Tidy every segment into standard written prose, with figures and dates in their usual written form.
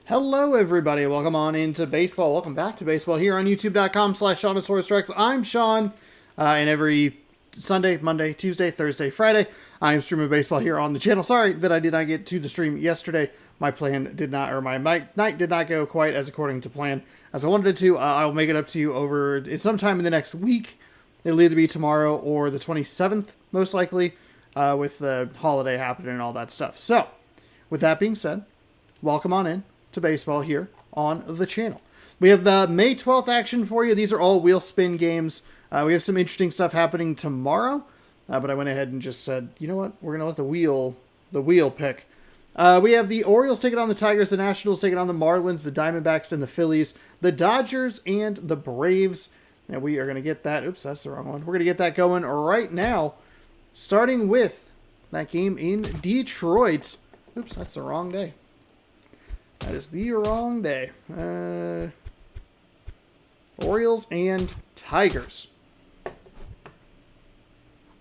Hello, everybody. Welcome on into baseball. Welcome back to baseball here on youtube.com/SeanSourceRex. I'm Sean, and every Sunday, Monday, Tuesday, Thursday, Friday, I am streaming baseball here on the channel. Sorry that I did not get to the stream yesterday. My plan did not, or my night did not go quite as according to plan as I wanted it to. I'll make it up to you over sometime in the next week. It'll either be tomorrow or the 27th, most likely, with the holiday happening and all that stuff. So, with that being said, welcome on in to baseball here on the channel. We have the May 12th action for you. These are all wheel spin games. We have some interesting stuff happening tomorrow, but I went ahead and just said, you know what, we're going to let the wheel pick. We have the Orioles taking on the Tigers, the Nationals taking on the Marlins, the Diamondbacks and the Phillies, the Dodgers and the Braves. And we are going to get that. Oops, that's the wrong one. We're going to get that going right now, starting with that game in Detroit. Oops, that's the wrong day. That is the wrong day. Orioles and Tigers.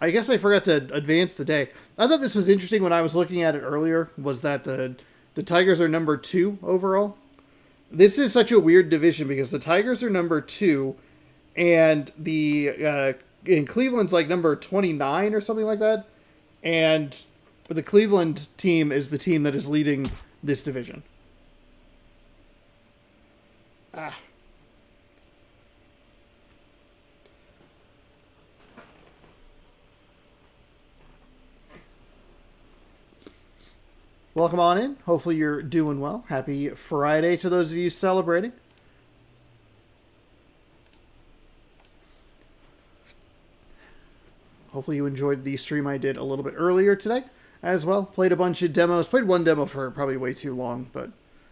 I guess I forgot to advance the day. I thought this was interesting when I was looking at it earlier, was that the Tigers are number 2 overall. This is such a weird division because the Tigers are number 2 and in Cleveland's like number 29 or something like that. And the Cleveland team is the team that is leading this division. Welcome on in. Hopefully you're doing well. Happy Friday to those of you celebrating. Hopefully you enjoyed the stream I did a little bit earlier today as well. Played a bunch of demos. Played one demo for probably way too long, but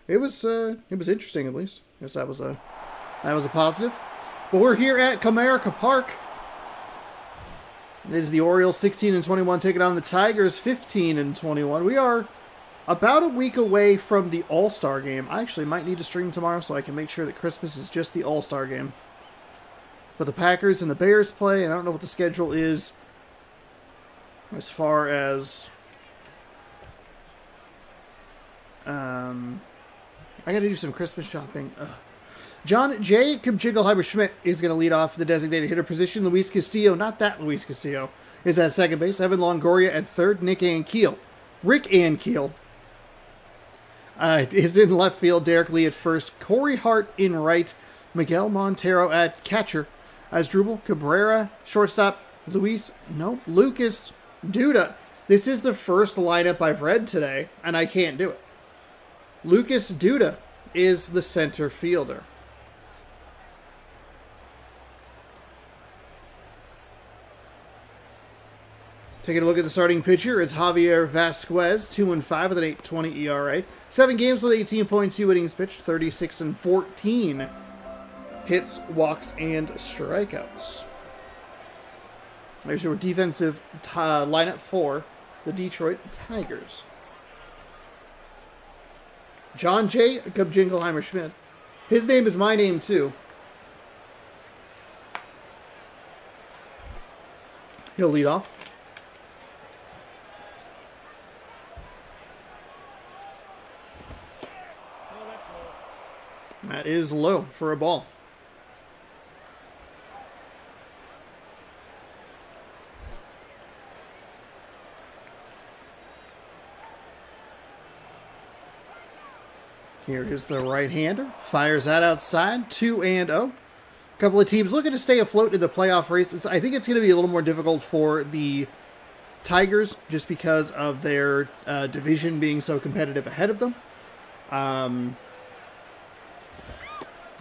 it was interesting at least. I guess that was a positive. But we're here at Comerica Park. It is the Orioles 16-21 taking on the Tigers 15-21. We are about a week away from the All-Star game. I actually might need to stream tomorrow so I can make sure that Christmas is just the All-Star game. But the Packers and the Bears play, and I don't know what the schedule is as far as I gotta do some Christmas shopping. John Jacob Jingleheimer Schmidt is going to lead off the designated hitter position. Luis Castillo, not that Luis Castillo, is at second base. Evan Longoria at third. Rick Ankiel is in left field. Derek Lee at first. Corey Hart in right. Miguel Montero at catcher. Asdrubal Cabrera, shortstop. Lucas Duda. This is the first lineup I've read today, and I can't do it. Lucas Duda is the center fielder. Taking a look at the starting pitcher, it's Javier Vasquez, 2-5 with an 8.20 ERA. 7 games with 18.2 innings pitched, 36-14 hits, walks, and strikeouts. There's your defensive lineup for the Detroit Tigers. John Jacob Jingleheimer Schmidt. His name is my name, too. He'll lead off. That is low for a ball. Here is the right-hander. Fires that outside. 2-0. A couple of teams looking to stay afloat in the playoff race. I think it's going to be a little more difficult for the Tigers just because of their division being so competitive ahead of them.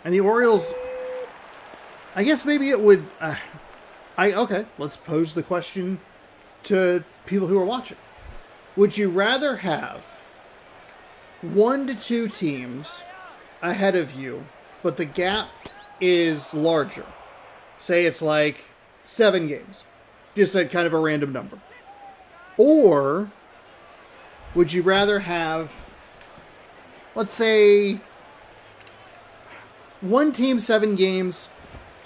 And the Orioles, I guess maybe it would... okay, let's pose the question to people who are watching. Would you rather have 1 to 2 teams ahead of you, but the gap is larger? Say it's like 7 games. Just a kind of a random number. Or would you rather have, let's say, 1 team, 7 games,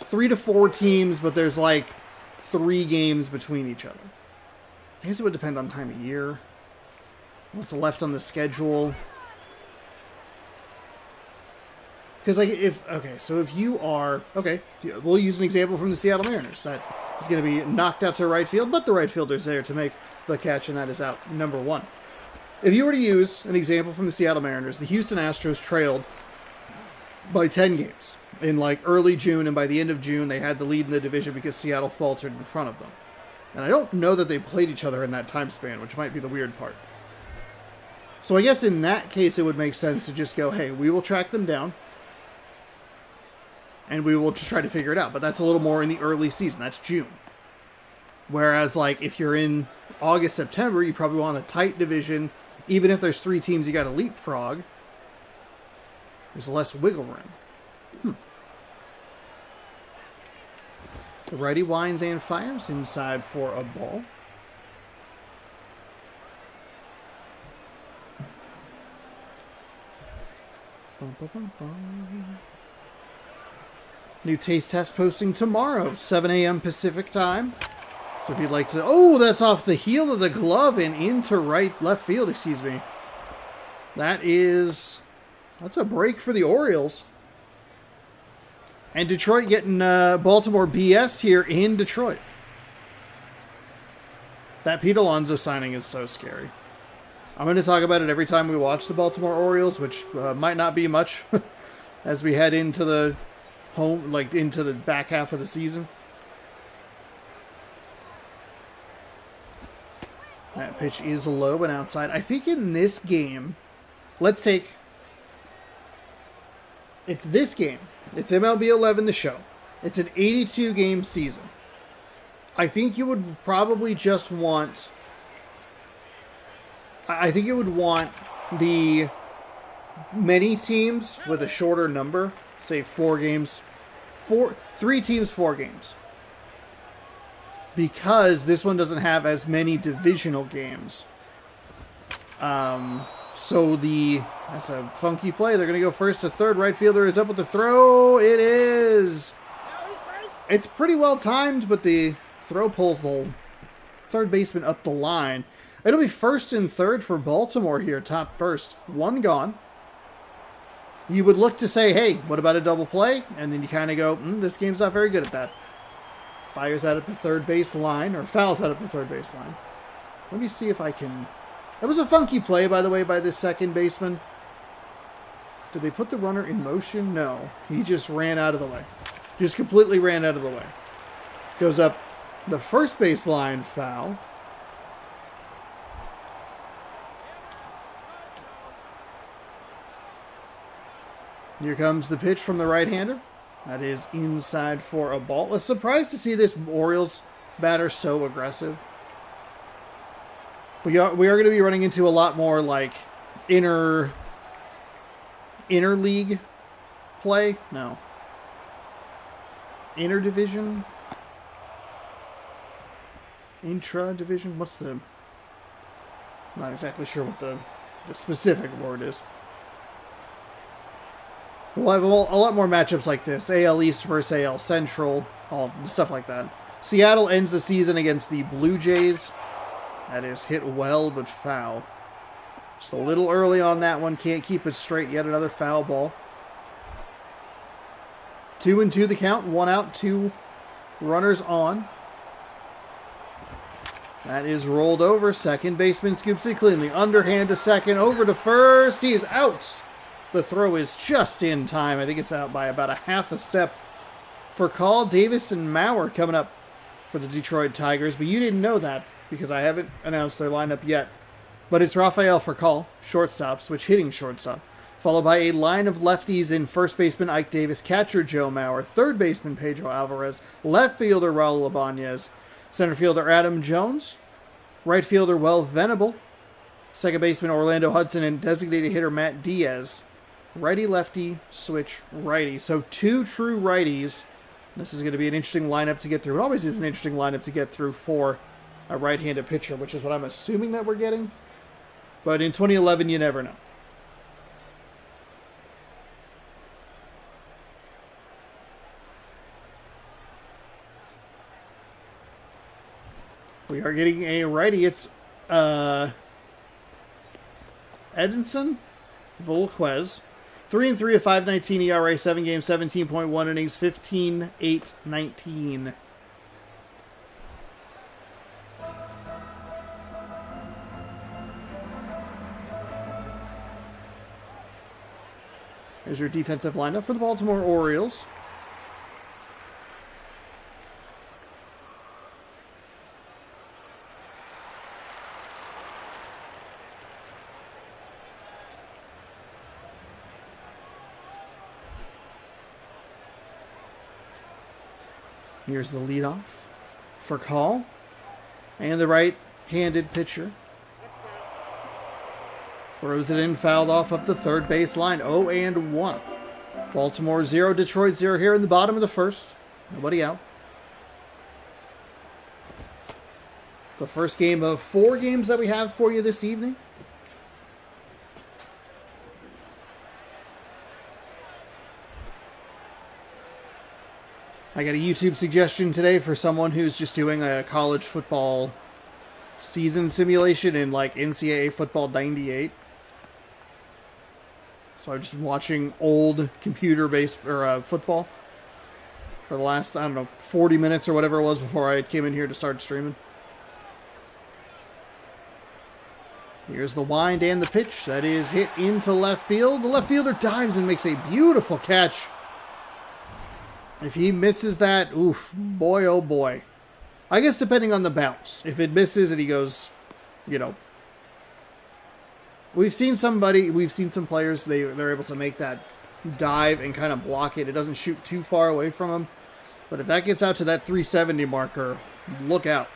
3 to 4 teams, but there's like 3 games between each other? I guess it would depend on time of year. What's left on the schedule? Because like so if you are we'll use an example from the Seattle Mariners that is going to be knocked out to right field, but the right fielder's there to make the catch, and that is out number one. If you were to use an example from the Seattle Mariners, the Houston Astros trailed by 10 games in like early June, and by the end of June they had the lead in the division because Seattle faltered in front of them. And I don't know that they played each other in that time span, which might be the weird part. So I guess in that case it would make sense to just go, hey, we will track them down and we will just try to figure it out. But that's a little more in the early season. That's June. Whereas like if you're in August, September, you probably want a tight division. Even if there's 3 teams you got to leapfrog, there's less wiggle room. The righty winds and fires inside for a ball. New taste test posting tomorrow, 7 a.m. Pacific time. So if you'd like to... Oh, that's off the heel of the glove and into left field, excuse me. That's a break for the Orioles. And Detroit getting Baltimore BS'd here in Detroit. That Pete Alonso signing is so scary. I'm going to talk about it every time we watch the Baltimore Orioles, which might not be much as we head into the into the back half of the season. That pitch is low and outside. I think in this game, it's this game. It's MLB 11, the show. It's an 82-game season. I think you would probably just want... I think you would want the many teams with a shorter number, say 4 games, 3 teams, 4 games. Because this one doesn't have as many divisional games. That's a funky play. They're going to go first to third. Right fielder is up with the throw. It is. It's pretty well timed, but the throw pulls the third baseman up the line. It'll be first and third for Baltimore here, top first. 1 gone. You would look to say, hey, what about a double play? And then you kind of go, this game's not very good at that. Fires out at the third base line, or fouls out at the third base line. Let me see if I can... It was a funky play, by the way, by this second baseman. Did they put the runner in motion? No. He just ran out of the way. Just completely ran out of the way. Goes up the first base line, foul. Here comes the pitch from the right-hander. That is inside for a ball. I was surprised to see this Orioles batter so aggressive. We are going to be running into a lot more like inter league play. No. Interdivision? Intra-division? I'm not exactly sure what the specific word is. We'll have a lot more matchups like this. AL East versus AL Central. All stuff like that. Seattle ends the season against the Blue Jays. That is hit well, but foul. Just a little early on that one. Can't keep it straight. Yet another foul ball. 2-2 the count. 1 out, 2 runners on. That is rolled over. Second baseman scoops it cleanly. Underhand to second. Over to first. He is out. The throw is just in time. I think it's out by about a half a step for call. Davis and Mauer coming up for the Detroit Tigers. But you didn't know that because I haven't announced their lineup yet. But it's Rafael for call, shortstop, switch hitting shortstop. Followed by a line of lefties in first baseman Ike Davis, catcher Joe Mauer, third baseman Pedro Alvarez, left fielder Raul Ibanez, center fielder Adam Jones, right fielder Will Venable, second baseman Orlando Hudson, and designated hitter Matt Diaz. Righty-lefty, switch righty. So 2 true righties. This is going to be an interesting lineup to get through. It always is an interesting lineup to get through for a right-handed pitcher, which is what I'm assuming that we're getting. But in 2011, you never know. We are getting a righty. It's Edinson Volquez. 3-3, a 5.19 ERA, 7 games, 17.1 innings, 15-8-19. There's your defensive lineup for the Baltimore Orioles. Here's the leadoff for Call. And the right-handed pitcher throws it in, fouled off up the third base line. 0-1. Baltimore 0, Detroit 0 here in the bottom of the first. Nobody out. The first game of 4 games that we have for you this evening. I got a YouTube suggestion today for someone who's just doing a college football season simulation in like NCAA football 98. So I've just been watching old computer-based football for the last, 40 minutes or whatever it was before I came in here to start streaming. Here's the wind and the pitch. That is hit into left field. The left fielder dives and makes a beautiful catch. If he misses that, oof, boy, oh boy. I guess depending on the bounce. If it misses and he goes, we've seen some players, they're able to make that dive and kind of block it. It doesn't shoot too far away from him. But if that gets out to that 370 marker, look out.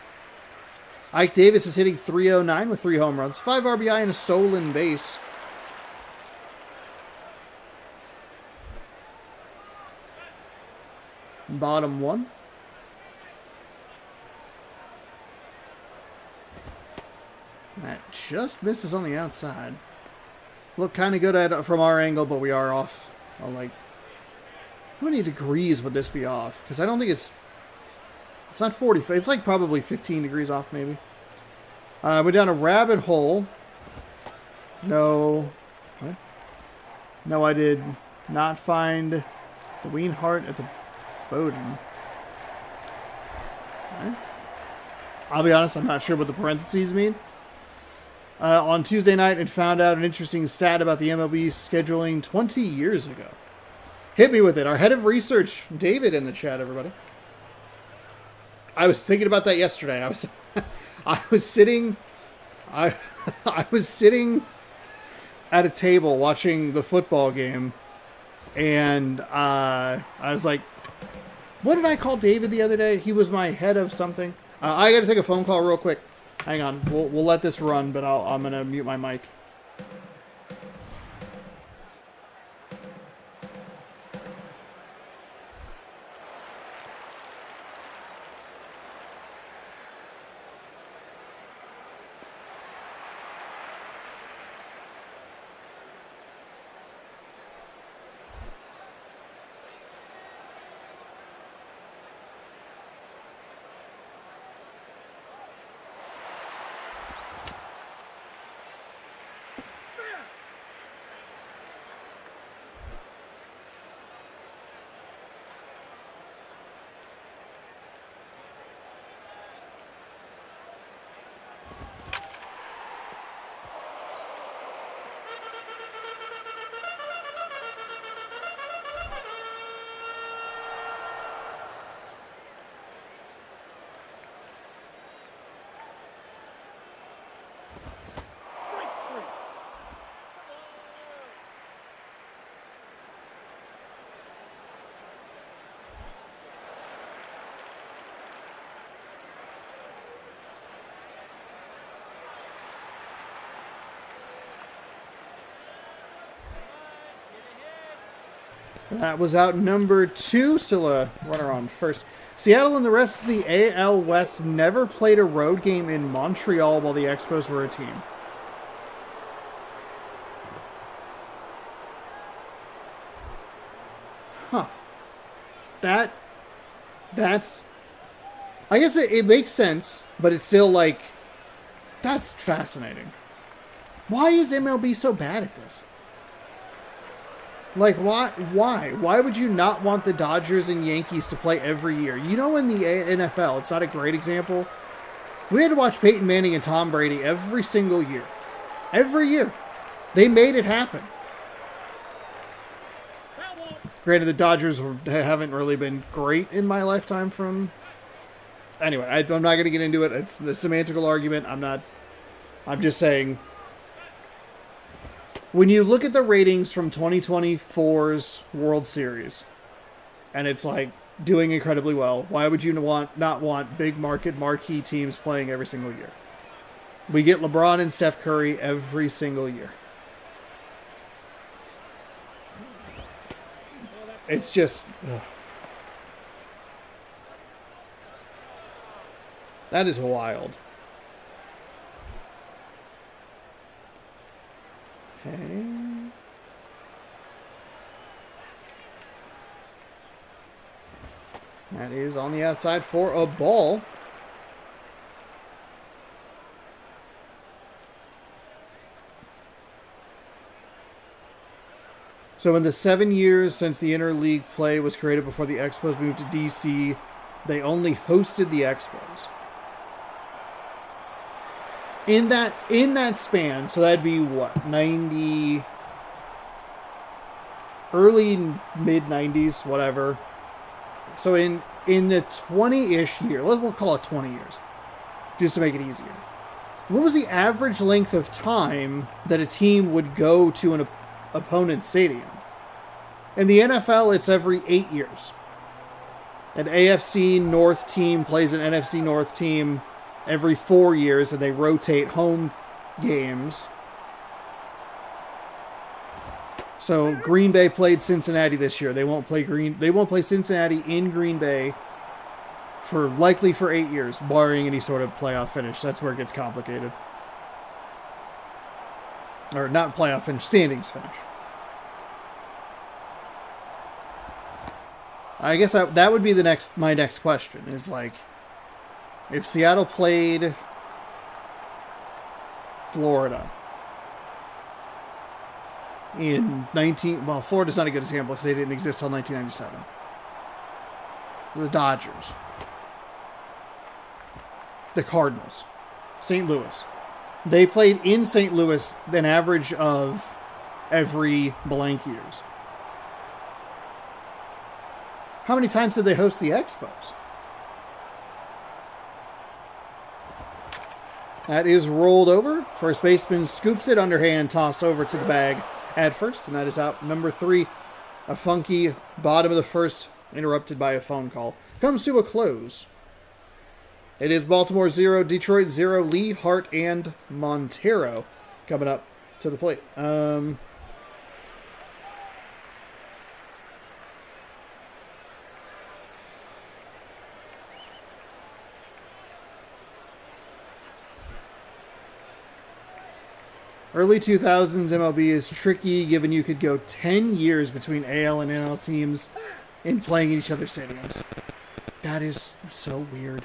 Ike Davis is hitting .309 with 3 home runs, 5 RBI and a stolen base. Bottom 1. That just misses on the outside. Look kind of good from our angle, but we are off. How many degrees would this be off? Because I don't think it's not 40. It's like probably 15 degrees off, maybe. We're down a rabbit hole. No. What? No, I did not find the Weinhardt at the Bowden. Right. I'll be honest, I'm not sure what the parentheses mean. On Tuesday night, and found out an interesting stat about the MLB scheduling 20 years ago. Hit me with it. Our head of research, David, in the chat, everybody. I was thinking about that yesterday. I was sitting at a table watching the football game, and I was like, what did I call David the other day? He was my head of something. I got to take a phone call real quick. Hang on. We'll let this run, but I'm going to mute my mic. That was out number 2. Still a runner on first. Seattle and the rest of the AL West never played a road game in Montreal while the Expos were a team. Huh. That's... I guess it makes sense, but it's still like... That's fascinating. Why is MLB so bad at this? Like, why? Why? Why would you not want the Dodgers and Yankees to play every year? You know, in the NFL, it's not a great example. We had to watch Peyton Manning and Tom Brady every single year. Every year. They made it happen. Granted, the Dodgers haven't really been great in my lifetime from... Anyway, I'm not going to get into it. It's a semantical argument. I'm just saying... When you look at the ratings from 2024's World Series, and it's like doing incredibly well, why would you not want big marquee teams playing every single year? We get LeBron and Steph Curry every single year. It's just... Ugh. That is wild. Okay. That is on the outside for a ball. So in the 7 years since the interleague play was created before the Expos moved to DC, they only hosted the Expos. In that span, so that'd be what, 90, early mid 90s, whatever. So in the 20-ish year, we'll call it 20 years, just to make it easier. What was the average length of time that a team would go to an opponent's stadium? In the NFL, it's every 8 years. An AFC North team plays an NFC North team every 4 years, and they rotate home games. So Green Bay played Cincinnati this year. They won't play Cincinnati in Green Bay likely for 8 years, barring any sort of playoff finish. That's where it gets complicated. Or not playoff finish, standings finish. I guess that would be my next question, is like, if Seattle played Florida in Florida's not a good example because they didn't exist till 1997. The Dodgers, the Cardinals, St. Louis. They played in St. Louis an average of every blank years. How many times did they host the Expos? That is rolled over. First baseman scoops it, underhand, tossed over to the bag at first, and that is out number 3. A funky bottom of the first, interrupted by a phone call. Comes to a close. It is Baltimore 0, Detroit 0, Lee, Hart, and Montero coming up to the plate. Early 2000s MLB is tricky, given you could go 10 years between AL and NL teams in playing in each other's stadiums. That is so weird.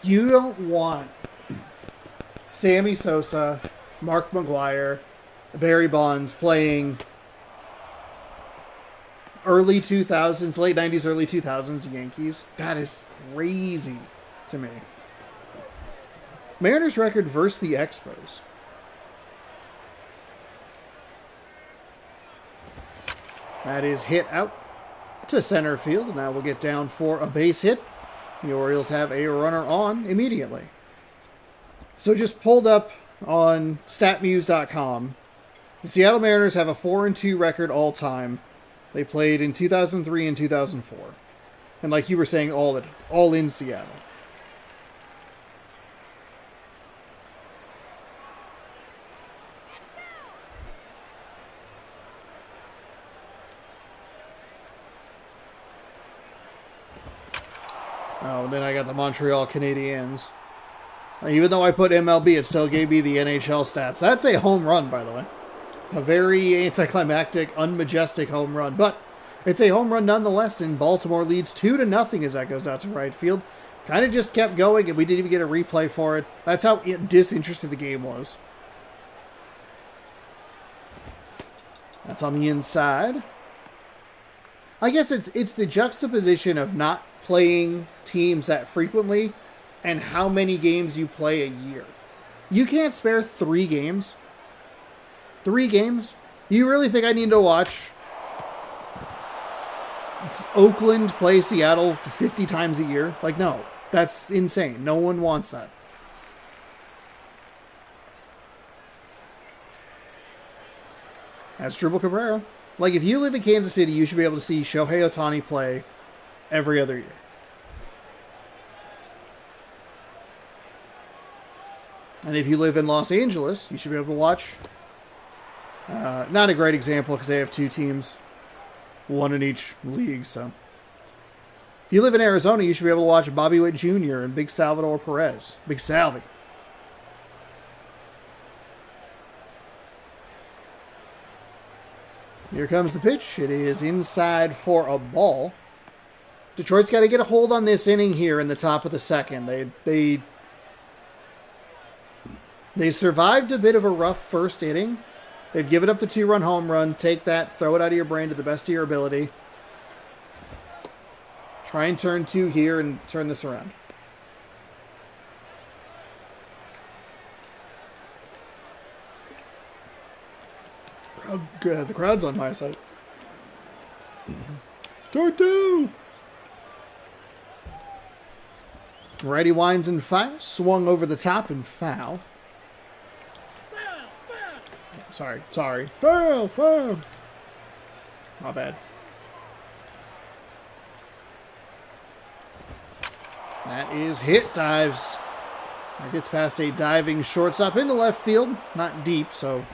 You don't want Sammy Sosa, Mark McGwire, Barry Bonds playing early 2000s, late 90s, early 2000s Yankees. That is crazy to me. Mariners record versus the Expos. That is hit out to center field, and now we'll get down for a base hit. The Orioles have a runner on immediately. So just pulled up on statmuse.com. The Seattle Mariners have a 4-2 record all time. They played in 2003 and 2004. And like you were saying, all in Seattle. Oh, then I got the Montreal Canadiens. Even though I put MLB, it still gave me the NHL stats. That's a home run, by the way. A very anticlimactic, unmajestic home run. But it's a home run nonetheless, and Baltimore leads 2-0 as that goes out to right field. Kind of just kept going, and we didn't even get a replay for it. That's how disinterested the game was. That's on the inside. I guess it's the juxtaposition of not playing teams that frequently and how many games you play a year. You can't spare 3 games. 3 games? You really think I need to watch Oakland play Seattle 50 times a year? Like, no. That's insane. No one wants that. That's Dribble Cabrera. Like, if you live in Kansas City, you should be able to see Shohei Ohtani play every other year. And if you live in Los Angeles, you should be able to watch. Not a great example because they have 2 teams, 1 in each league. So, if you live in Arizona, you should be able to watch Bobby Witt Jr. and Big Salvador Perez. Big Salvi. Here comes the pitch. It is inside for a ball. Detroit's got to get a hold on this inning here in the top of the second. They survived a bit of a rough first inning. They've given up the 2-run home run. Take that, throw it out of your brain to the best of your ability. Try and turn 2 here and turn this around. The crowd's on my side. Tortu! Righty winds and fires. Swung over the top and foul. Sorry. Foul. My bad. That is hit. Dives. It gets past a diving shortstop into left field. Not deep, so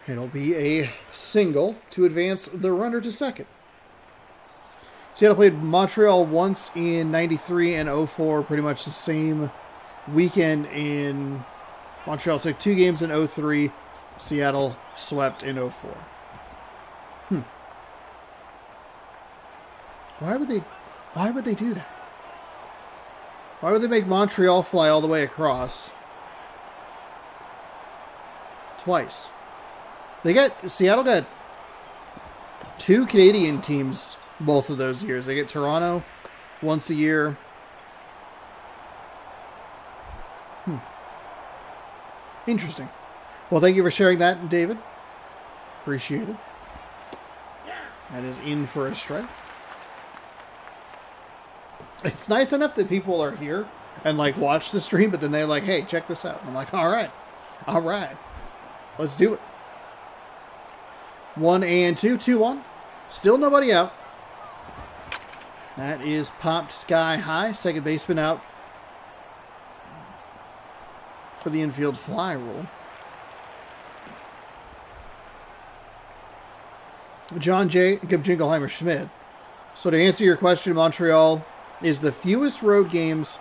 it'll be a single to advance the runner to second. Seattle played Montreal once in 93 and 04, pretty much the same weekend in Montreal. Took 2 games in 03. Seattle swept in 04. Why would they do that? Why would they make Montreal fly all the way across? Twice. Seattle got 2 Canadian teams both of those years. They get Toronto once a year. Interesting. Well, thank you for sharing that, David. Appreciate it. That is in for a strike. It's nice enough that people are here and like watch the stream, but then they're like, hey, check this out. And I'm like, all right. Let's do it. 1-2, 2-1. Still nobody out. That is popped sky high. Second baseman out for the infield fly rule. John Jacob Jingleheimer Schmidt. So to answer your question, Montreal is the fewest road games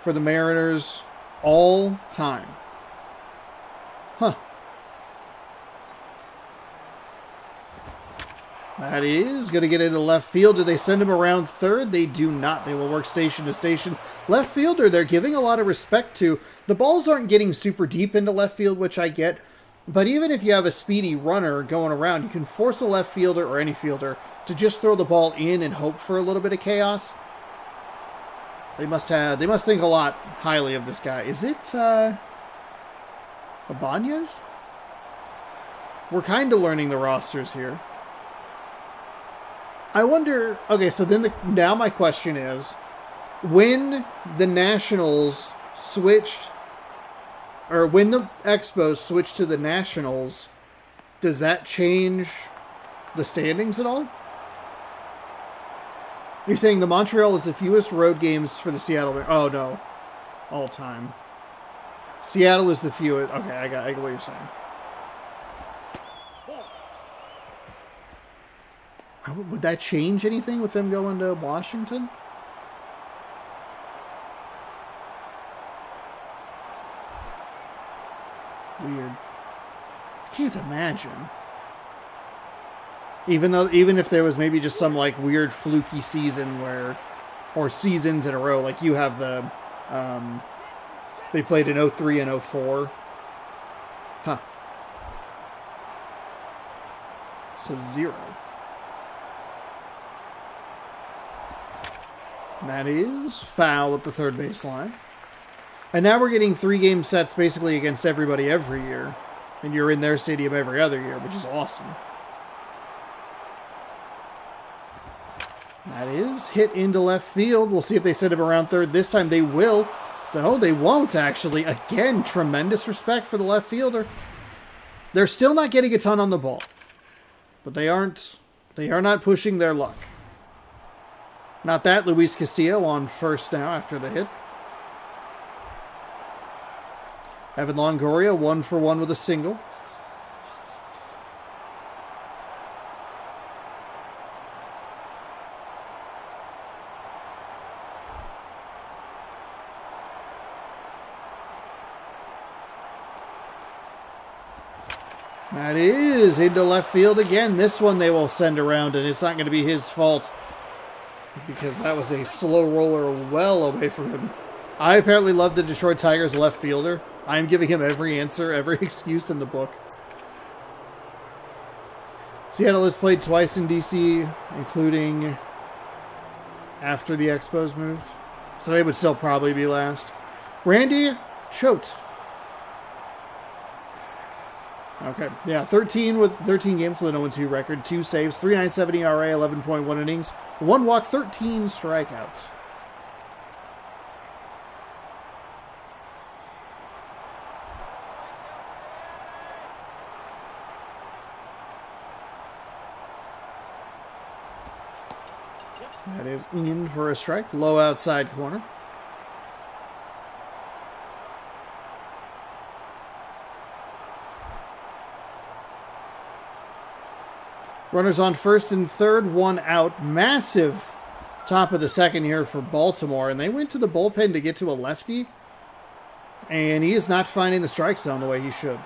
for the Mariners all time. That is going to get into left field. Do they send him around third? They do not. They will work station to station. Left fielder, they're giving a lot of respect to. The balls aren't getting super deep into left field, which I get. But even if you have a speedy runner going around, you can force a left fielder or any fielder to just throw the ball in and hope for a little bit of chaos. They must think a lot highly of this guy. Is it Ibanez? We're kind of learning the rosters here. I wonder, okay, so then now my question is, when the Nationals switched, or when the Expos switched to the Nationals, does that change the standings at all? You're saying the Montreal is the fewest road games for the Seattle. Oh, no. All time. Seattle is the fewest. Okay, I get what you're saying. Would that change anything with them going to Washington? Weird. I can't imagine. Even if there was maybe just some like weird fluky season or seasons in a row, like you have the, they played in 03 and 04. So 0. And that is foul at the third baseline. And now we're getting 3-game sets basically against everybody every year. And you're in their stadium every other year, which is awesome. That is hit into left field. We'll see if they send him around third. This time they will. No, they won't, actually. Again, tremendous respect for the left fielder. They're still not getting a ton on the ball. But they are not pushing their luck. Not that. Luis Castillo on first now after the hit. Evan Longoria, 1-for-1 with a single. That is into left field again. This one they will send around, and it's not going to be his fault because that was a slow roller well away from him. I apparently love the Detroit Tigers left fielder. I'm giving him every answer, every excuse in the book. Seattle has played twice in DC, including after the Expos moved. So they would still probably be last. Randy Choate. Okay, yeah, 13 games with an 0-2 record, 2 saves, 3.97 ERA, 11.1 innings, 1 walk, 13 strikeouts. That is in for a strike, low outside corner. Runners on first and third, 1 out. Massive top of the second here for Baltimore. And they went to the bullpen to get to a lefty. And he is not finding the strike zone the way he should.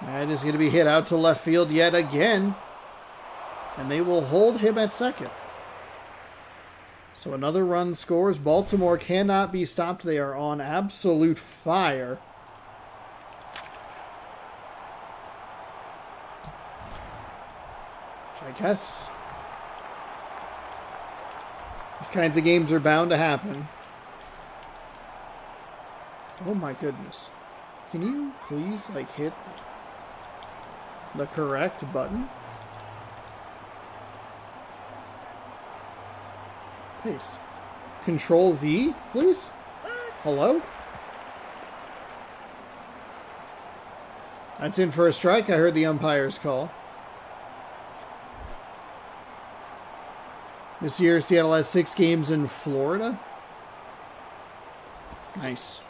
That is going to be hit out to left field yet again. And they will hold him at second. So another run scores. Baltimore cannot be stopped. They are on absolute fire. Which I guess these kinds of games are bound to happen. Oh my goodness. Can you please, like, hit the correct button? Paste. Control V, please? Hello? That's in for a strike. I heard the umpire's call. This year, Seattle has 6 games in Florida. Nice.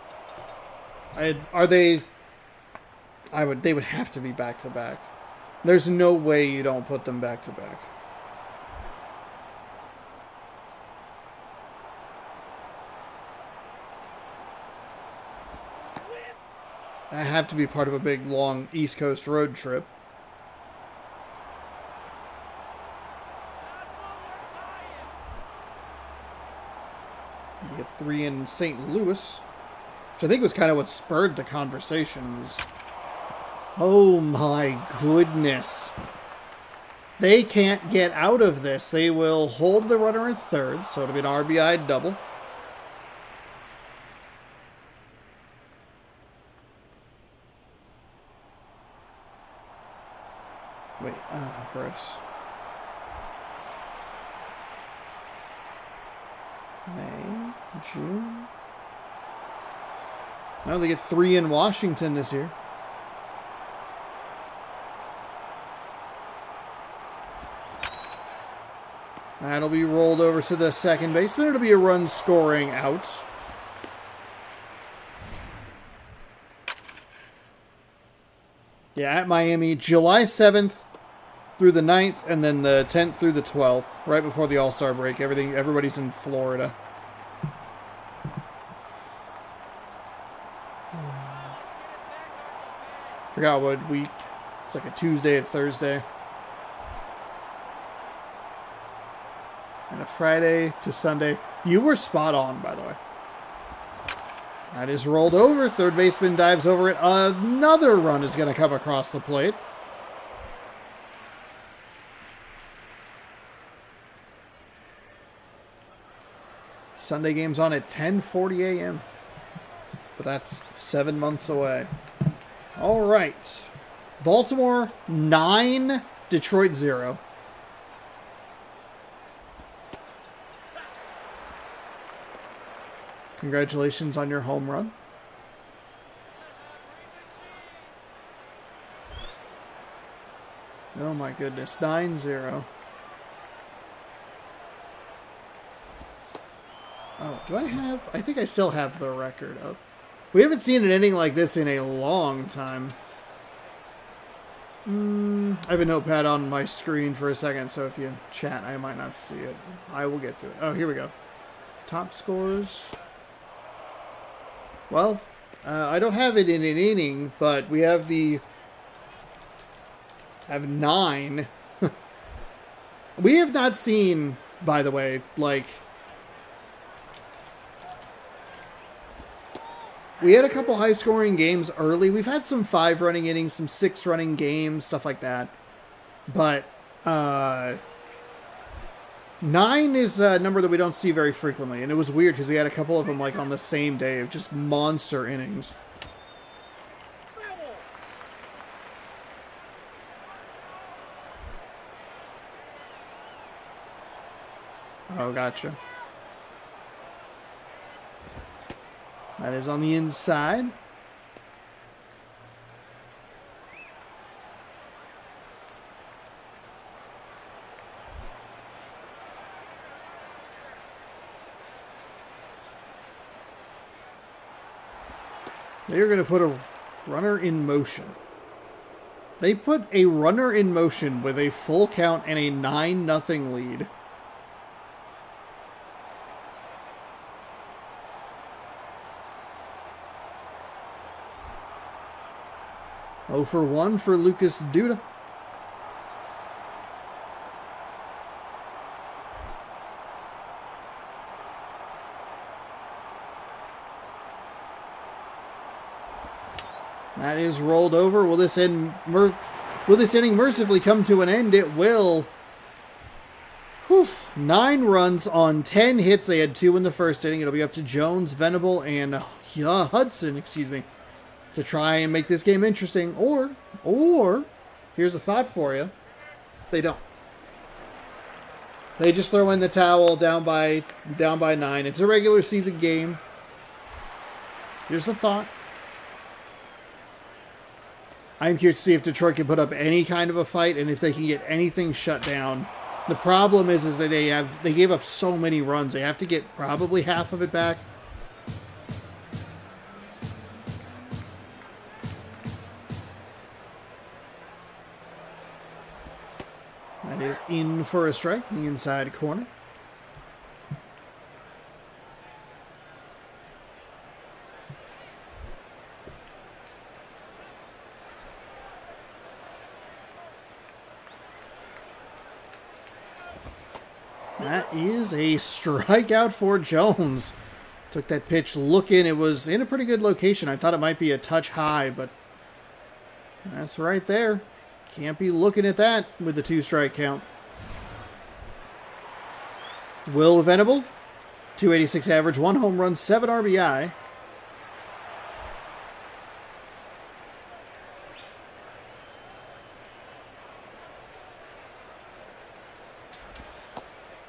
They would have to be back-to-back. There's no way you don't put them back-to-back. I have to be part of a big, long East Coast road trip. We get 3 in St. Louis, which I think was kind of what spurred the conversations. Oh my goodness. They can't get out of this. They will hold the runner in third, so it'll be an RBI double. Wait, gross. May, June. No, they get 3 in Washington this year. That'll be rolled over to the second baseman. It'll be a run scoring out. Yeah, at Miami, July 7th through the 9th, and then the 10th through the 12th, right before the All-Star break. Everybody's in Florida. Forgot what week. It's like a Tuesday and Thursday. And a Friday to Sunday. You were spot on, by the way. That is rolled over. Third baseman dives over it. Another run is going to come across the plate. Sunday game's on at 10:40 a.m. But that's 7 months away. All right. Baltimore 9, Detroit 0. Congratulations on your home run. Oh my goodness, 9-0. Oh, do I have... I think I still have the record up. We haven't seen an inning like this in a long time. I have a notepad on my screen for a second, so if you chat, I might not see it. I will get to it. Oh, here we go. Top scores. Well, I don't have it in an inning, but we have the... I have 9. We have not seen, by the way, like... We had a couple high-scoring games early. We've had some 5-running innings, some 6-running games, stuff like that. But 9 is a number that we don't see very frequently. And it was weird because we had a couple of them like on the same day of just monster innings. Oh, gotcha. That is on the inside. They're going to put a runner in motion. They put a runner in motion with a full count and a 9-0 lead. Oh for 1 for Lucas Duda. That is rolled over. Will this inning mercifully come to an end? It will. Whew. 9 runs on 10 hits. They had 2 in the first inning. It'll be up to Jones, Venable, and Hudson, to try and make this game interesting. Or, here's a thought for you. They don't. They just throw in the towel down by 9. It's a regular season game. Here's a thought. I'm curious to see if Detroit can put up any kind of a fight and if they can get anything shut down. The problem is that they gave up so many runs. They have to get probably half of it back. That is in for a strike in the inside corner. That is a strikeout for Jones. Took that pitch looking. It was in a pretty good location. I thought it might be a touch high, but that's right there. Can't be looking at that with the 2-strike count. Will Venable, 286 average, 1 home run, 7 RBI.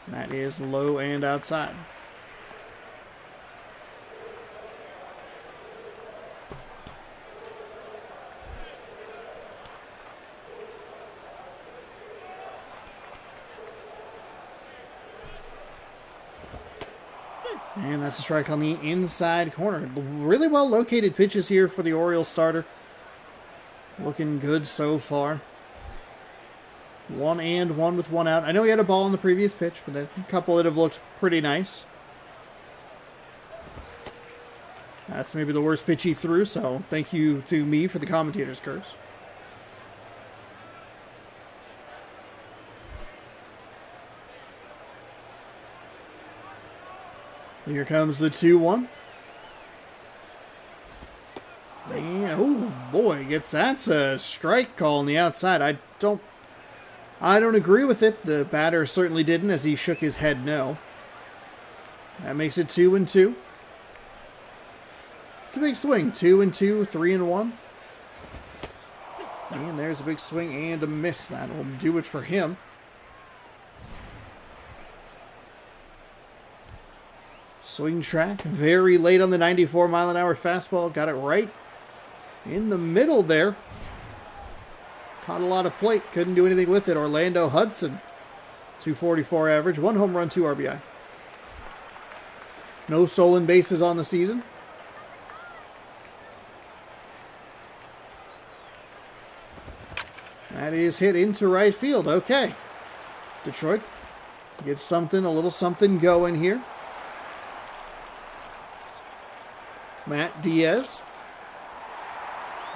That is low and outside. And that's a strike on the inside corner. Really well located pitches here for the Orioles starter. Looking good so far. 1-1 with 1 out. I know he had a ball in the previous pitch, but a couple that have looked pretty nice. That's maybe the worst pitch he threw, so thank you to me for the commentator's curse. Here comes the 2-1. And, oh boy, that's a strike call on the outside. I don't agree with it. The batter certainly didn't, as he shook his head no. That makes it 2-2. It's a big swing. 2-2, 3-1. And there's a big swing and a miss. That will do it for him. Swing track. Very late on the 94-mile-an-hour fastball. Got it right in the middle there. Caught a lot of plate. Couldn't do anything with it. Orlando Hudson. 244 average. 1 home run, 2 RBI. No stolen bases on the season. That is hit into right field. Okay. Detroit gets a little something going here. Matt Diaz.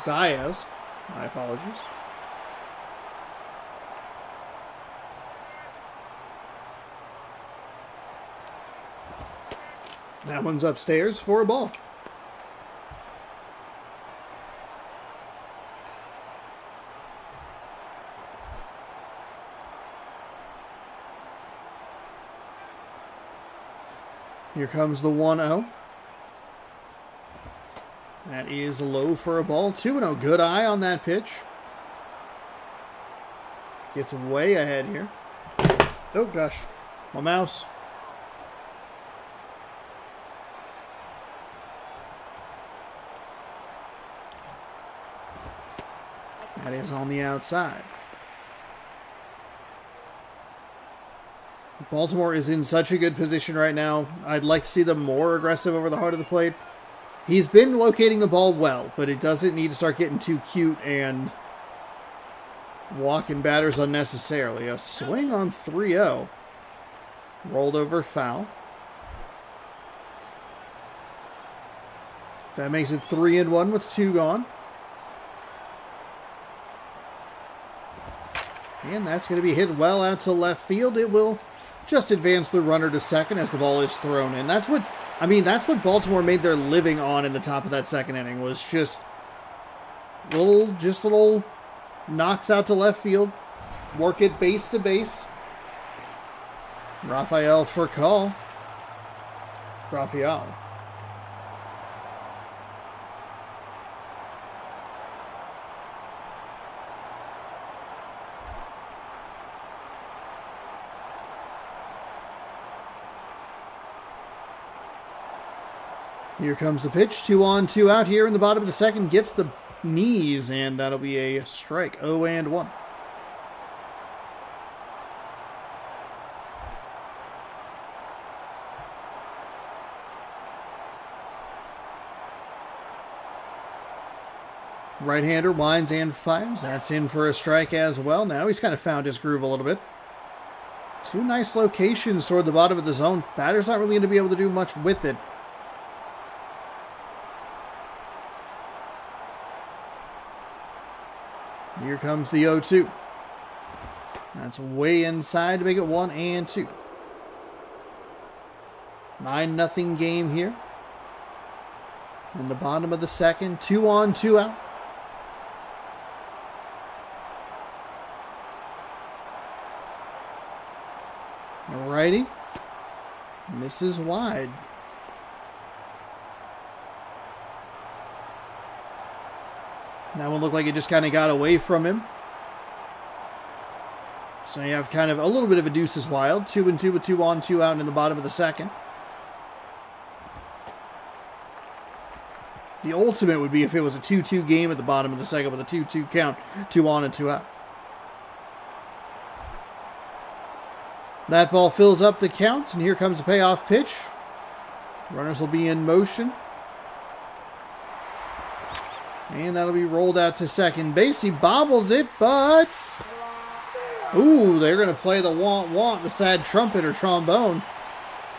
My apologies. That one's upstairs for a ball. Here comes the 1-0. That is low for a ball. 2-0. Good eye on that pitch. Gets way ahead here. Oh, gosh. My mouse. That is on the outside. Baltimore is in such a good position right now. I'd like to see them more aggressive over the heart of the plate. He's been locating the ball well, but it doesn't need to start getting too cute and walking batters unnecessarily. A swing on 3-0. Rolled over foul. That makes it 3-1 with 2 gone. And that's going to be hit well out to left field. It will just advance the runner to second as the ball is thrown in. That's what Baltimore made their living on in the top of that second inning, was just little knocks out to left field. Work it base to base. Rafael for call. Rafael. Here comes the pitch. 2 on, 2 out here in the bottom of the second. Gets the knees, and that'll be a strike. 0-1. Right-hander winds and fires. That's in for a strike as well. Now he's kind of found his groove a little bit. 2 nice locations toward the bottom of the zone. Batter's not really going to be able to do much with it. Here comes the 0-2. That's way inside to make it 1-2. 9-0 game here. In the bottom of the second. 2 on, 2 out. Alrighty. Misses wide. That one looked like it just kind of got away from him. So you have kind of a little bit of a deuces wild. 2-2 with 2 on, 2 out in the bottom of the second. The ultimate would be if it was a 2-2 game at the bottom of the second with a 2-2 count. 2 on and 2 out. That ball fills up the count, and here comes the payoff pitch. Runners will be in motion. And that'll be rolled out to second base. He bobbles it, but... Ooh, they're going to play the want, the sad trumpet or trombone.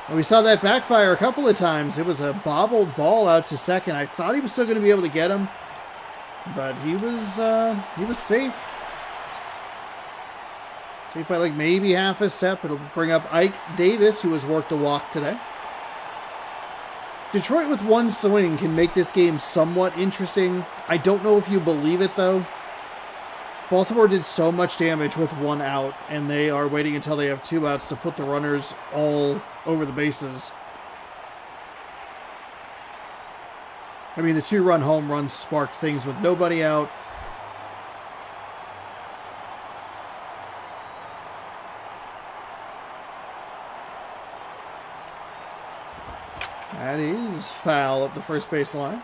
And we saw that backfire a couple of times. It was a bobbled ball out to second. I thought he was still going to be able to get him, but he was safe. Safe by like maybe half a step. It'll bring up Ike Davis, who has worked a walk today. Detroit with one swing can make this game somewhat interesting. I don't know if you believe it, though. Baltimore did so much damage with one out, and they are waiting until they have 2 outs to put the runners all over the bases. I mean, the 2-run home run sparked things with nobody out. That is foul up the first base line.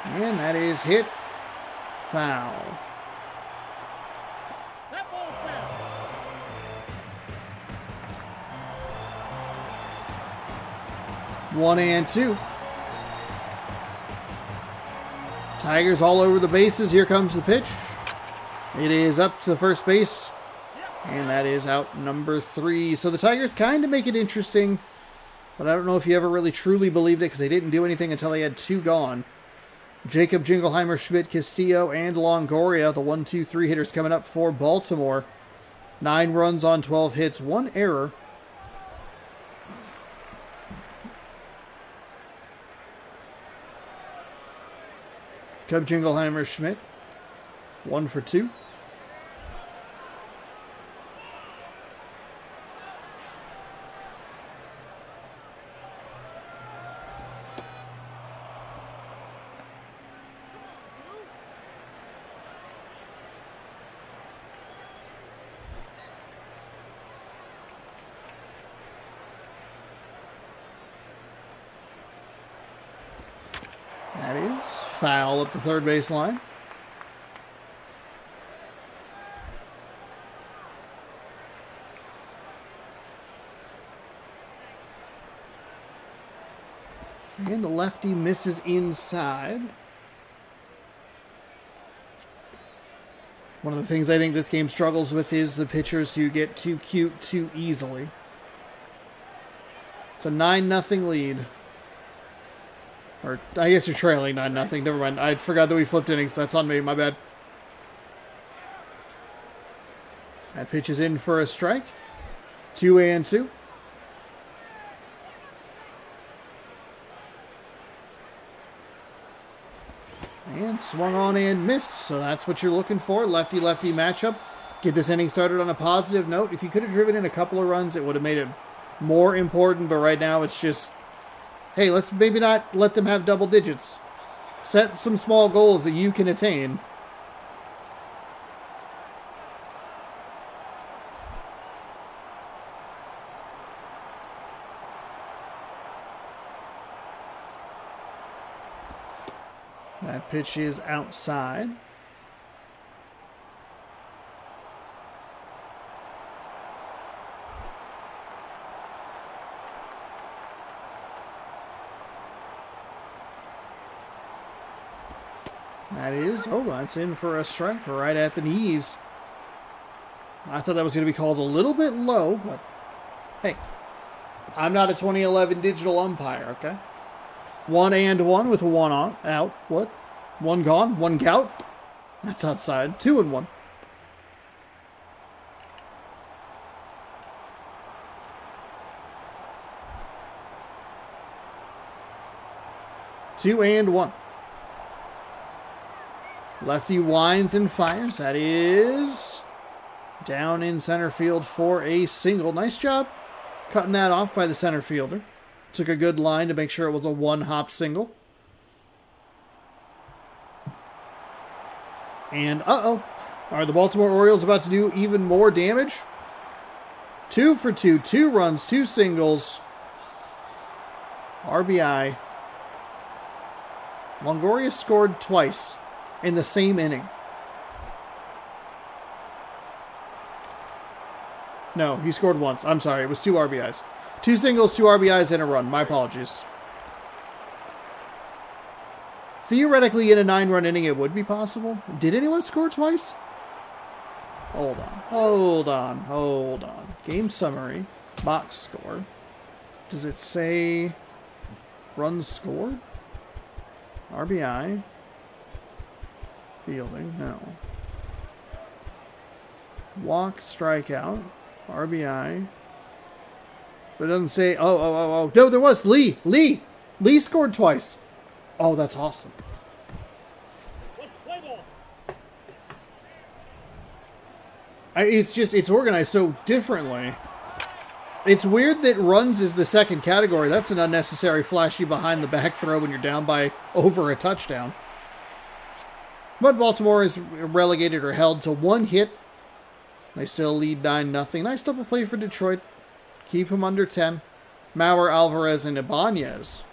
And that is hit foul. One and two. Tigers all over the bases. Here comes the pitch. It is up to first base. And that is out number 3. So the Tigers kind of make it interesting. But I don't know if you ever really truly believed it because they didn't do anything until they had 2 gone. Jacob, Jingleheimer, Schmidt, Castillo, and Longoria, the 1-2-3 hitters coming up for Baltimore. 9 runs on 12 hits, 1 error. Cub, Jingleheimer, Schmidt, 1 for 2. That is foul up the third base line. And the lefty misses inside. One of the things I think this game struggles with is the pitchers who get too cute too easily. It's a 9-0 lead. Or, I guess you're trailing 9-0. Never mind. I forgot that we flipped innings. That's on me. My bad. That pitch is in for a strike. 2-2. And swung on and missed. So that's what you're looking for. Lefty-lefty matchup. Get this inning started on a positive note. If you could have driven in a couple of runs, it would have made it more important. But right now, it's just... hey, let's maybe not let them have double digits. Set some small goals that you can attain. That pitch is outside. That is, that's in for a strike right at the knees. I thought that was going to be called a little bit low, but hey, I'm not a 2011 digital umpire, okay? 1-1 with a 1 on, out. What? 1 gone, 1 gout. That's outside. 2-1. Two and one. Lefty winds and fires. That is down in center field for a single. Nice job cutting that off by the center fielder. Took a good line to make sure it was a 1-hop single. And are the Baltimore Orioles about to do even more damage? 2 for 2, 2 runs, 2 singles. RBI. Longoria scored twice in the same inning. No, he scored once. I'm sorry, it was 2 RBIs. 2 singles, 2 RBIs, and a run. My apologies. Theoretically, in a 9-run inning, it would be possible. Did anyone score twice? Hold on. Game summary. Box score. Does it say runs scored? RBI. Fielding, no. Walk, strikeout, RBI. But it doesn't say, oh. No, there was Lee. Lee scored twice. Oh, that's awesome. It's organized so differently. It's weird that runs is the second category. That's an unnecessary flashy behind the back throw when you're down by over a touchdown. But Baltimore is relegated or held to 1 hit. They still lead 9-0. Nice double play for Detroit. Keep him under 10. Mauer, Alvarez, and Ibanez.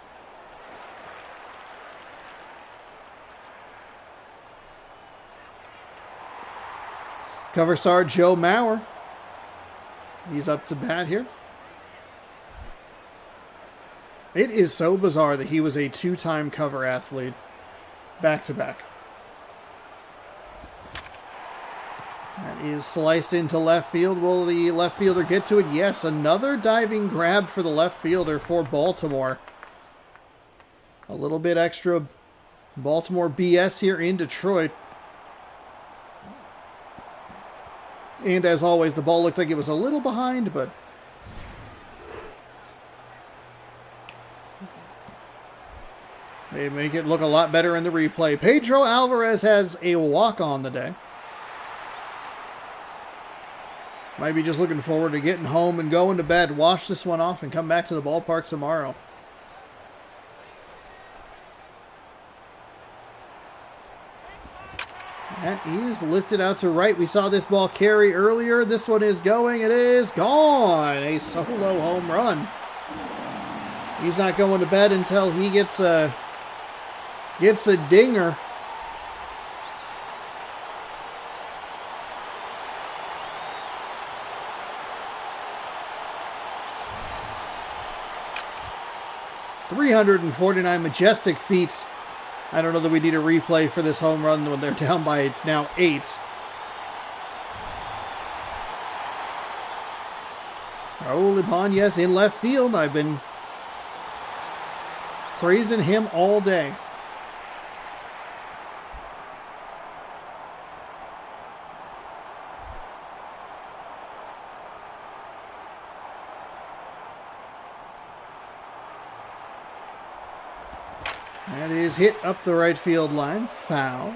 Cover star Joe Mauer. He's up to bat here. It is so bizarre that he was a 2-time cover athlete. Back-to-back. That is sliced into left field. Will the left fielder get to it? Yes, another diving grab for the left fielder for Baltimore. A little bit extra Baltimore BS here in Detroit. And as always, the ball looked like it was a little behind, but they make it look a lot better in the replay. Pedro Alvarez has a walk on the day. Might be just looking forward to getting home and going to bed, wash this one off, and come back to the ballpark tomorrow. That is lifted out to right. We saw this ball carry earlier. This one is going. It is gone. A solo home run. He's not going to bed until he gets a dinger. .349 majestic feet. I don't know that we need a replay for this home run when they're down by now 8. Raul Ibanez in left field. I've been praising him all day. That is hit up the right field line. Foul.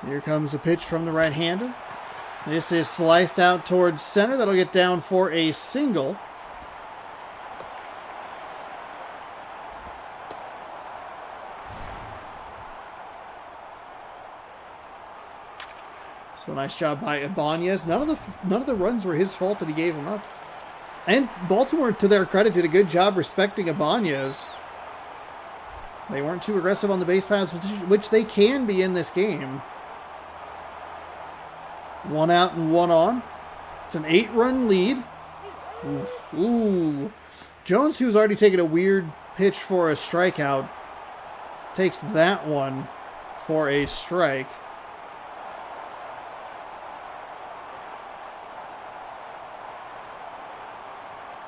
Here comes a pitch from the right-hander. This is sliced out towards center. That'll get down for a single. So nice job by Ibanez. None of the runs were his fault that he gave him up. And Baltimore, to their credit, did a good job respecting Ibanez. They weren't too aggressive on the base paths, which they can be in this game. 1 out and 1 on. It's an 8-run lead. Ooh. Jones, who's already taken a weird pitch for a strikeout, takes that one for a strike.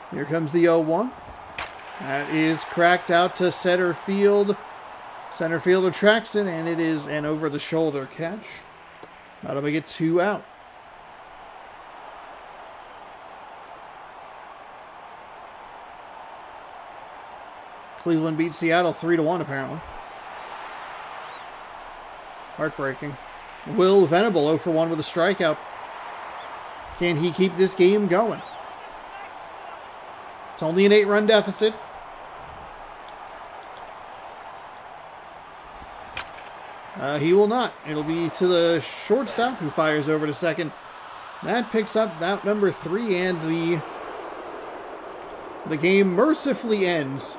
Here comes the 0-1. That is cracked out to center field. Center fielder tracks it, and it is an over-the-shoulder catch. That'll make it 2 out. Cleveland beats Seattle 3-1, apparently. Heartbreaking. Will Venable 0 for 1 with a strikeout. Can he keep this game going? It's only an 8-run deficit. He will not. It'll be to the shortstop who fires over to second. That picks up that number 3, and the game mercifully ends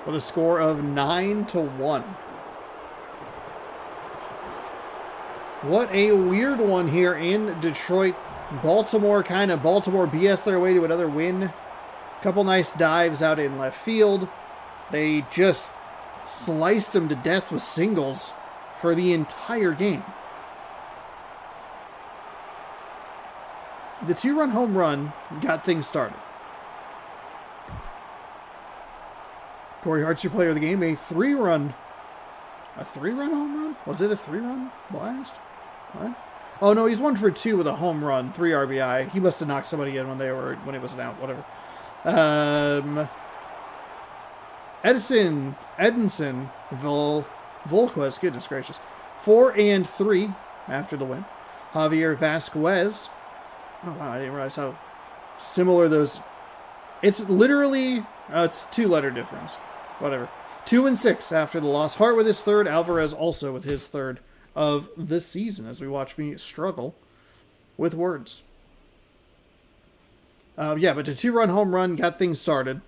with a score of 9-1. What a weird one here in Detroit. Baltimore BS their way to another win. Couple nice dives out in left field. They just sliced him to death with singles for the entire game. The 2-run home run got things started. Corey Hart's your player of the game. A 3-run home run? Was it a 3-run blast? What? Oh no, he's 1 for 2 with a home run, 3 RBI. He must have knocked somebody in when it was an out. Whatever. Edinson Volquez, goodness gracious, 4 and 3 after the win. Javier Vasquez. Oh wow, I didn't realize how similar those. It's literally it's 2-letter difference. Whatever. 2 and 6 after the loss. Hart with his 3rd. Alvarez also with his 3rd of the season. As we watch me struggle with words. Yeah, but the 2-run home run got things started.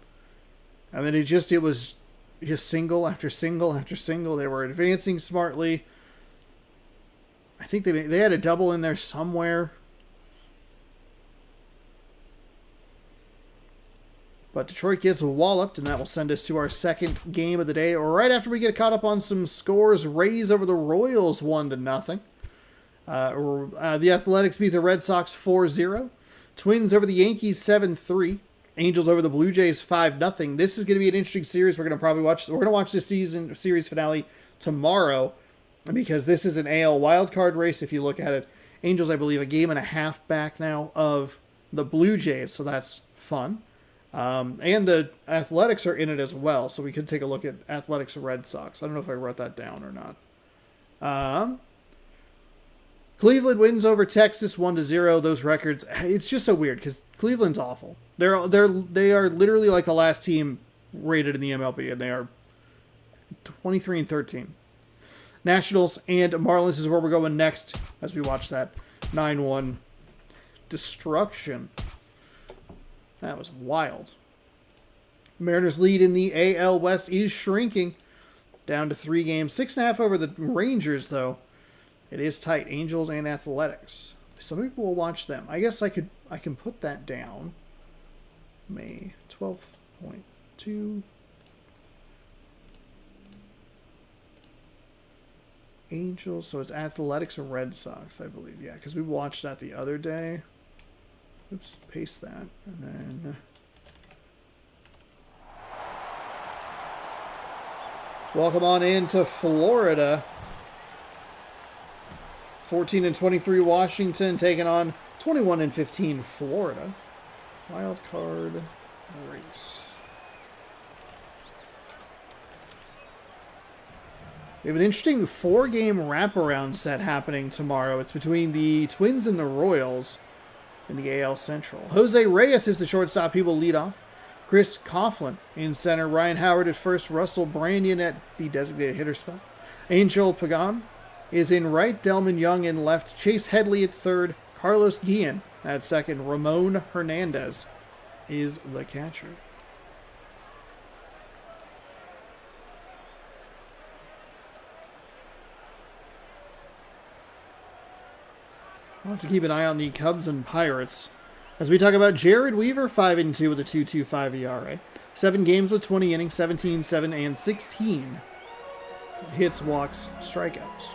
And then it was just single after single after single. They were advancing smartly. I think they had a double in there somewhere. But Detroit gets walloped, and that will send us to our second game of the day. Right after we get caught up on some scores, Rays over the Royals 1-0. The Athletics beat the Red Sox 4-0. Twins over the Yankees 7-3. Angels over the Blue Jays 5-0. This is going to be an interesting series. We're going to probably watch. We're going to watch this series finale tomorrow because this is an AL wildcard race. If you look at it, Angels, I believe, a game and a half back now of the Blue Jays, so that's fun. And the Athletics are in it as well, so we could take a look at Athletics Red Sox. I don't know if I wrote that down or not. Cleveland wins over Texas 1-0. Those records, it's just so weird because Cleveland's awful. They are literally like the last team rated in the MLB, and they are 23-13. Nationals and Marlins is where we're going next as we watch that 9-1 destruction. That was wild. Mariners lead in the AL West is shrinking down to 3 games. 6.5 over the Rangers, though. It is tight. Angels and Athletics. Some people will watch them. I guess I can put that down. May 12.2. Angels. So it's Athletics and Red Sox, I believe. Yeah, because we watched that the other day. Oops, paste that. And then welcome on into Florida. 14-23 Washington taking on 21-15 Florida. Wild card race. We have an interesting 4-game wraparound set happening tomorrow. It's between the Twins and the Royals in the AL Central. Jose Reyes is the shortstop. He will lead off. Chris Coughlin in center. Ryan Howard at first. Russell Brandon at the designated hitter spot. Angel Pagan is in right. Delman Young in left. Chase Headley at third. Carlos Guillen at second. Ramon Hernandez is the catcher. We'll have to keep an eye on the Cubs and Pirates as we talk about Jared Weaver, 5-2 with a 2.25 ERA. 7 games with 20 innings, 17, 7, and 16 hits, walks, strikeouts.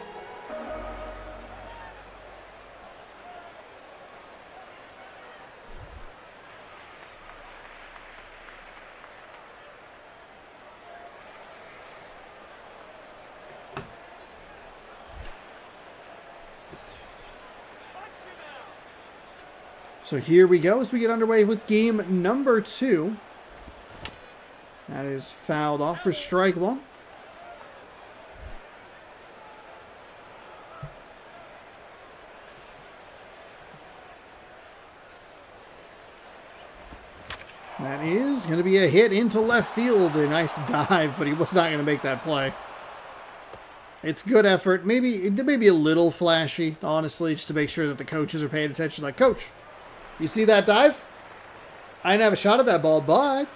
So here we go as we get underway with game number 2. That is fouled off for strike 1. That is going to be a hit into left field. A nice dive, but he was not going to make that play. It's good effort. Maybe a little flashy, honestly, just to make sure that the coaches are paying attention. Like, Coach, you see that dive? I didn't have a shot at that ball, but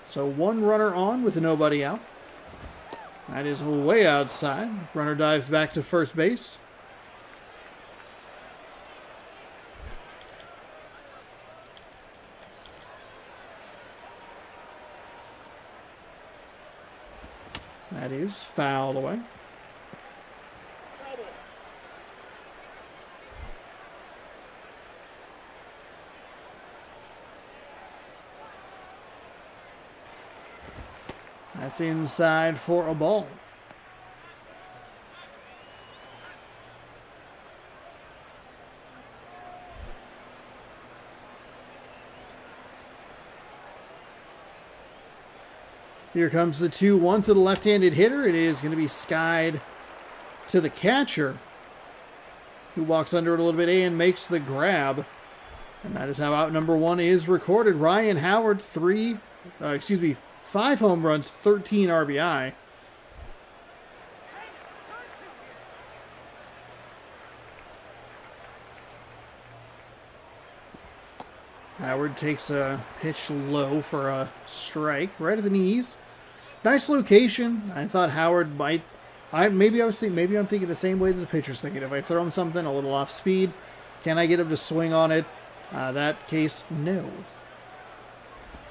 so 1 runner on with nobody out. That is way outside. Runner dives back to first base. is fouled away. That's inside for a ball. Here comes the 2-1 to the left-handed hitter. It is going to be skied to the catcher, who walks under it a little bit and makes the grab. And that is how out number 1 is recorded. Ryan Howard, 5 home runs, 13 RBI. Howard takes a pitch low for a strike, right at the knees. Nice location. I thought Howard might. Maybe I'm thinking the same way that the pitcher's thinking. If I throw him something a little off speed, can I get him to swing on it? That case, no.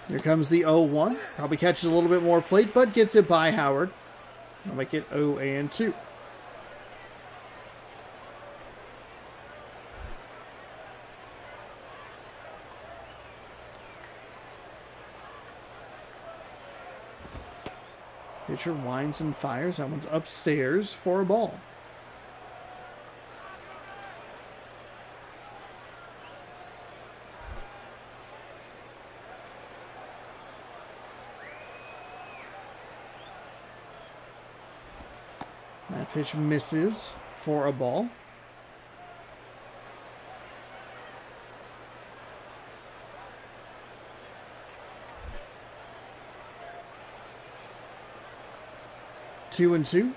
Here comes the 0-1. Probably catches a little bit more plate, but gets it by Howard. I'll make it 0-2. Pitcher winds and fires. That one's upstairs for a ball. That pitch misses for a ball. 2-2.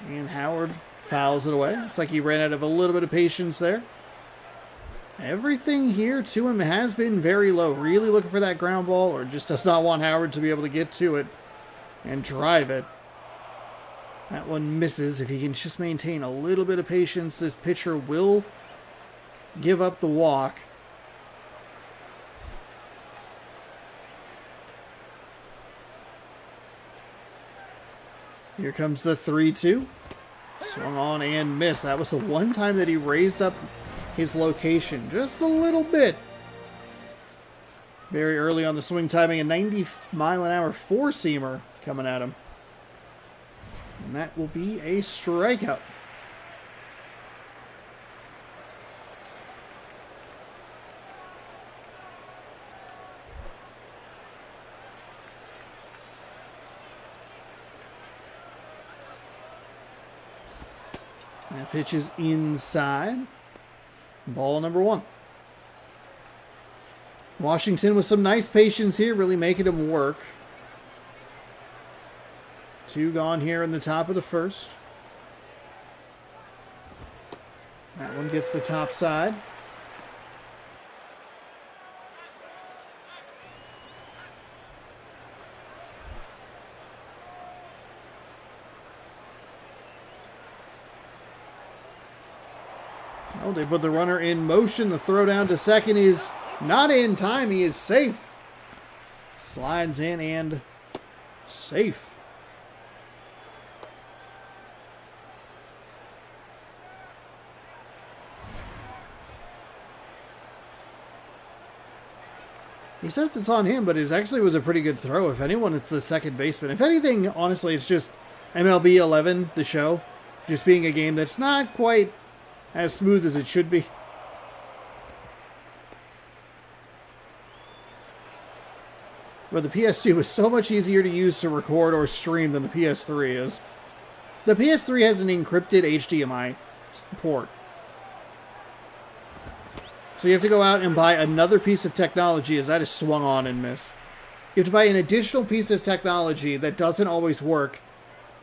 And Howard fouls it away. Looks like he ran out of a little bit of patience there. Everything here to him has been very low. Really looking for that ground ball, or just does not want Howard to be able to get to it and drive it. That one misses. If he can just maintain a little bit of patience, this pitcher will give up the walk. Here comes the 3-2. Swung on and missed. That was the one time that he raised up his location just a little bit. Very early on the swing timing, a 90-mile-an-hour four-seamer coming at him. And that will be a strikeout. That pitch is inside. Ball number 1. Washington with some nice patience here, really making him work. 2 gone here in the top of the first. That one gets the top side. Oh, they put the runner in motion. The throw down to second is not in time. He is safe. Slides in and safe. He says it's on him, but it actually was a pretty good throw. If anyone, it's the second baseman. If anything, honestly, it's just MLB 11, the show, just being a game that's not quite as smooth as it should be. But the PS2 is so much easier to use to record or stream than the PS3 is. The PS3 has an encrypted HDMI port. So you have to go out and buy another piece of technology as that is swung on and missed. You have to buy an additional piece of technology that doesn't always work.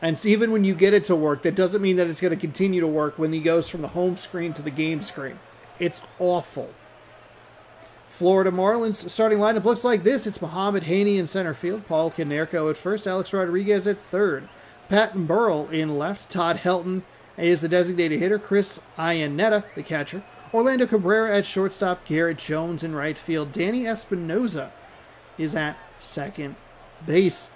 And even when you get it to work, that doesn't mean that it's going to continue to work when he goes from the home screen to the game screen. It's awful. Florida Marlins starting lineup looks like this. It's Muhammad Haney in center field. Paul Konerko at first. Alex Rodriguez at third. Pat Burrell in left. Todd Helton is the designated hitter. Chris Iannetta, the catcher. Orlando Cabrera at shortstop. Garrett Jones in right field. Danny Espinoza is at second base.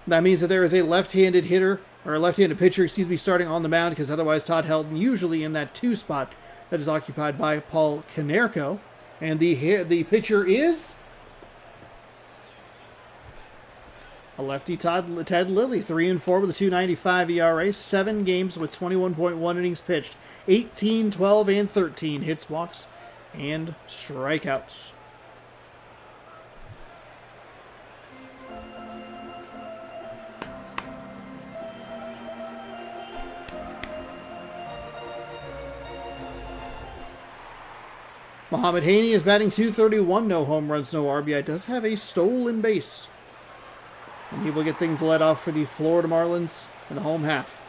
That means that there is a left-handed hitter, or a left-handed pitcher, starting on the mound, because otherwise Todd Helton usually in that 2 spot that is occupied by Paul Konerko. And the pitcher is a lefty, Ted Lilly, 3-4 with a 2.95 ERA, 7 games with 21.1 innings pitched, 18, 12, and 13 hits, walks, and strikeouts. Muhammad Haney is batting .231, no home runs, no RBI, does have a stolen base. And he will get things led off for the Florida Marlins in the home half.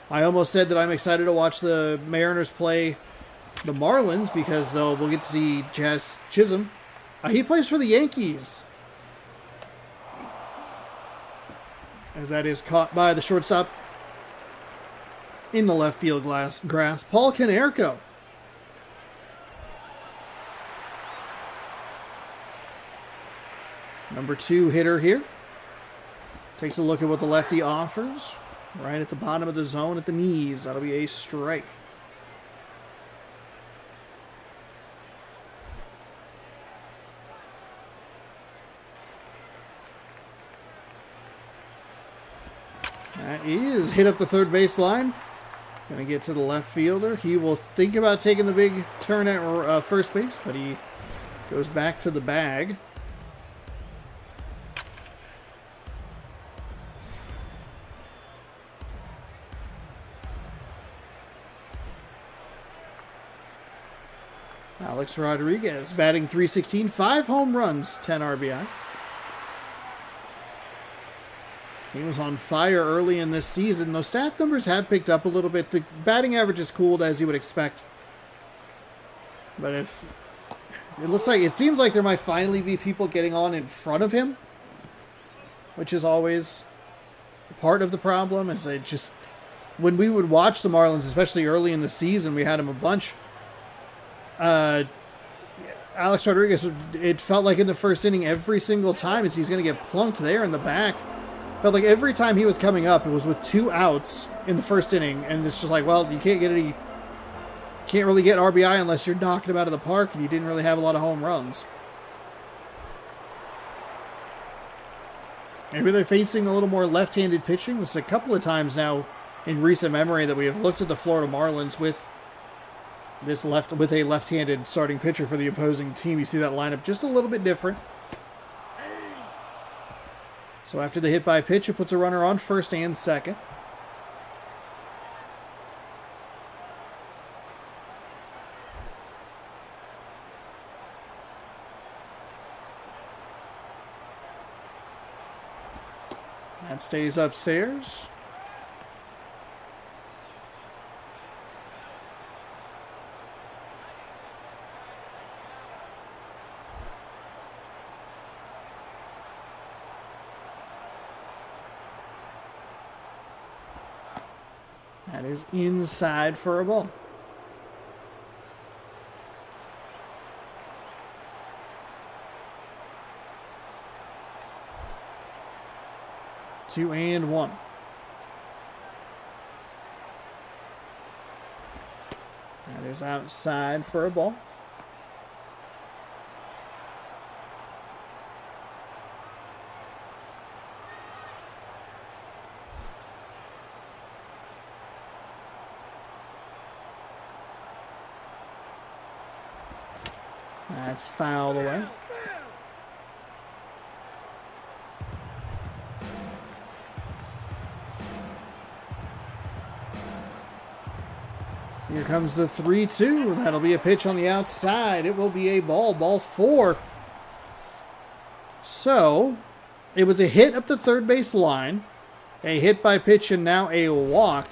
I almost said that I'm excited to watch the Mariners play the Marlins because we'll get to see Jazz Chisholm. He plays for the Yankees. As that is caught by the shortstop in the left field grass, Paul Konerko. Number 2 hitter here. Takes a look at what the lefty offers. Right at the bottom of the zone at the knees. That'll be a strike. That is hit up the third base line. Going to get to the left fielder. He will think about taking the big turn at first base, but he goes back to the bag. Alex Rodriguez batting .316, 5 home runs, 10 RBI. He was on fire early in this season. Those stat numbers have picked up a little bit. The batting average is cooled as you would expect. But if it seems like there might finally be people getting on in front of him, which is always part of the problem. Is that just when we would watch the Marlins, especially early in the season, we had him a bunch. Alex Rodriguez, it felt like in the first inning every single time as he's going to get plunked there in the back. Felt like every time he was coming up, it was with 2 outs in the first inning, and it's just like, well, you can't really get RBI unless you're knocking him out of the park, and he didn't really have a lot of home runs. Maybe they're facing a little more left-handed pitching. This is a couple of times now in recent memory that we have looked at the Florida Marlins with a left-handed starting pitcher for the opposing team. You see that lineup just a little bit different. So after the hit by pitch, it puts a runner on first and second. That stays upstairs. That is inside for a ball. Two and one. That is outside for a ball. That's fouled away. Here comes the 3-2. That'll be a pitch on the outside. It will be a ball. Ball 4. So, it was a hit up the third base line. A hit by pitch and now a walk.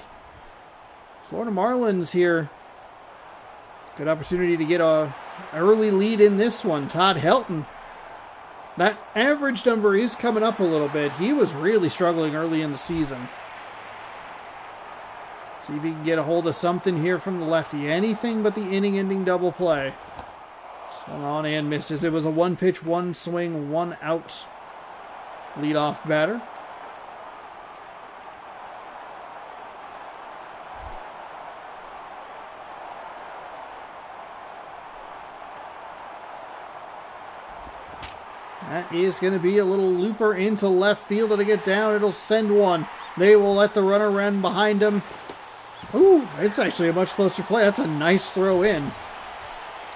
Florida Marlins here. Good opportunity to get a early lead in this one. Todd Helton. That average number is coming up a little bit. He was really struggling early in the season. See if he can get a hold of something here from the lefty. Anything but the inning-ending double play. Swung on and misses. It was a 1-pitch, 1 swing, 1 out leadoff batter. That is going to be a little looper into left field. It'll get down. It'll send one. They will let the runner run behind him. Ooh, it's actually a much closer play. That's a nice throw in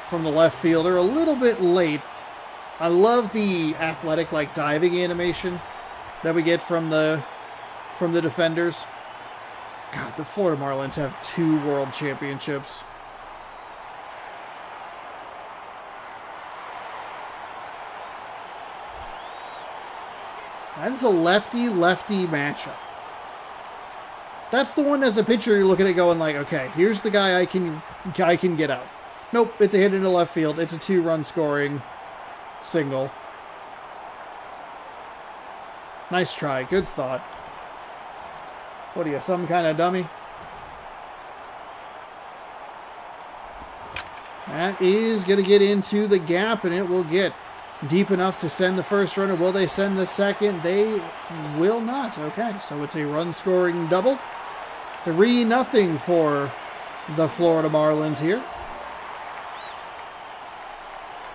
from the left fielder. A little bit late. I love the athletic, diving animation that we get from the defenders. God, the Florida Marlins have 2 world championships. That is a lefty-lefty matchup. That's the one as a pitcher you're looking at going okay, here's the guy I can get out. Nope, it's a hit into left field. It's a 2-run scoring single. Nice try. Good thought. What are you, some kind of dummy? That is going to get into the gap, and it will get deep enough to send the first runner. Will they send the second? They will not. Okay, so it's a run-scoring double. 3-0 for the Florida Marlins here.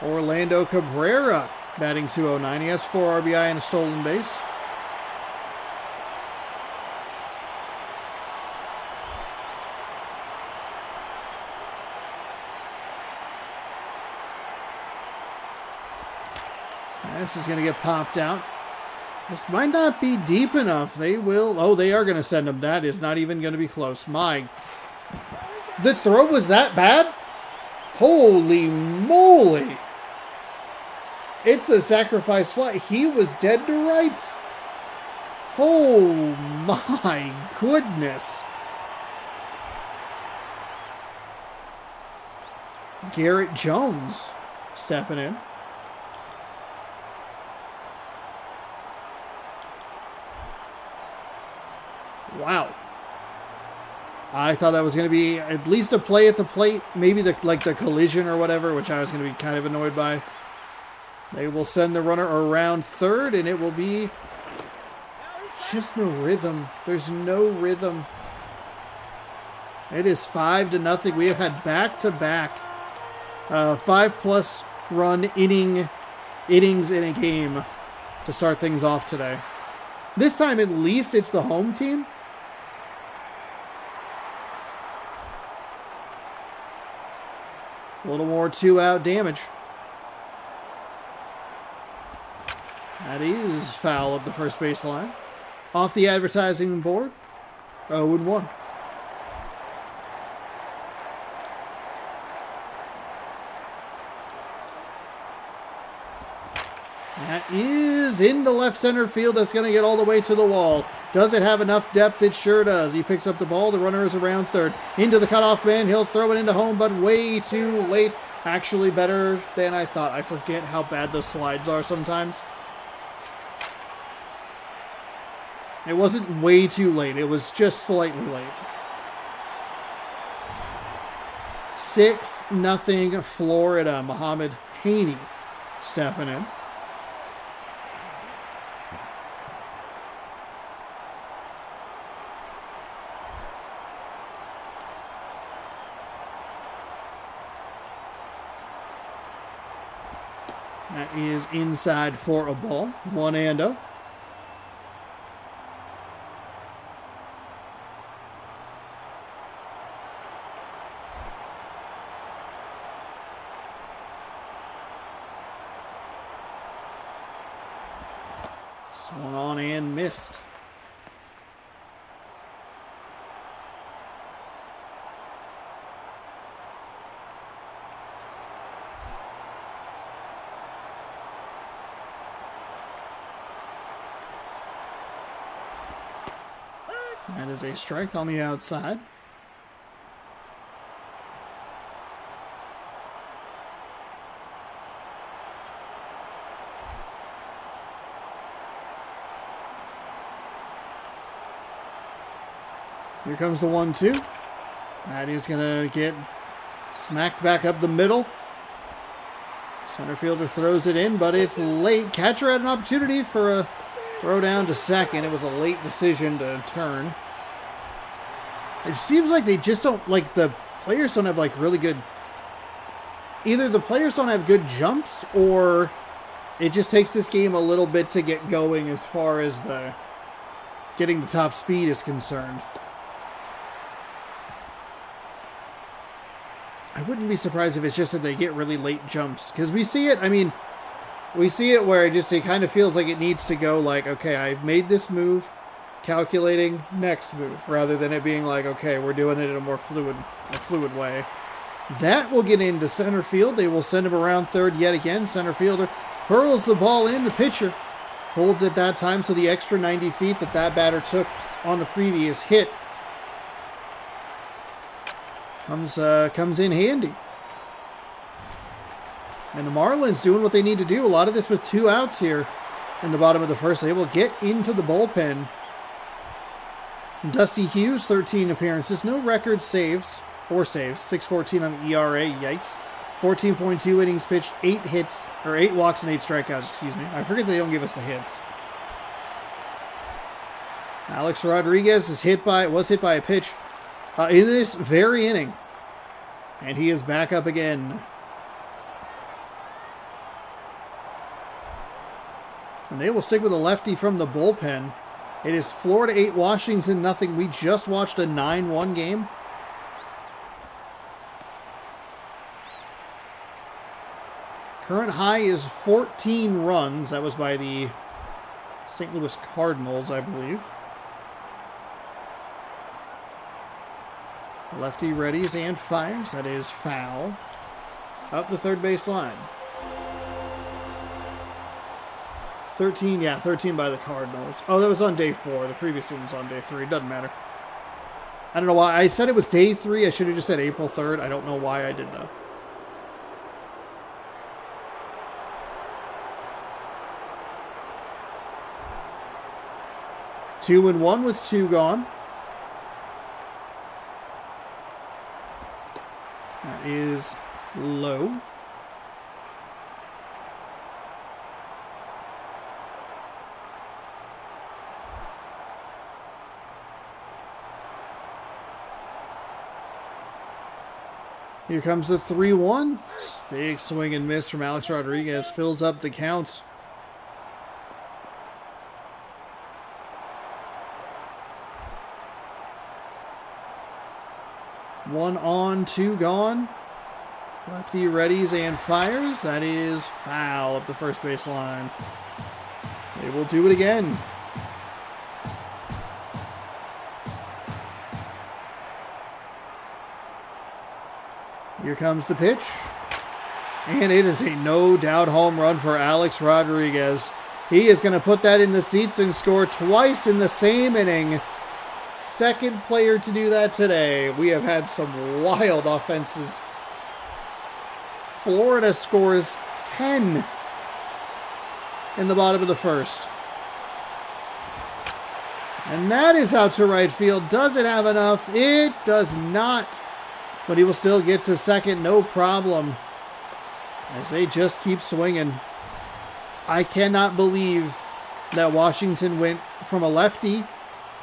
Orlando Cabrera batting 209. He has 4 RBI and a stolen base. This is going to get popped out. This might not be deep enough. They will. Oh, they are going to send him. That is not even going to be close. The throw was that bad? Holy moly. It's a sacrifice fly. He was dead to rights. Oh my goodness. Garrett Jones stepping in. Wow. I thought that was going to be at least a play at the plate. Maybe the collision or whatever, which I was going to be kind of annoyed by. They will send the runner around third, and it will be just no rhythm. There's no rhythm. It is 5-0. We have had back-to-back 5+ run innings in a game to start things off today. This time, at least, it's the home team. A little more 2-out damage. That is foul up the first baseline. Off the advertising board, 0-1. That is into left center field. That's going to get all the way to the wall. Does it have enough depth? It sure does. He picks up the ball. The runner is around third. Into the cutoff man. He'll throw it into home, but way too late. Actually better than I thought. I forget how bad the slides are sometimes. It wasn't way too late. It was just slightly late. 6-0 Florida. Muhammad Haney stepping in. That is inside for a ball. 1-0. Swung on and missed. That is a strike on the outside. Here comes the 1-2. That is going to get smacked back up the middle. Center fielder throws it in, but it's late. Catcher had an opportunity for a throw down to second. It was a late decision to turn. It seems like they just don't, like, the players don't have, like, really good... Either the players don't have good jumps, or it just takes this game a little bit to get going as far as the getting the top speed is concerned. I wouldn't be surprised if it's just that they get really late jumps. Because we see it, I mean, we see it where it kind of feels like it needs to go like, okay, I've made this move, calculating next move, rather than it being like, okay, we're doing it in a more fluid way. That will get into center field. They will send him around third yet again. Center fielder hurls the ball in. The pitcher holds it that time, so the extra 90 feet that batter took on the previous hit comes in handy. And the Marlins doing what they need to do. A lot of this with 2 outs here in the bottom of the first. They will get into the bullpen. Dusty Hughes, 13 appearances. No record saves. 4 saves, 6.14 on the ERA, yikes. 14.2 innings pitched, 8 hits, or 8 walks and 8 strikeouts, excuse me. I forget they don't give us the hits. Alex Rodriguez was hit by a pitch in this very inning. And he is back up again. And they will stick with a lefty from the bullpen. It is Florida 8, Washington nothing. We just watched a 9-1 game. Current high is 14 runs. That was by the St. Louis Cardinals, I believe. Lefty readies and fires. That is foul. Up the third base line. 13 by the Cardinals. Oh, that was on day 4. The previous one was on day 3. Doesn't matter. I don't know why. I said it was day 3. I should have just said April 3rd. I don't know why I did that. Two and one with 2 gone. That is low. Here comes the 3-1. Big swing and miss from Alex Rodriguez. Fills up the count. One on, 2 gone. Lefty readies and fires. That is foul up the first base line. They will do it again. Here comes the pitch. And it is a no-doubt home run for Alex Rodriguez. He is going to put that in the seats and score twice in the same inning. Second player to do that today. We have had some wild offenses. Florida scores 10 in the bottom of the first. And that is out to right field. Does it have enough? It does not. But he will still get to second, no problem. As they just keep swinging. I cannot believe that Washington went from a lefty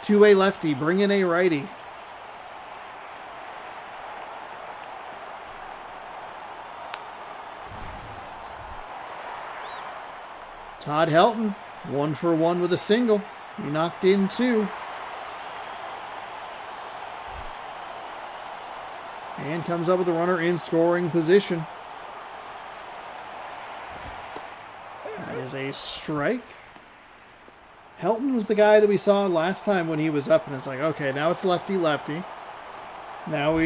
to a lefty. Bring in a righty. Todd Helton, 1 for 1 with a single. He knocked in 2. And comes up with a runner in scoring position. That is a strike. Helton was the guy that we saw last time when he was up, and it's like, okay, now it's lefty-lefty. Now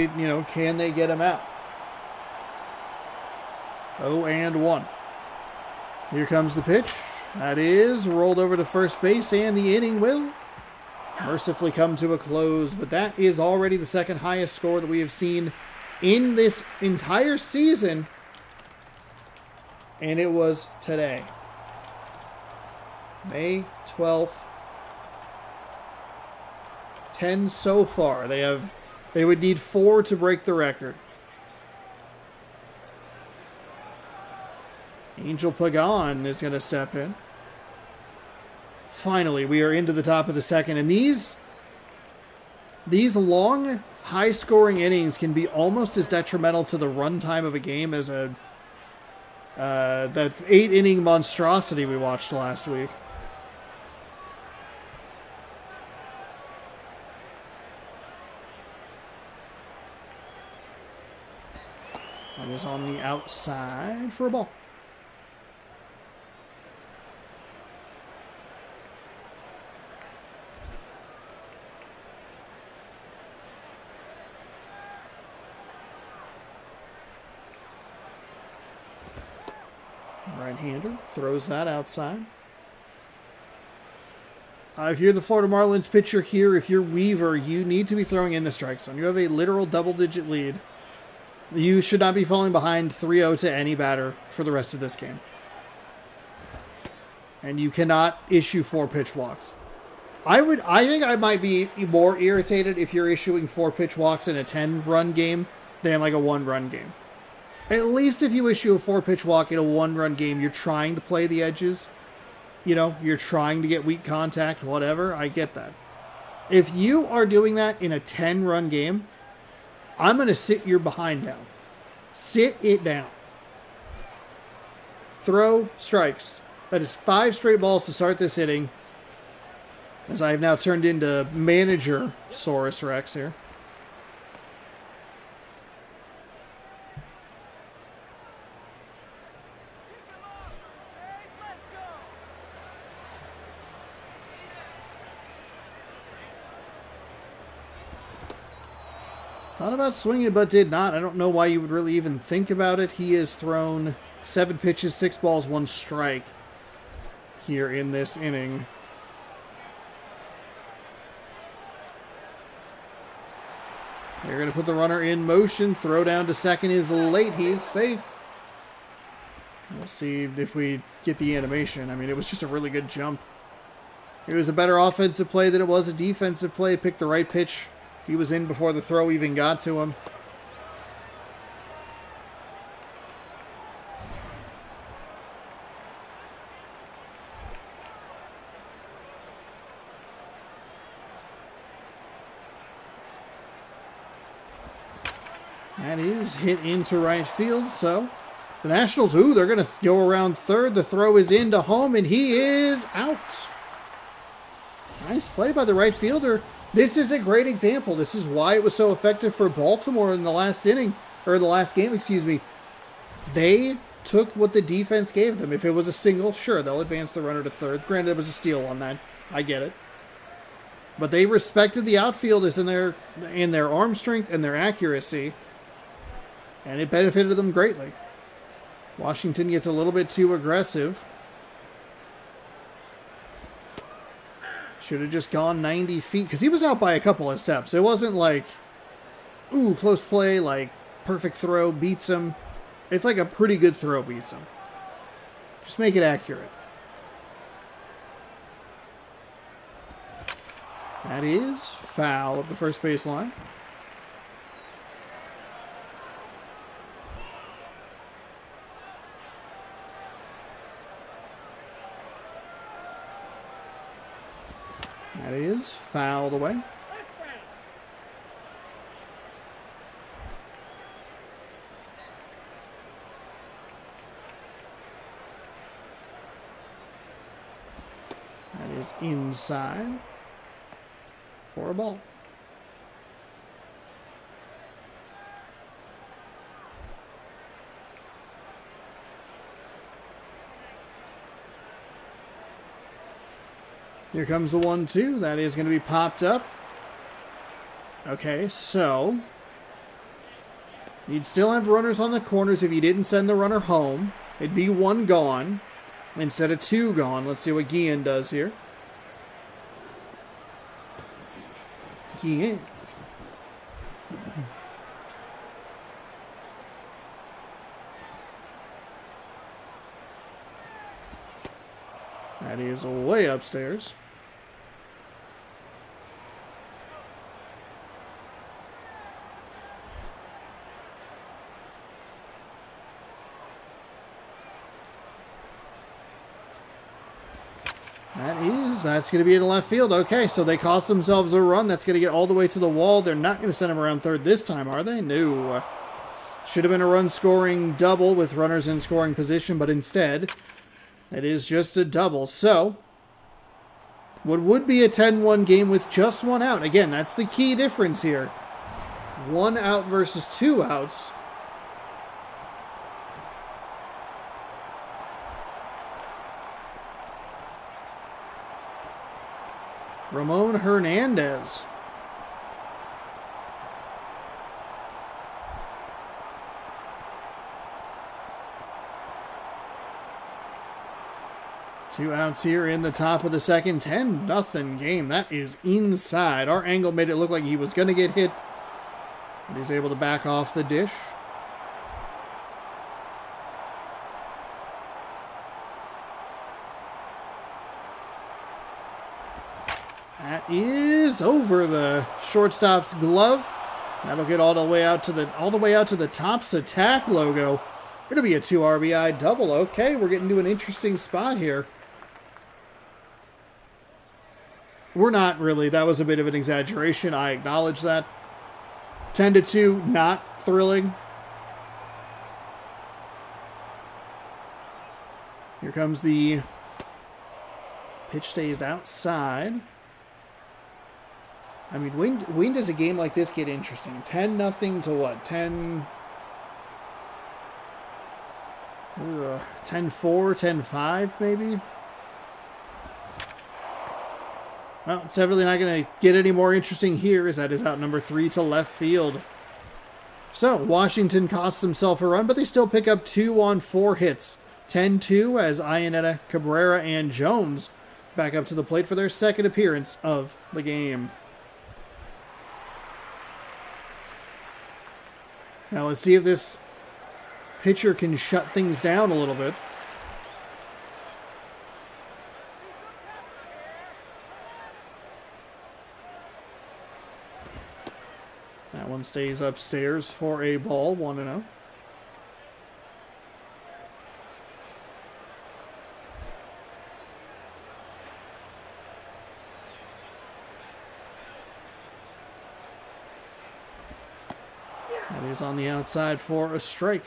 can they get him out? 0-1. Here comes the pitch. That is rolled over to first base, and the inning will mercifully come to a close. But that is already the second highest score that we have seen in this entire season. And it was today. May 12th. 10 so far. They would need 4 to break the record. Angel Pagan is going to step in. Finally, we are into the top of the second, and these long, high-scoring innings can be almost as detrimental to the runtime of a game as that 8-inning monstrosity we watched last week. That is on the outside for a ball. Right-hander throws that outside. If you're the Florida Marlins pitcher here, if you're Weaver, you need to be throwing in the strike zone. You have a literal double-digit lead. You should not be falling behind 3-0 to any batter for the rest of this game. And you cannot issue 4-pitch walks. I think I might be more irritated if you're issuing 4-pitch walks in a 10-run game than like a 1-run game. At least if you issue a 4-pitch walk in a 1-run game, you're trying to play the edges. You know, you're trying to get weak contact, whatever. I get that. If you are doing that in a 10-run game, I'm going to sit your behind down. Sit it down. Throw strikes. That is 5 straight balls to start this inning. As I have now turned into manager Saurus Rex here. Thought about swinging, but did not. I don't know why you would really even think about it. He has thrown 7 pitches, 6 balls, 1 strike here in this inning. They're going to put the runner in motion. Throw down to second is late. He's safe. We'll see if we get the animation. I mean, it was just a really good jump. It was a better offensive play than it was a defensive play. Picked the right pitch. He was in before the throw even got to him. That is hit into right field, so the Nationals, they're going to go around third. The throw is into home, and he is out. Nice play by the right fielder. This is a great example. This is why it was so effective for Baltimore in the last inning, or the last game, excuse me. They took what the defense gave them. If it was a single, sure, they'll advance the runner to third. Granted, there was a steal on that. I get it. But they respected the outfielders in their arm strength and their accuracy, and it benefited them greatly. Washington gets a little bit too aggressive. Should have just gone 90 feet, because he was out by a couple of steps. It wasn't like, ooh, close play, like perfect throw beats him. It's like a pretty good throw beats him. Just make it accurate. That is foul at the first base line. That is fouled away. That is inside for a ball. Here comes the 1-2. That is going to be popped up. Okay, so you'd still have runners on the corners if you didn't send the runner home. It'd be 1 gone instead of 2 gone. Let's see what Guillen does here. Guillen. That is way upstairs. That's going to be in the left field. Okay, so they cost themselves a run. That's going to get all the way to the wall. They're not going to send him around third this time, are they? No. Should have been a run-scoring double with runners in scoring position, but instead, it is just a double. So, what would be a 10-1 game with just one out? Again, that's the key difference here. 1 out versus 2 outs. Ramon Hernandez. Two outs here in the top of the second. 10-0 game. That is inside. Our angle made it look like he was going to get hit, but he's able to back off the dish. That is over the shortstop's glove. That'll get all the way out to the Topps Attack logo. It'll be a 2 RBI double. Okay, we're getting to an interesting spot here. We're not really. That was a bit of an exaggeration. I acknowledge that. 10-2, not thrilling. Here comes the pitch, stays outside. I mean, when does a game like this get interesting? 10-0 to what? 10-4, 10-5 maybe? Well, it's definitely not going to get any more interesting here, as that is out number 3 to left field. So, Washington costs himself a run, but they still pick up 2 on 4 hits. 10-2 as Iannetta, Cabrera, and Jones back up to the plate for their second appearance of the game. Now let's see if this pitcher can shut things down a little bit. That one stays upstairs for a ball, 1-0. That is on the outside for a strike.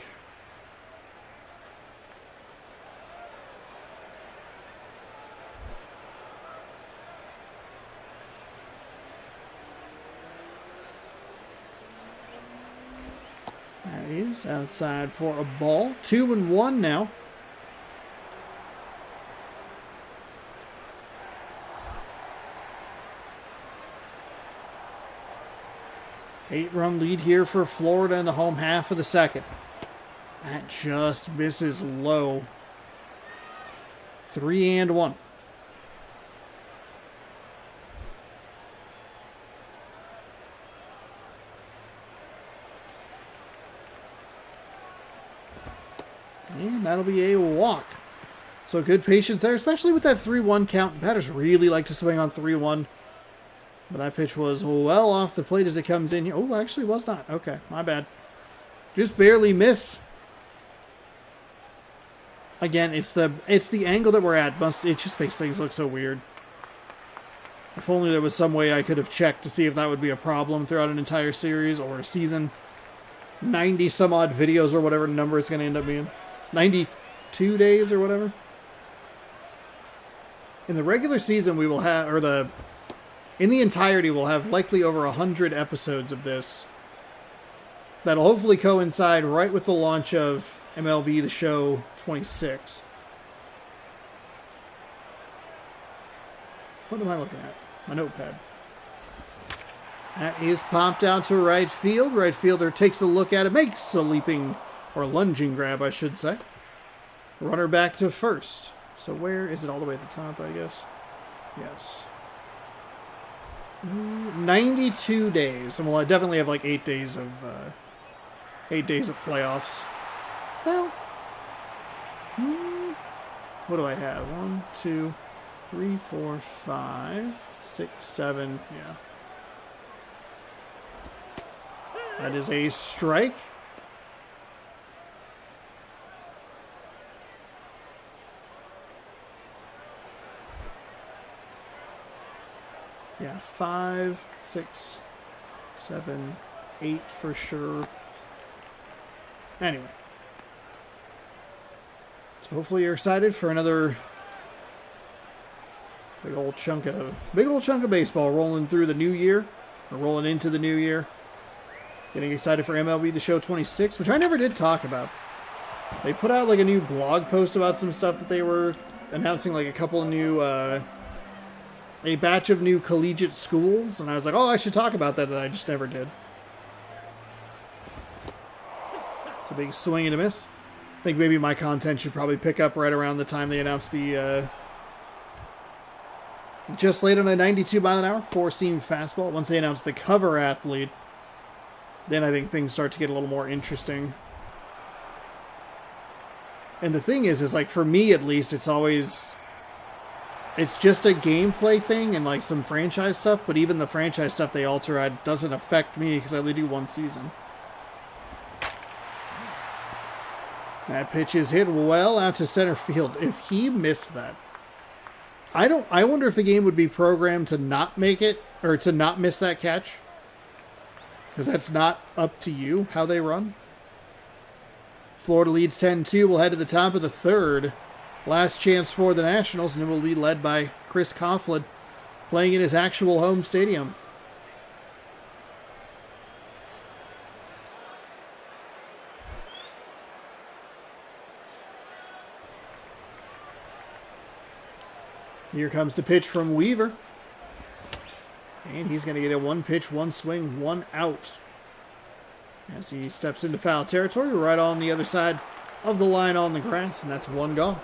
That is outside for a ball. 2-1 now. Eight-run lead here for Florida in the home half of the second. That just misses low. 3-1. And that'll be a walk. So good patience there, especially with that 3-1 count. Batters really like to swing on 3-1. But that pitch was well off the plate as it comes in. Oh, actually was not. Okay, my bad. Just barely missed. Again, it's the angle that we're at. It just makes things look so weird. If only there was some way I could have checked to see if that would be a problem throughout an entire series or a season. 90 some odd videos or whatever number it's going to end up being. 92 days or whatever. In the regular season, we will have, in the entirety, we'll have likely over 100 episodes of this. That'll hopefully coincide right with the launch of MLB The Show 26. What am I looking at? My notepad. That is popped out to right field. Right fielder takes a look at it, makes a leaping, or lunging grab, I should say. Runner back to first. So where is it? All the way at the top, I guess. Yes. 92 days. And well, I definitely have like 8 days of playoffs. Well, what do I have? 1, 2, 3, 4, 5, 6, 7. Yeah. That is a strike. Yeah, 5, 6, 7, 8 for sure. Anyway. So hopefully you're excited for another big old chunk of baseball rolling through the new year, or rolling into the new year. Getting excited for MLB The Show 26, which I never did talk about. They put out like a new blog post about some stuff that they were announcing, like a couple of new, a batch of new collegiate schools, and I was like, oh, I should talk about that, and I just never did. It's a big swing and a miss. I think maybe my content should probably pick up right around the time they announced the, just late on a 92 mile an hour, 4-seam fastball. Once they announced the cover athlete, then I think things start to get a little more interesting. And the thing is like, for me at least, it's just a gameplay thing and like some franchise stuff, but even the franchise stuff they alter doesn't affect me because I only do one season. That pitch is hit well out to center field. If he missed that, I wonder if the game would be programmed to not make it, or to not miss that catch. Because that's not up to you how they run. Florida leads 10-2. We'll head to the top of the third. Last chance for the Nationals, and it will be led by Chris Coughlin, playing in his actual home stadium. Here comes the pitch from Weaver. And he's going to get a 1 pitch, 1 swing, 1 out. As he steps into foul territory, right on the other side of the line on the grass, and that's 1 gone.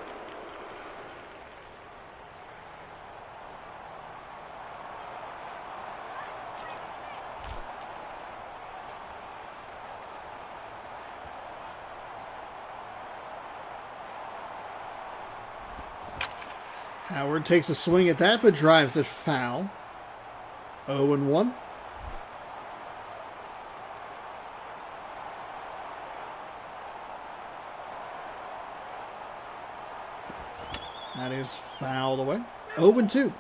Howard takes a swing at that, but drives it foul. 0-1. That is fouled away. 0-2.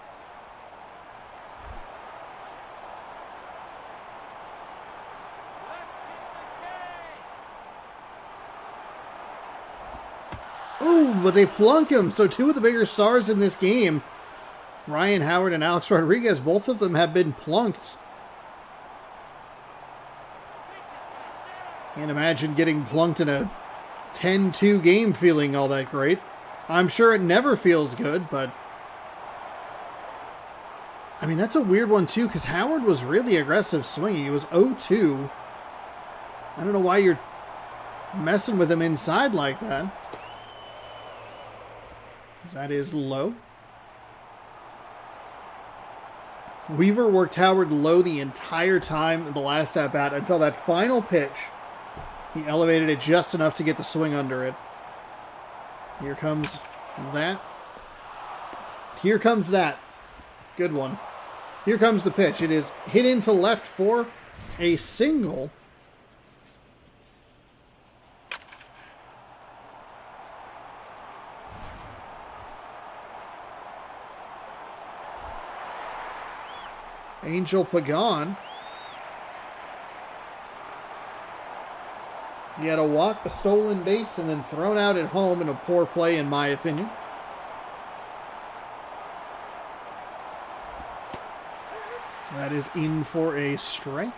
Ooh, but they plunk him. So 2 of the bigger stars in this game, Ryan Howard and Alex Rodriguez, both of them have been plunked. Can't imagine getting plunked in a 10-2 game feeling all that great. I'm sure it never feels good, but I mean, that's a weird one too, because Howard was really aggressive swinging. He was 0-2. I don't know why you're messing with him inside like that. That is low. Weaver worked Howard low the entire time in the last at-bat until that final pitch. He elevated it just enough to get the swing under it. Here comes that. Here comes that. Good one. Here comes the pitch. It is hit into left for a single. Angel Pagan. He had a walk, a stolen base, and then thrown out at home in a poor play, in my opinion. That is in for a strike.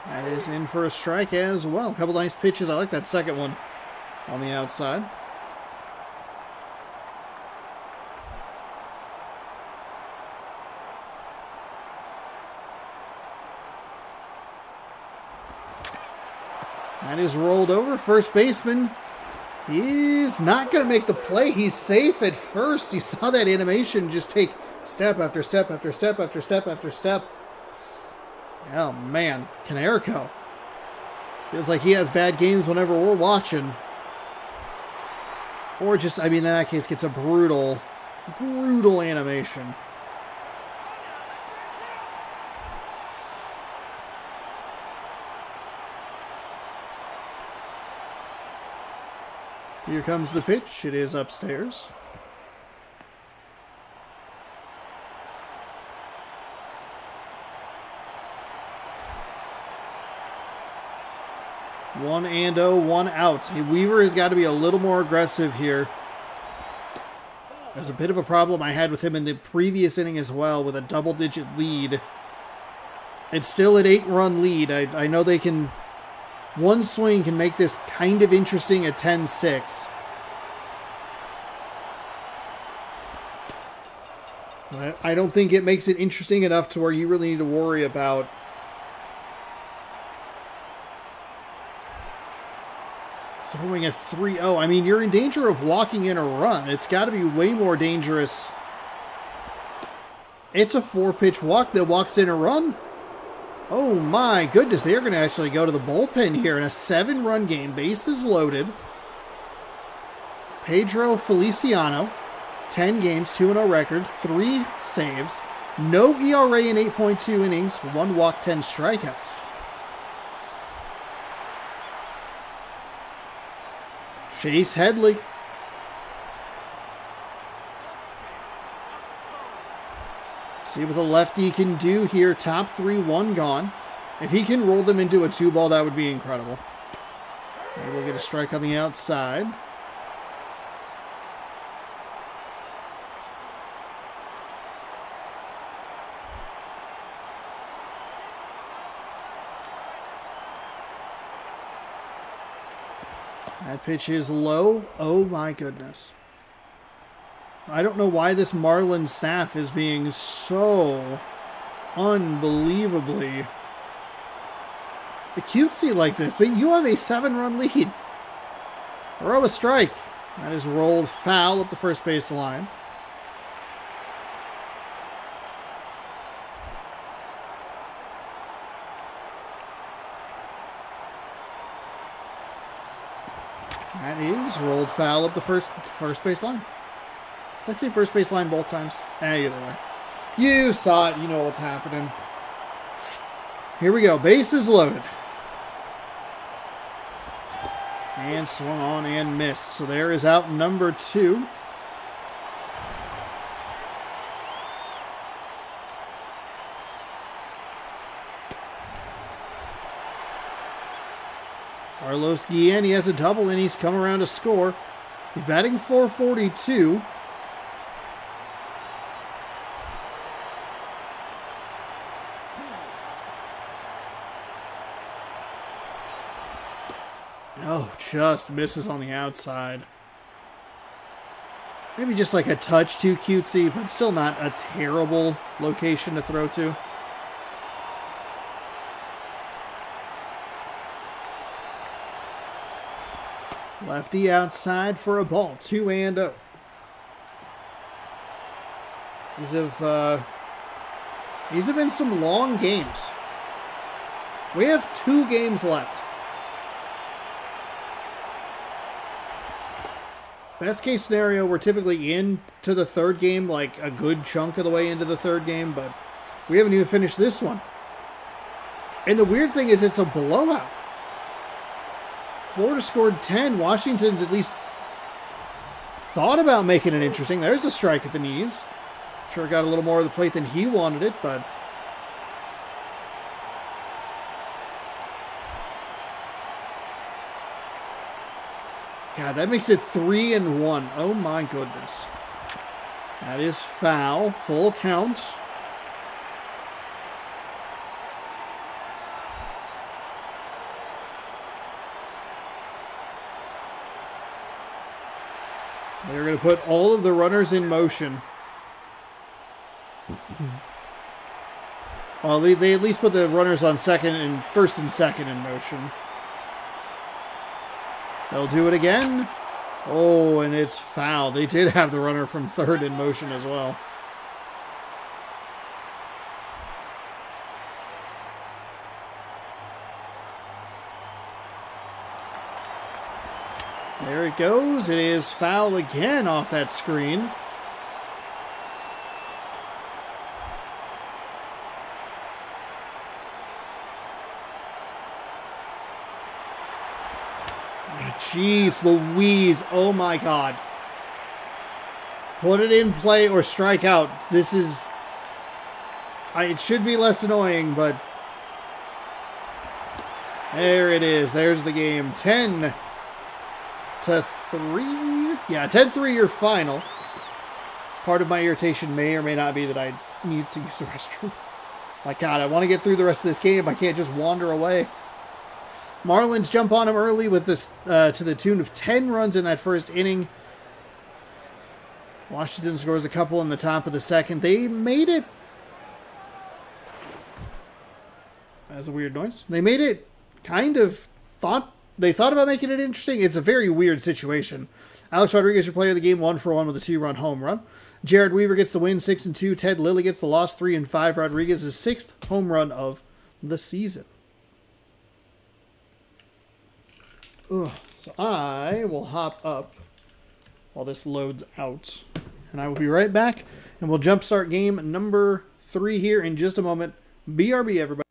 That is in for a strike as well. A couple nice pitches. I like that second one on the outside. That is rolled over. First baseman, he's not going to make the play. He's safe at first. You saw that animation just take step after step after step after step after step. Oh, man. Canerico. Feels like he has bad games whenever we're watching. Or just, I mean, in that case, gets a brutal animation. Here comes the pitch. It is upstairs. One and oh, one out. Weaver has got to be a little more aggressive here. There's a bit of a problem I had with him in the previous inning as well, with a double-digit lead. It's still an 8-run lead. I know they can... One swing can make this kind of interesting at 10-6. I don't think it makes it interesting enough to where you really need to worry about throwing a 3-0. I mean, you're in danger of walking in a run. It's got to be way more dangerous. It's a 4-pitch walk that walks in a run. Oh my goodness, they're going to actually go to the bullpen here in a 7-run game. Bases loaded. Pedro Feliciano, 10 games, 2-0 record, 3 saves, no ERA in 8.2 innings, 1 walk, 10 strikeouts. Chase Headley. See what the lefty can do here. Top 3, 1 gone. If he can roll them into a 2-ball, that would be incredible. Maybe we'll get a strike on the outside. That pitch is low. Oh my goodness. I don't know why this Marlins staff is being so unbelievably cutesy like this. You have a 7-run lead. Throw a strike. That is rolled foul up the first base line. That is rolled foul up the first base line. Let's say first base line both times. Either way. You saw it. You know what's happening. Here we go. Bases loaded. And swung on and missed. So there is out number 2. Carlos Guillen, he has a double and he's come around to score. He's batting .442. Oh, just misses on the outside. Maybe just like a touch too cutesy, but still not a terrible location to throw to. Lefty outside for a ball. 2-0. These have been some long games. We have 2 games left. Best case scenario, we're typically into the 3rd game, like a good chunk of the way into the 3rd game, but we haven't even finished this one. And the weird thing is it's a blowout. Florida scored 10. Washington's at least thought about making it interesting. There's a strike at the knees. Sure got a little more of the plate than he wanted it, but God, that makes it 3-1. Oh my goodness. That is foul. Full count. They're going to put all of the runners in motion. Well, they at least put the runners on first and second in motion. They'll do it again. Oh, and it's foul. They did have the runner from 3rd in motion as well. There it goes. It is foul again off that screen. jeez Louise. Oh my God. Put it in play or strike out. This is... it should be less annoying, but... There it is. There's the game. 10-3. Yeah, 10-3 your final. Part of my irritation may or may not be that I need to use the restroom. My God, I want to get through the rest of this game. I can't just wander away. Marlins jump on him early with this to the tune of 10 runs in that first inning. Washington scores a couple in the top of the second. They made it... That's a weird noise. They made it kind of they thought about making it interesting. It's a very weird situation. Alex Rodriguez, your player of the game, 1-for-1 with a 2-run home run. Jared Weaver gets the win, 6-2. Ted Lilly gets the loss, 3-5. Rodriguez's 6th home run of the season. Ugh. So I will hop up while this loads out. And I will be right back. And we'll jumpstart game number 3 here in just a moment. BRB, everybody.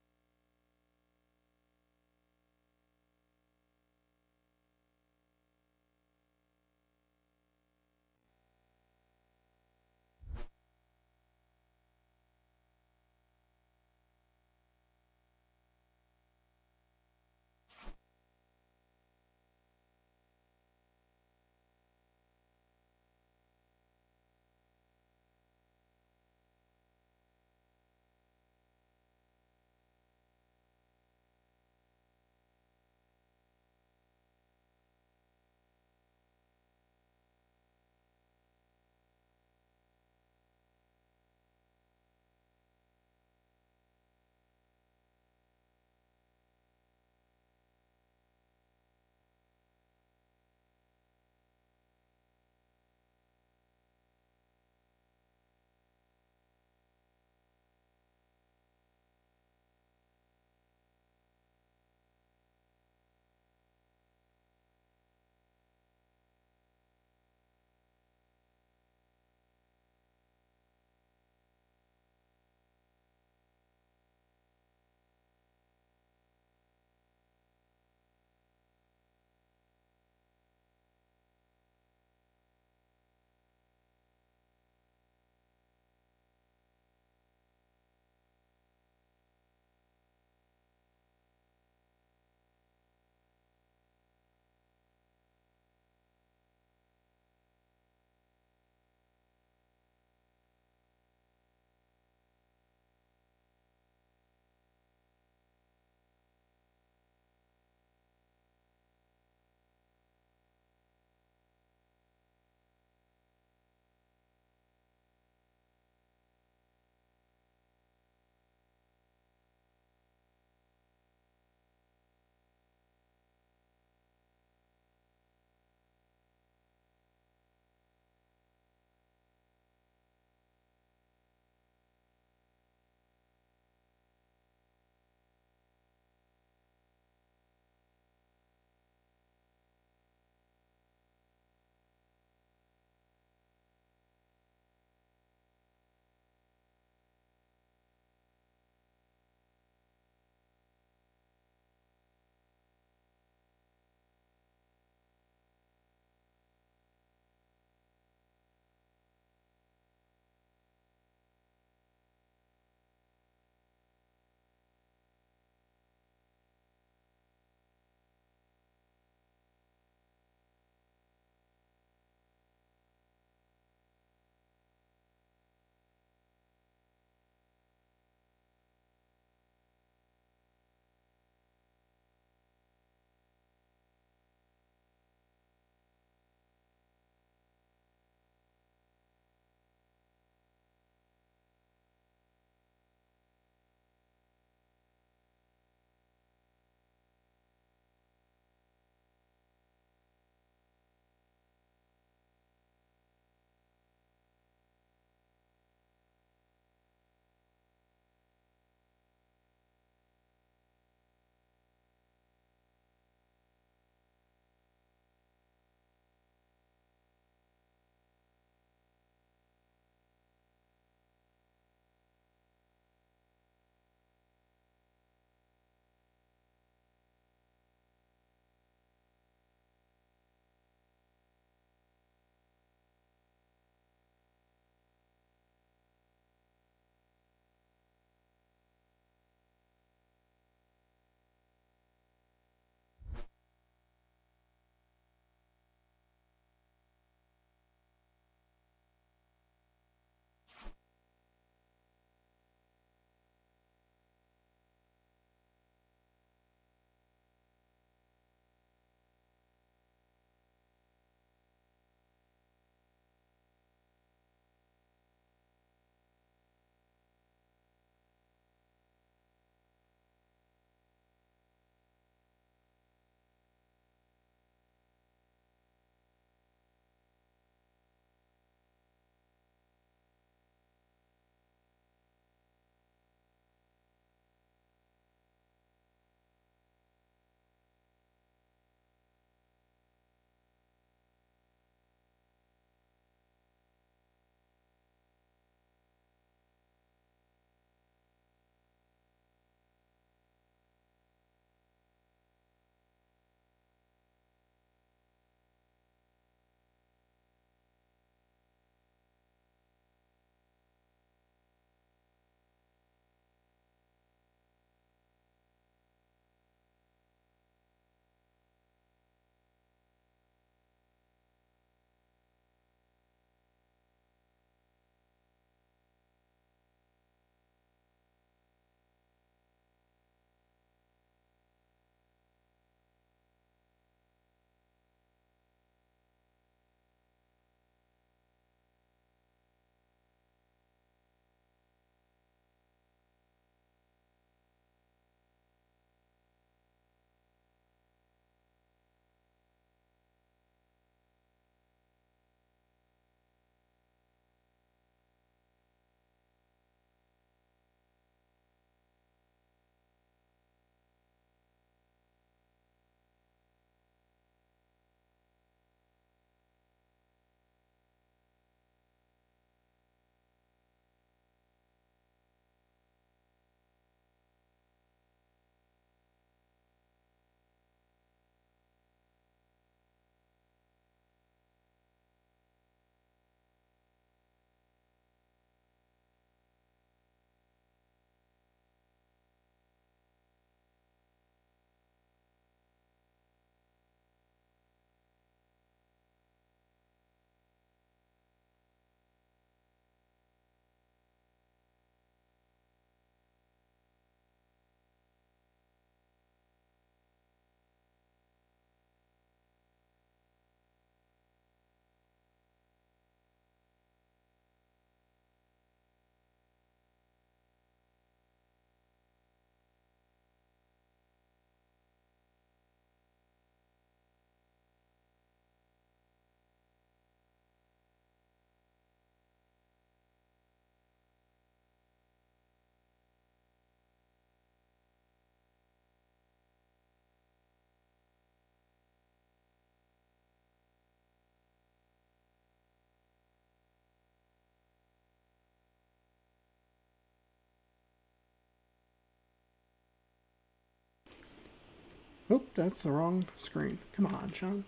Oh, that's the wrong screen. Come on, Sean.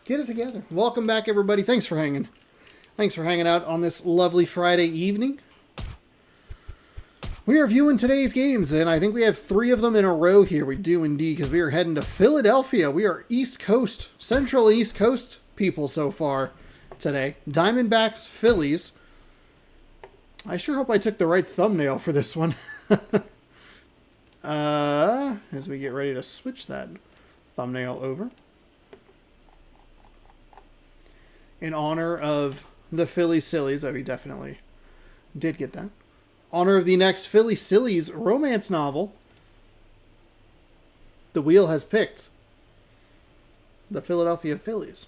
Get it together. Welcome back, everybody. Thanks for hanging. Thanks for hanging out on this lovely Friday evening. We are viewing today's games, and I think we have 3 of them in a row here. We do indeed, because we are heading to Philadelphia. We are East Coast, Central and East Coast people so far today. Diamondbacks Phillies. I sure hope I took the right thumbnail for this one. As we get ready to switch that thumbnail over. In honor of the Philly Sillies, we definitely did get that. Honor of the next Philly Sillies romance novel. The wheel has picked the Philadelphia Phillies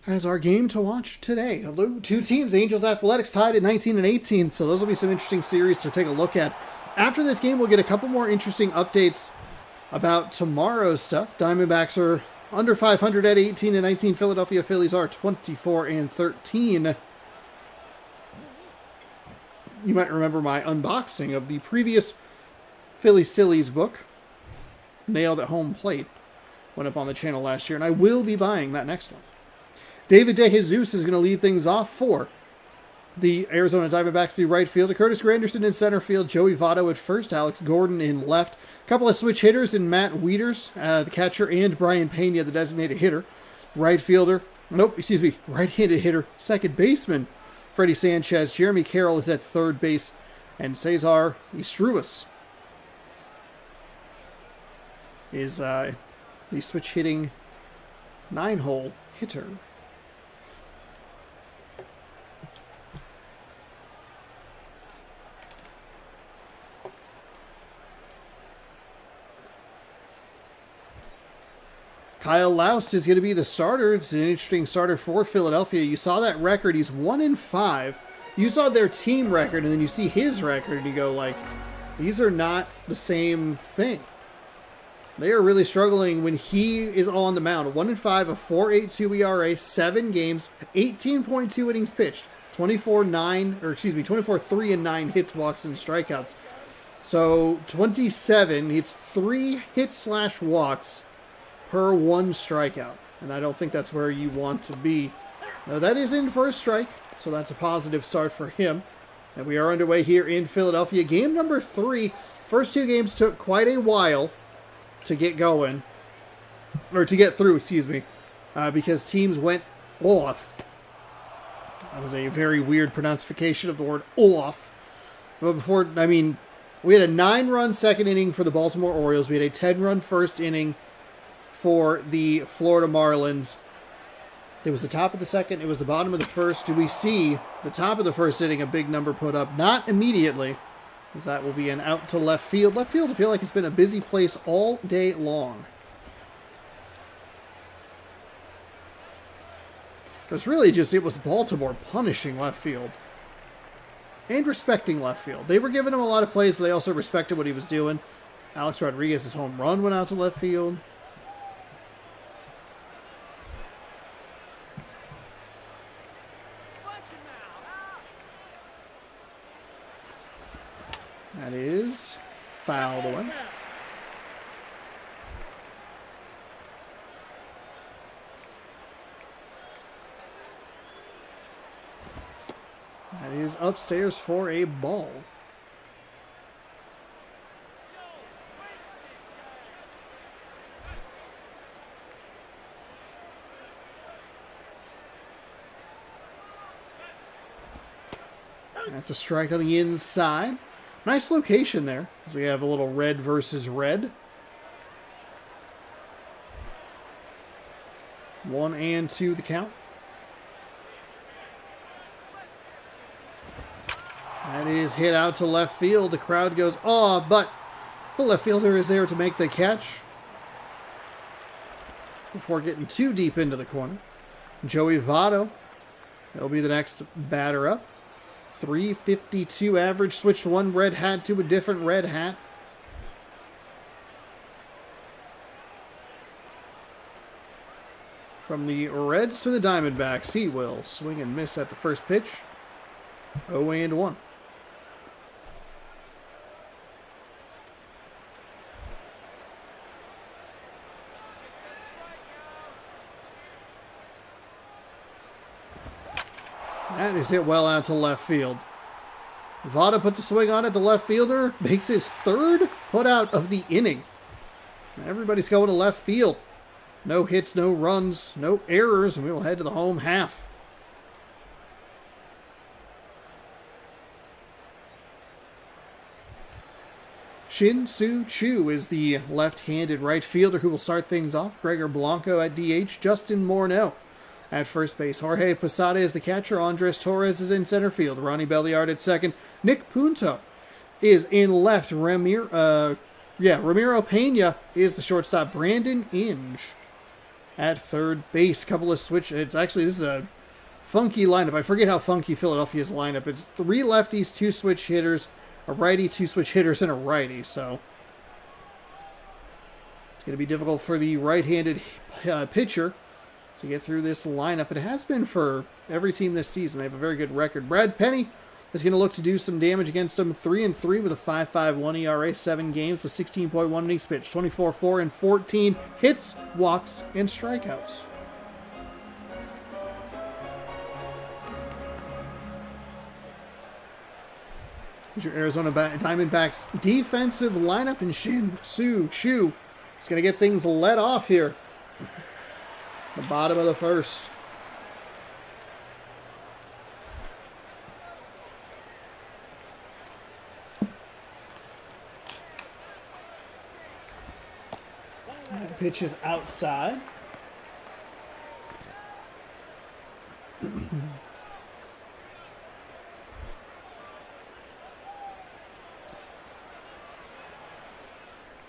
as our game to watch today. 2 teams, Angels Athletics, tied at 19 and 18, so those will be some interesting series to take a look at. After this game, we'll get a couple more interesting updates about tomorrow's stuff. Diamondbacks are under 500 at 18 and 19. Philadelphia Phillies are 24 and 13. You might remember my unboxing of the previous Philly Sillies book, Nailed at Home Plate, went up on the channel last year, and I will be buying that next one. David DeJesus is going to lead things off for the Arizona Diamondbacks, the right fielder. Curtis Granderson in center field, Joey Votto at first, Alex Gordon in left. A couple of switch hitters in Matt Wieters, the catcher, and Brian Pena, the designated hitter. Right-handed hitter, second baseman, Freddie Sanchez. Jeremy Carroll is at third base, and Cesar Istruas is the switch-hitting 9-hole hitter. Kyle Laus is going to be the starter. It's an interesting starter for Philadelphia. You saw that record. He's 1-5. You saw their team record, and then you see his record, and you go like, these are not the same thing. They are really struggling when he is on the mound. 1-5, a 4.82 ERA, 7 games, 18.2 innings pitched, 24-3 and 9 hits, walks, and strikeouts. So 27. It's 3 hits/walks per 1 strikeout. And I don't think that's where you want to be. Now that is in for a strike, so that's a positive start for him. And we are underway here in Philadelphia. Game number 3. First 2 games took quite a while to get going. Or to get through, because teams went off. That was a very weird pronunciation of the word off. But we had a 9-run second inning for the Baltimore Orioles. We had a 10-run first inning for the Florida Marlins. It was the top of the second. It was the bottom of the first. Do we see the top of the first inning, a big number put up? Not immediately, as that will be an out to left field. Left field, I feel like it's been a busy place all day long. It was really it was Baltimore punishing left field and respecting left field. They were giving him a lot of plays, but they also respected what he was doing. Alex Rodriguez's home run went out to left field. That is fouled away. That is upstairs for a ball. That's a strike on the inside. Nice location there, as we have a little red versus red. 1-2 the count. That is hit out to left field. The crowd goes, oh, but the left fielder is there to make the catch before getting too deep into the corner. Joey Votto, he'll be the next batter up. 352 average, switched one red hat to a different red hat. From the Reds to the Diamondbacks, he will swing and miss at the first pitch. 0-1. That is hit well out to left field. Vada puts a swing on it. The left fielder makes his third put out of the inning. Everybody's going to left field. No hits, no runs, no errors, and we will head to the home half. Shin-Soo Choo is the left-handed right fielder who will start things off. Gregor Blanco at DH. Justin Morneau at first base. Jorge Posada is the catcher. Andres Torres is in center field. Ronnie Belliard at second. Nick Punto is in left. Ramiro Pena is the shortstop. Brandon Inge at third base. Couple of switch. This is a funky lineup. I forget how funky Philadelphia's lineup. It's 3 lefties, 2 switch hitters, a righty, 2 switch hitters, and a righty. So it's going to be difficult for the right-handed pitcher to get through this lineup. It has been for every team this season. They have a very good record. Brad Penny is going to look to do some damage against them. 3-3 with a 5.51 ERA, 7 games with 16.1 innings pitched, 24-4 and 14 hits, walks, and strikeouts. Here's your Arizona Diamondbacks defensive lineup, and Shin-Soo Choo is going to get things let off here. The bottom of the first. That pitch is outside.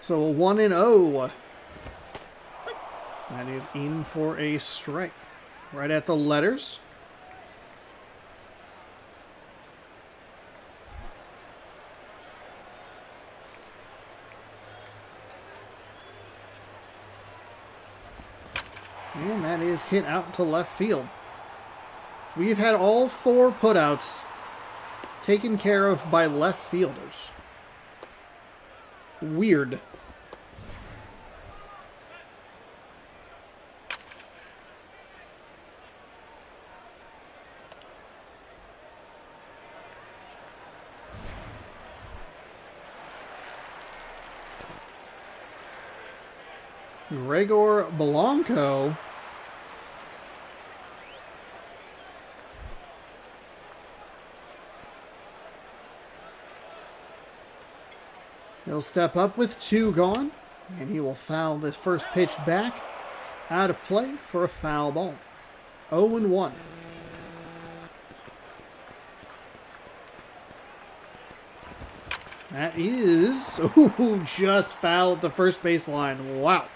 So a 1-0. That is in for a strike. Right at the letters. And that is hit out to left field. We've had all 4 putouts taken care of by left fielders. Weird. Gregor Blanco he'll step up with 2 gone, and he will foul this first pitch back out of play for a foul ball. 0-1. That is just foul at the first base line. Wow.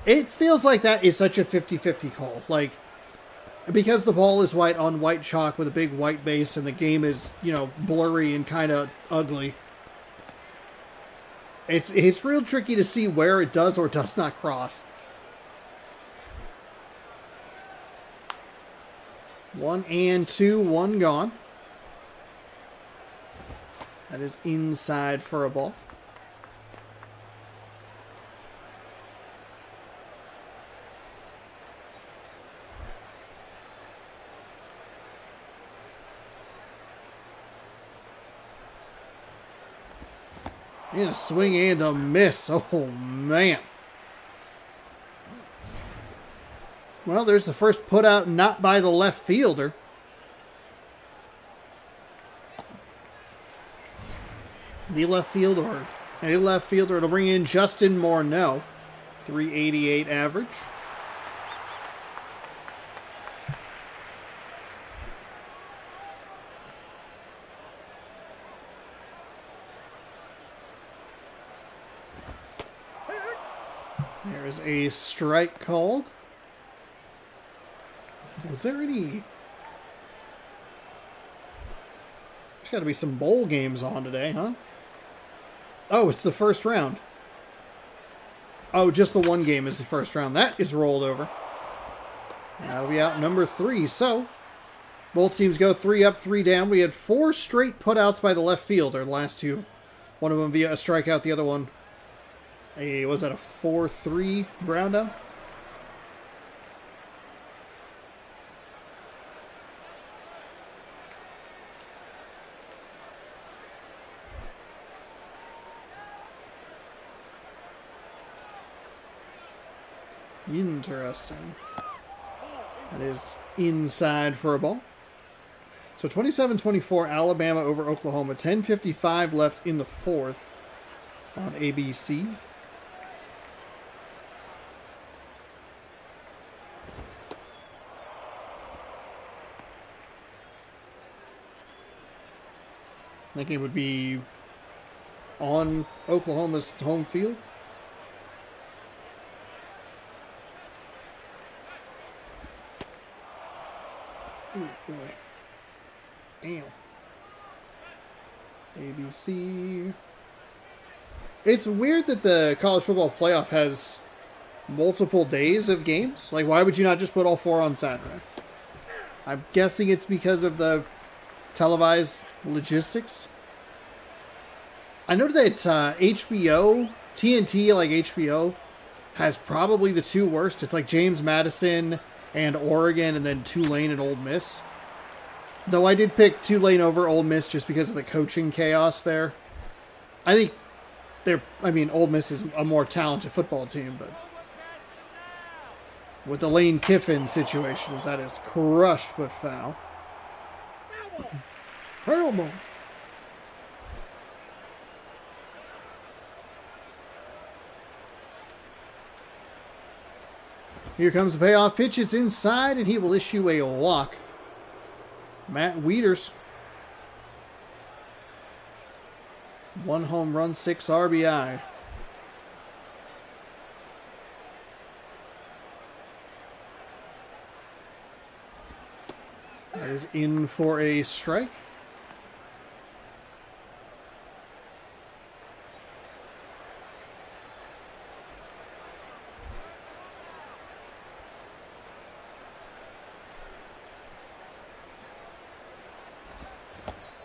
It feels like that is such a 50-50 call. Like, because the ball is white on white chalk with a big white base and the game is, blurry and kind of ugly. It's real tricky to see where it does or does not cross. 1-2, 1 gone. That is inside for a ball. And a swing and a miss. Oh, man. Well, there's the first put out not by the left fielder. The left fielder. A left fielder to bring in Justin Morneau. 388 average. There is a strike called. Was there any... There's got to be some bowl games on today, huh? Oh, it's the first round. Oh, just the one game is the first round. That is rolled over. And that'll be out number 3. So, both teams go 3 up, 3 down. We had 4 straight putouts by the left fielder. The last 2. One of them via a strikeout, the other one... was that a 4-3 ground out? Interesting. That is inside for a ball. So 27-24, Alabama over Oklahoma. 10:55 left in the fourth on ABC. I think it would be on Oklahoma's home field. Ooh, boy. Ow. ABC. It's weird that the college football playoff has multiple days of games. Like, why would you not just put all four on Saturday? I'm guessing it's because of the televised logistics. I know that HBO, TNT, like HBO, has probably the two worst. It's like James Madison and Oregon, and then Tulane and Ole Miss. Though I did pick Tulane over Ole Miss just because of the coaching chaos there. I think Ole Miss is a more talented football team, but with the Lane Kiffin situation, that is crushed but foul. Horrible. Here comes the payoff pitch. It's inside, and he will issue a walk. Matt Wieters. 1 home run, 6 RBI. That is in for a strike.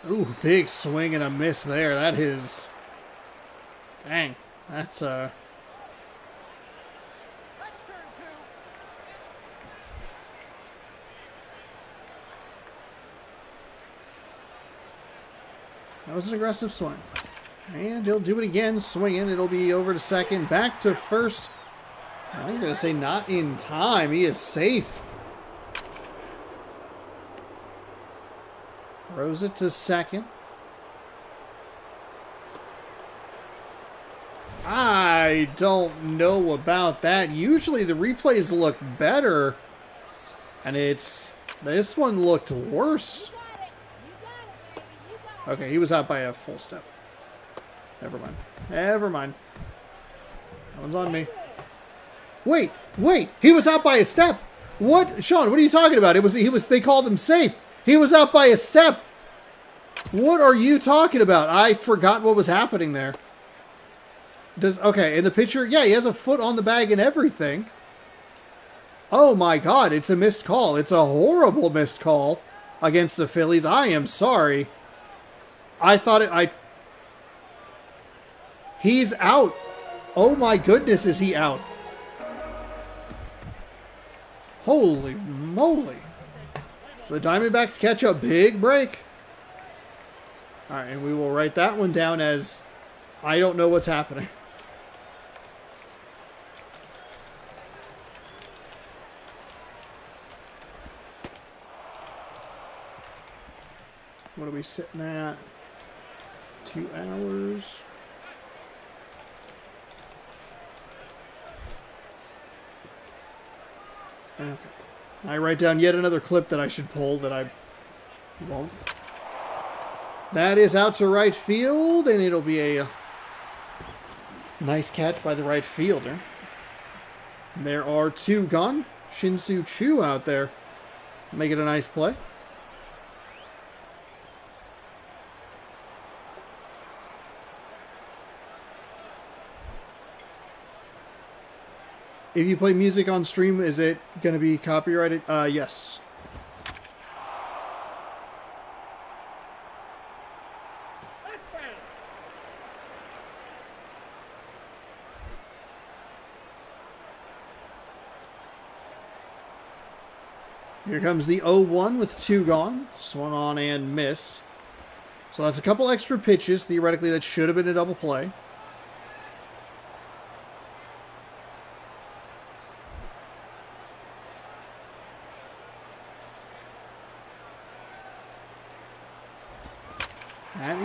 Ooh, big swing and a miss there. That is... Dang. That's, That was an aggressive swing. And he'll do it again, swinging. It'll be over to second. Back to first. I'm going to say not in time. He is safe. Throws it to second. I don't know about that. Usually the replays look better. And this one looked worse. Okay, he was out by a full step. Never mind. Never mind. That one's on me. Wait. He was out by a step. What? Sean, what are you talking about? They called him safe. He was out by a step. What are you talking about? I forgot what was happening there. Okay, in the picture, yeah, he has a foot on the bag and everything. Oh my God, it's a missed call. It's a horrible missed call against the Phillies. I am sorry. He's out. Oh my goodness, is he out? Holy moly. So the Diamondbacks catch a big break. All right, and we will write that one down as I don't know what's happening. What are we sitting at? 2 hours. Okay. I write down yet another clip that I should pull that I won't. That is out to right field, and it'll be a nice catch by the right fielder. There are 2 gone. Shin-Soo Choo out there making a nice play. If you play music on stream, is it going to be copyrighted? Yes. Here comes the 0-1 with 2 gone. Swung on and missed. So that's a couple extra pitches. Theoretically, that should have been a double play.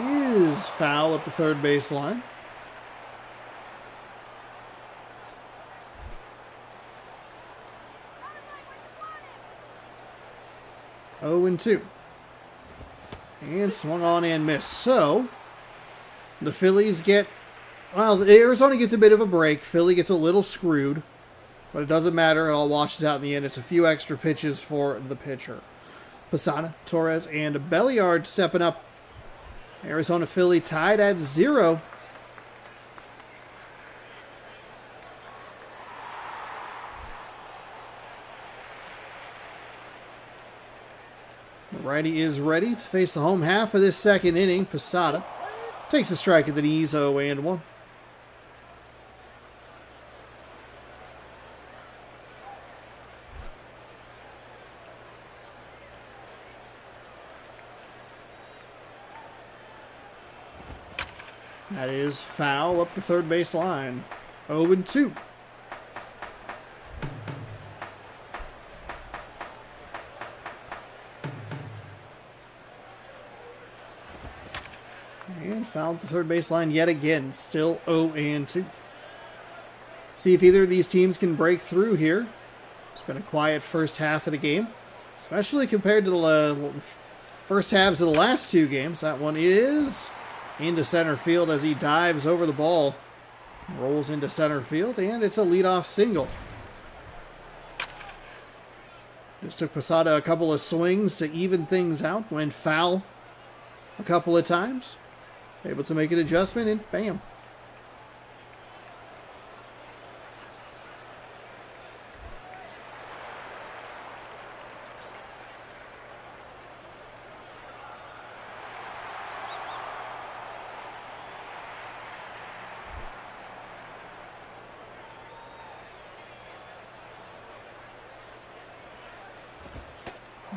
is foul up the third baseline. Oh and 2. And swung on and missed. So, the Phillies get... Well, Arizona gets a bit of a break. Philly gets a little screwed. But it doesn't matter. It all washes out in the end. It's a few extra pitches for the pitcher. Posada, Torres, and Belliard stepping up. Arizona Philly tied at 0. The righty is ready to face the home half of this second inning. Posada takes a strike at the knees, 0 and 1. That is foul up the third base line. 0 and 2. And foul up the third base line yet again. Still 0 and 2. See if either of these teams can break through here. It's been a quiet first half of the game, especially compared to the first halves of the last two games. That one is into center field as he dives over the ball. Rolls into center field, and it's a leadoff single. Just took Posada a couple of swings to even things out. Went foul a couple of times. Able to make an adjustment, and bam.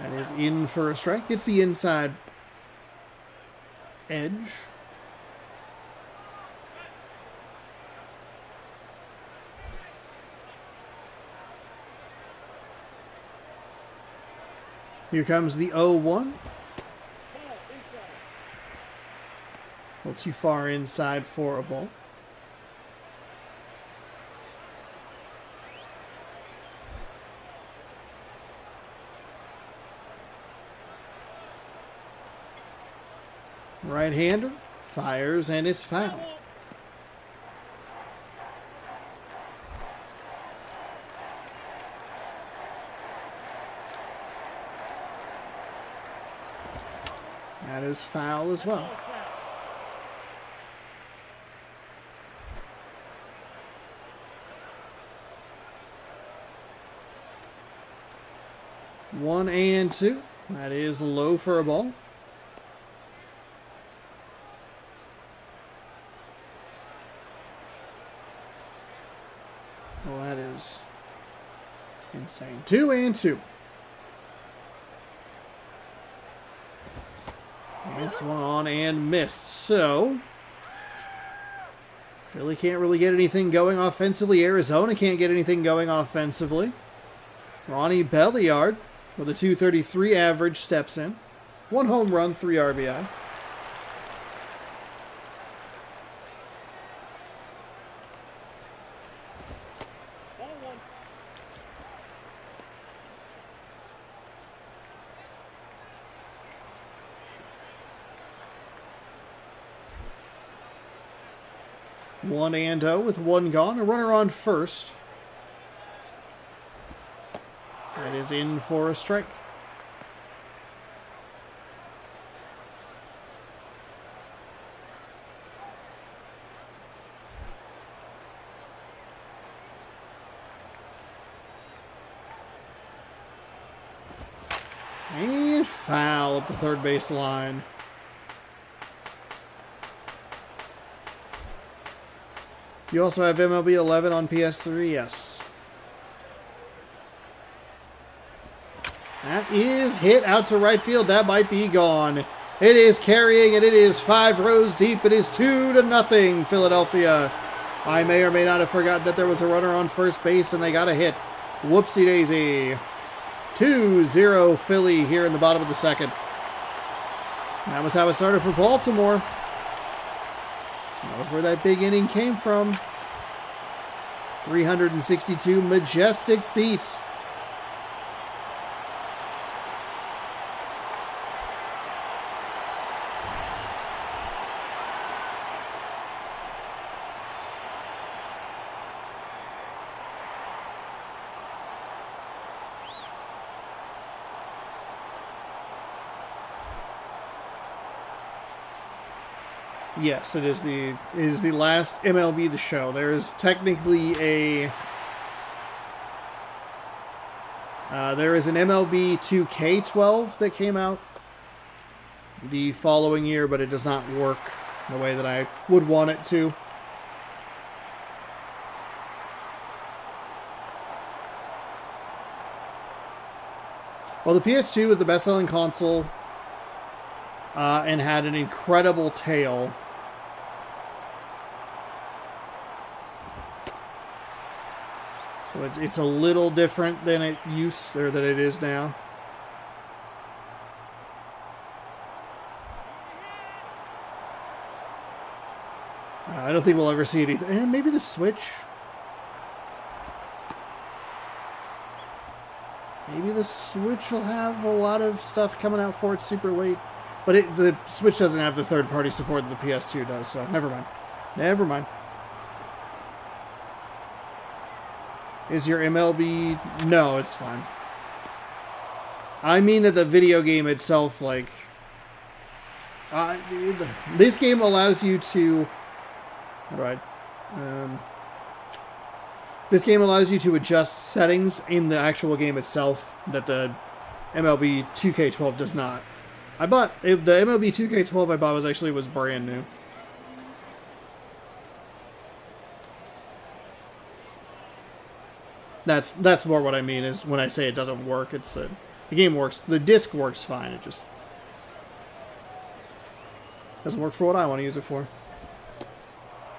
That is in for a strike. It's the inside edge. Here comes the 0-1. A little too far inside for a ball. Right-hander fires, and it's foul. That is foul as well. One and 2. That is low for a ball. Well, that is insane. 2 and 2. And swung on and missed. So, Philly can't really get anything going offensively. Arizona can't get anything going offensively. Ronnie Belliard with a .233 average steps in. 1 home run, 3 RBI. One and 0 with 1 gone. A runner on first. That is in for a strike. And foul up the third base line. You also have MLB 11 on PS3, yes. That is hit out to right field. That might be gone. It is carrying, and it is 5 rows deep. It is 2-0, Philadelphia. I may or may not have forgotten that there was a runner on first base, and they got a hit. Whoopsie daisy. 2-0 Philly here in the bottom of the second. That was how it started for Baltimore. That was where that big inning came from. 362 majestic feet. Yes, it is the last MLB The Show. There is technically a there is an MLB 2K12 that came out the following year, but it does not work the way that I would want it to. Well, the PS2 was the best-selling console and had an incredible tale. So it's a little different than it used, or than it is now. I don't think we'll ever see anything. Maybe the Switch. Maybe the Switch will have a lot of stuff coming out for it super late. But the Switch doesn't have the third-party support that the PS2 does, so never mind. Never mind. Is your MLB... No, it's fine. I mean that the video game itself, like... this game allows you to... How do I... this game allows you to adjust settings in the actual game itself that the MLB 2K12 does not. The MLB 2K12 I bought was brand new. That's more what I mean is when I say it doesn't work. It's the game works. The disc works fine. It just doesn't work for what I want to use it for.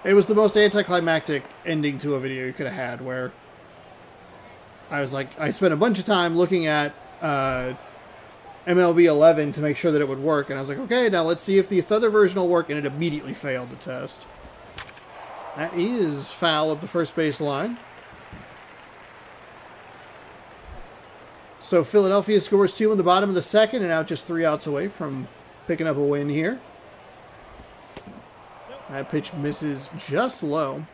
It was the most anticlimactic ending to a video you could have had, where I was like, I spent a bunch of time looking at MLB 11 to make sure that it would work, and I was like, okay, now let's see if this other version will work, and it immediately failed the test. That is foul at the first base line. So Philadelphia scores 2 in the bottom of the second, and now just 3 outs away from picking up a win here. That pitch misses just low.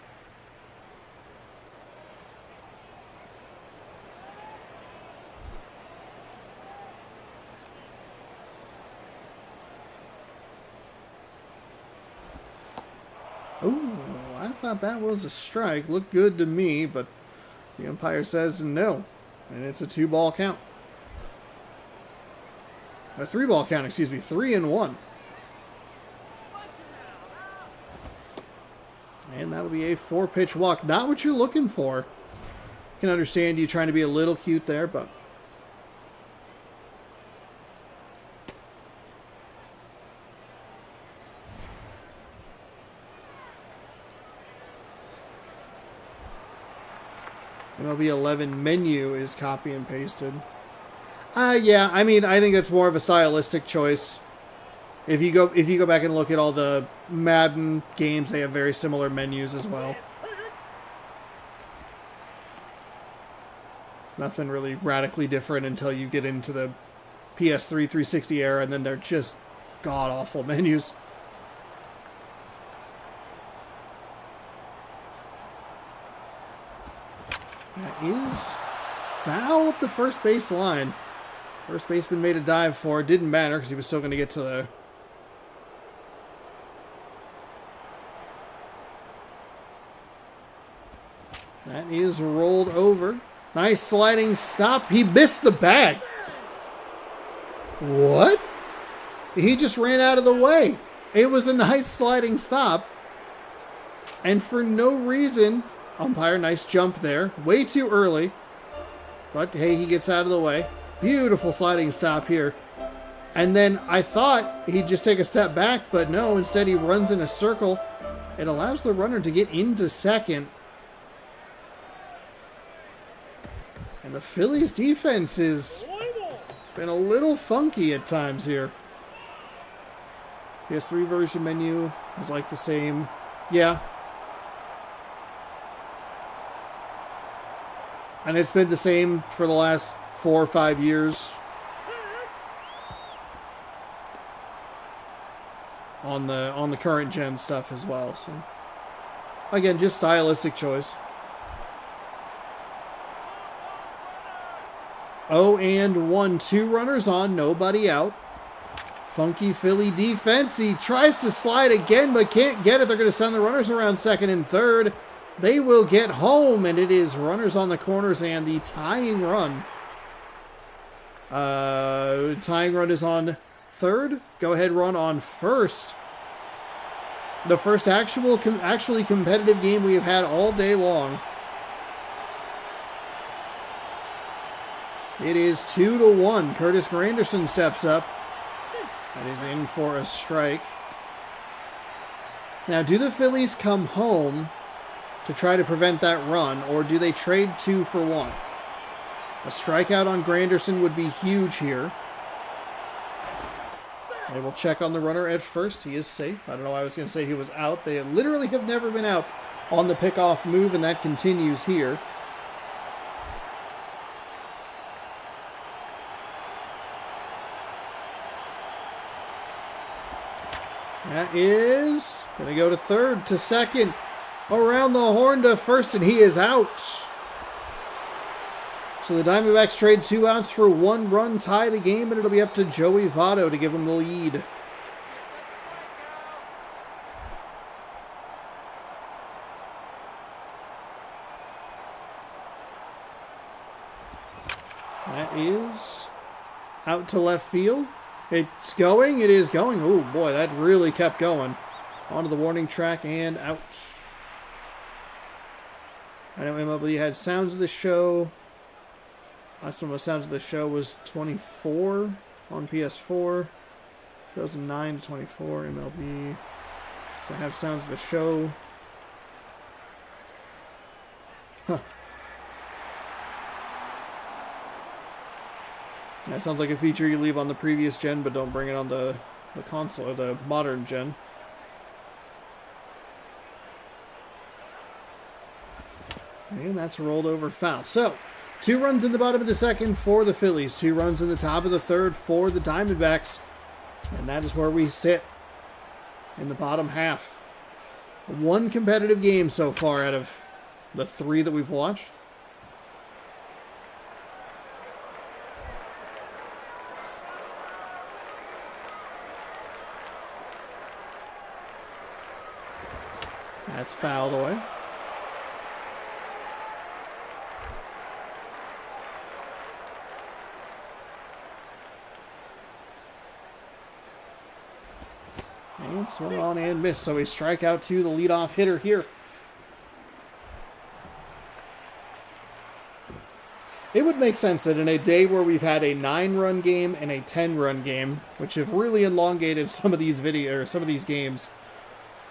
Ooh, I thought that was a strike. Looked good to me, but the umpire says no. And it's a 2-ball count. A 3-ball count, excuse me. 3-1. And that'll be a 4-pitch walk. Not what you're looking for. I can understand you trying to be a little cute there, but... MLB 11 menu is copy and pasted. Yeah, I mean, I think that's more of a stylistic choice. If you go back and look at all the Madden games, they have very similar menus as well. It's nothing really radically different until you get into the PS3 360 era, and then they're just god-awful menus. That is foul up the first base line. First baseman made a dive for it. Didn't matter because he was still going to get to the... That is rolled over. Nice sliding stop. He missed the bag. What? He just ran out of the way. It was a nice sliding stop. And for no reason, umpire, nice jump there. Way too early. But hey, he gets out of the way. Beautiful sliding stop here. And then I thought he'd just take a step back, but no, instead he runs in a circle. It allows the runner to get into second. And the Phillies defense has been a little funky at times here. PS3 version menu is like the same. Yeah. And it's been the same for the last 4 or 5 years. On the current gen stuff as well. So again, just stylistic choice. 0-1, 2 runners on, nobody out. Funky Philly defense. He tries to slide again, but can't get it. They're going to send the runners around second and third. They will get home, and it is runners on the corners and the tying run. Tying run is on third. Go ahead run on first. The first actually competitive game we have had all day long. It is 2-1. Curtis Granderson steps up. That is in for a strike. Now, do the Phillies come home to try to prevent that run, or do they trade 2 for 1? A strikeout on Granderson would be huge here. They will check on the runner at first. He is safe. I don't know why I was going to say he was out. They literally have never been out on the pickoff move, and that continues here. That is going to go to third, to second, around the horn to first, and he is out. So the Diamondbacks trade 2 outs for 1 run, tie the game, and it'll be up to Joey Votto to give him the lead. That is out to left field. It's going. It is going. Oh, boy, that really kept going. Onto the warning track and out. I know MLB had Sounds of the Show. Last one was Sounds of the Show was 24 on PS4. 2009 to 24 MLB. So I have Sounds of the Show. Huh. That sounds like a feature you leave on the previous gen, but don't bring it on the console or the modern gen. And that's rolled over foul. So, 2 runs in the bottom of the second for the Phillies. 2 runs in the top of the third for the Diamondbacks. And that is where we sit in the bottom half. 1 competitive game so far out of the 3 that we've watched. That's fouled away. And swung on and missed, so a strikeout to the leadoff hitter here. It would make sense that in a day where we've had a 9-run game and a 10-run game, which have really elongated some of these games,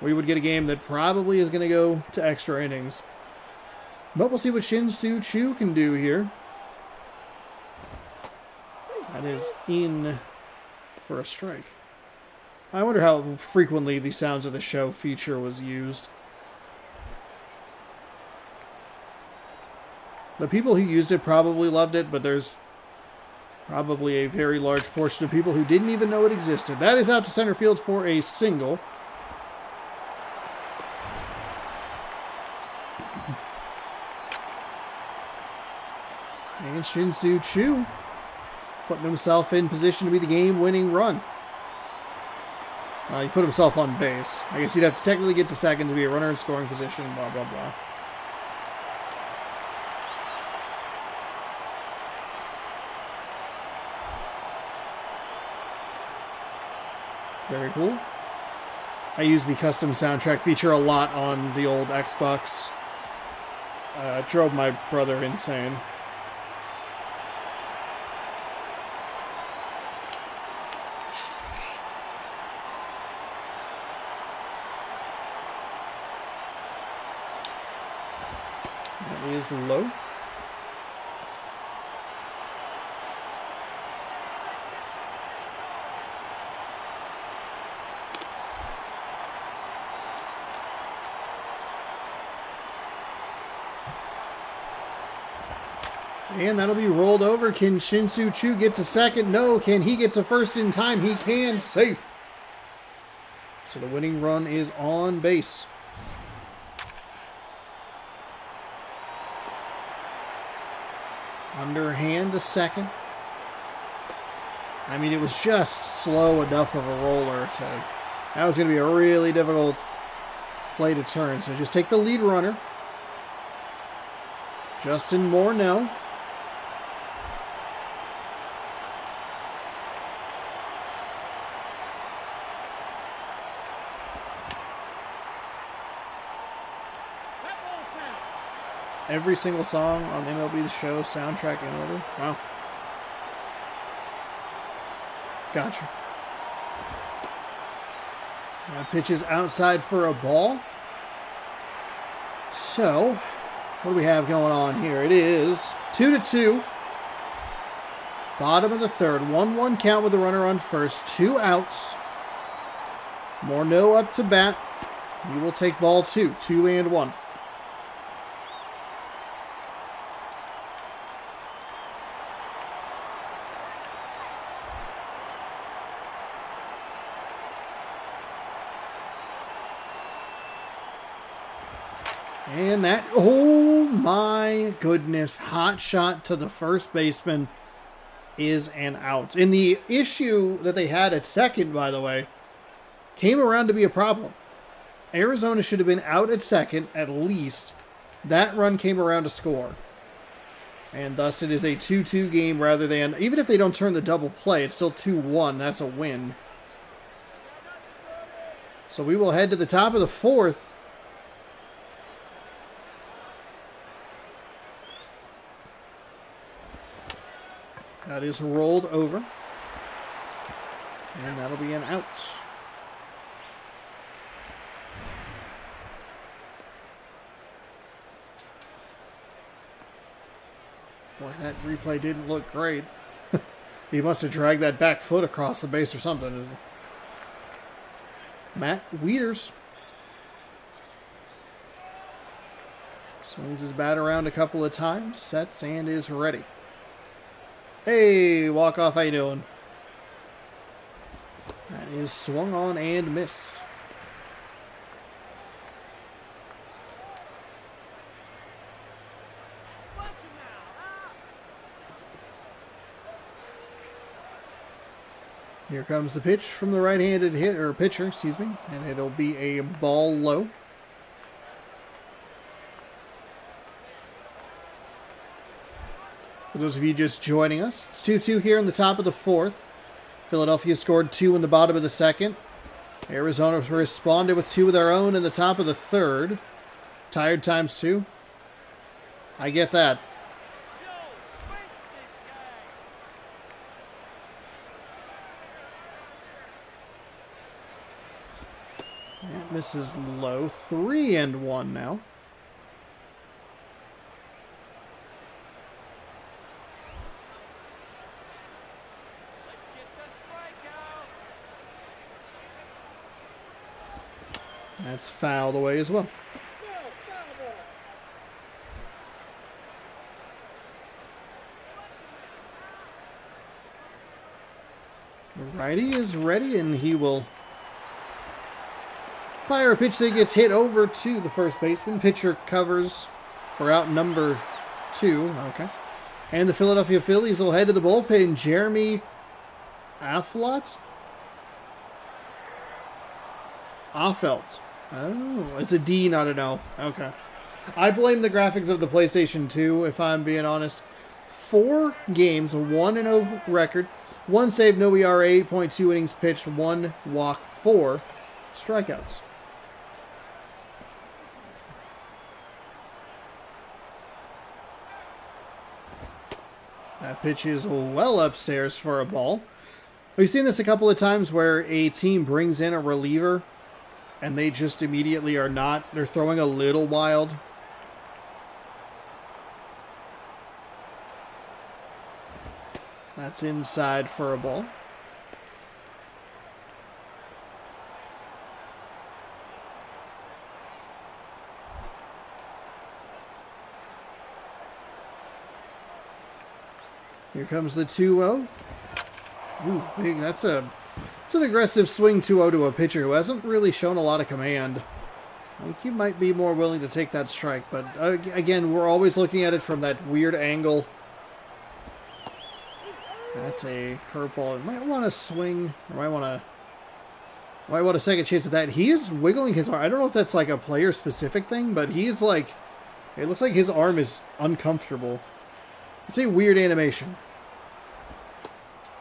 we would get a game that probably is going to go to extra innings. But we'll see what Shin-Soo Choo can do here. That is in for a strike. I wonder how frequently the Sounds of the Show feature was used. The people who used it probably loved it, but there's probably a very large portion of people who didn't even know it existed. That is out to center field for a single. And Shin-Soo Choo putting himself in position to be the game-winning run. He put himself on base. I guess he'd have to technically get to second to be a runner in scoring position, blah, blah, blah. Very cool. I use the custom soundtrack feature a lot on the old Xbox. It drove my brother insane. That is low. And that'll be rolled over. Can Shin-Soo Choo get to second? No. Can he get to first in time? He can. Safe. So the winning run is on base. Underhand to second. I mean, it was just slow enough of a roller to... That was going to be a really difficult play to turn. So just take the lead runner. Justin Morneau. Every single song on MLB The Show soundtrack in order. Wow. Gotcha. Pitch is outside for a ball. So, what do we have going on here? It is 2-2. Bottom of the third. 1-1 count with the runner on first. 2 outs. Morneau up to bat. He will take ball 2. 2-1. And that, oh my goodness, hot shot to the first baseman is an out. And the issue that they had at second, by the way, came around to be a problem. Arizona should have been out at second at least. That run came around to score. And thus it is a 2-2 game rather than, even if they don't turn the double play, it's still 2-1. That's a win. So we will head to the top of the fourth. That is rolled over. And that'll be an out. Boy, that replay didn't look great. He must have dragged that back foot across the base or something. Matt Wieters swings his bat around a couple of times, sets, and is ready. Hey, walk-off, how you doing? That is swung on and missed. Here comes the pitch from the right-handed pitcher, excuse me, and it'll be a ball low. For those of you just joining us, it's 2-2 here in the top of the fourth. Philadelphia scored 2 in the bottom of the second. Arizona responded with 2 of their own in the top of the third. Tired times 2. I get that. That misses low. 3-1 now. That's fouled away as well. The righty is ready, and he will fire a pitch that gets hit over to the first baseman. Pitcher covers for out number 2. Okay. And the Philadelphia Phillies will head to the bullpen. Jeremy Affeldt? Affeldt. Oh, it's a D, not an O. Okay. I blame the graphics of the PlayStation 2, if I'm being honest. 4 games, a 1-0 record, 1 save, no ERA, 8.2 innings pitched, 1 walk, 4 strikeouts. That pitch is well upstairs for a ball. We've seen this a couple of times where a team brings in a reliever and they just immediately are not. They're throwing a little wild. That's inside for a ball. Here comes the 2-0. Ooh, big. That's an aggressive swing 2-0 to a pitcher who hasn't really shown a lot of command. I think he might be more willing to take that strike, but again, we're always looking at it from that weird angle. That's a curveball. It might want to swing, or might want a second chance at that. He is wiggling his arm. I don't know if that's like a player-specific thing, but he's like, it looks like his arm is uncomfortable. It's a weird animation.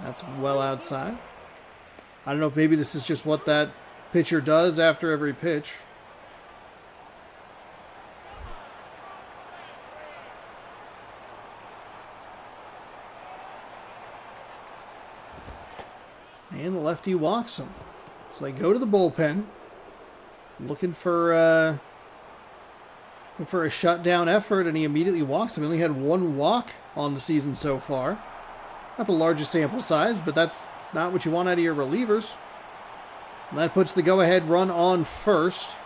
That's well outside. I don't know if maybe this is just what that pitcher does after every pitch. And the lefty walks him. So they go to the bullpen, looking for a shutdown effort, and he immediately walks him. He only had one walk on the season so far. Not the largest sample size, but that's not what you want out of your relievers. And that puts the go-ahead run on first.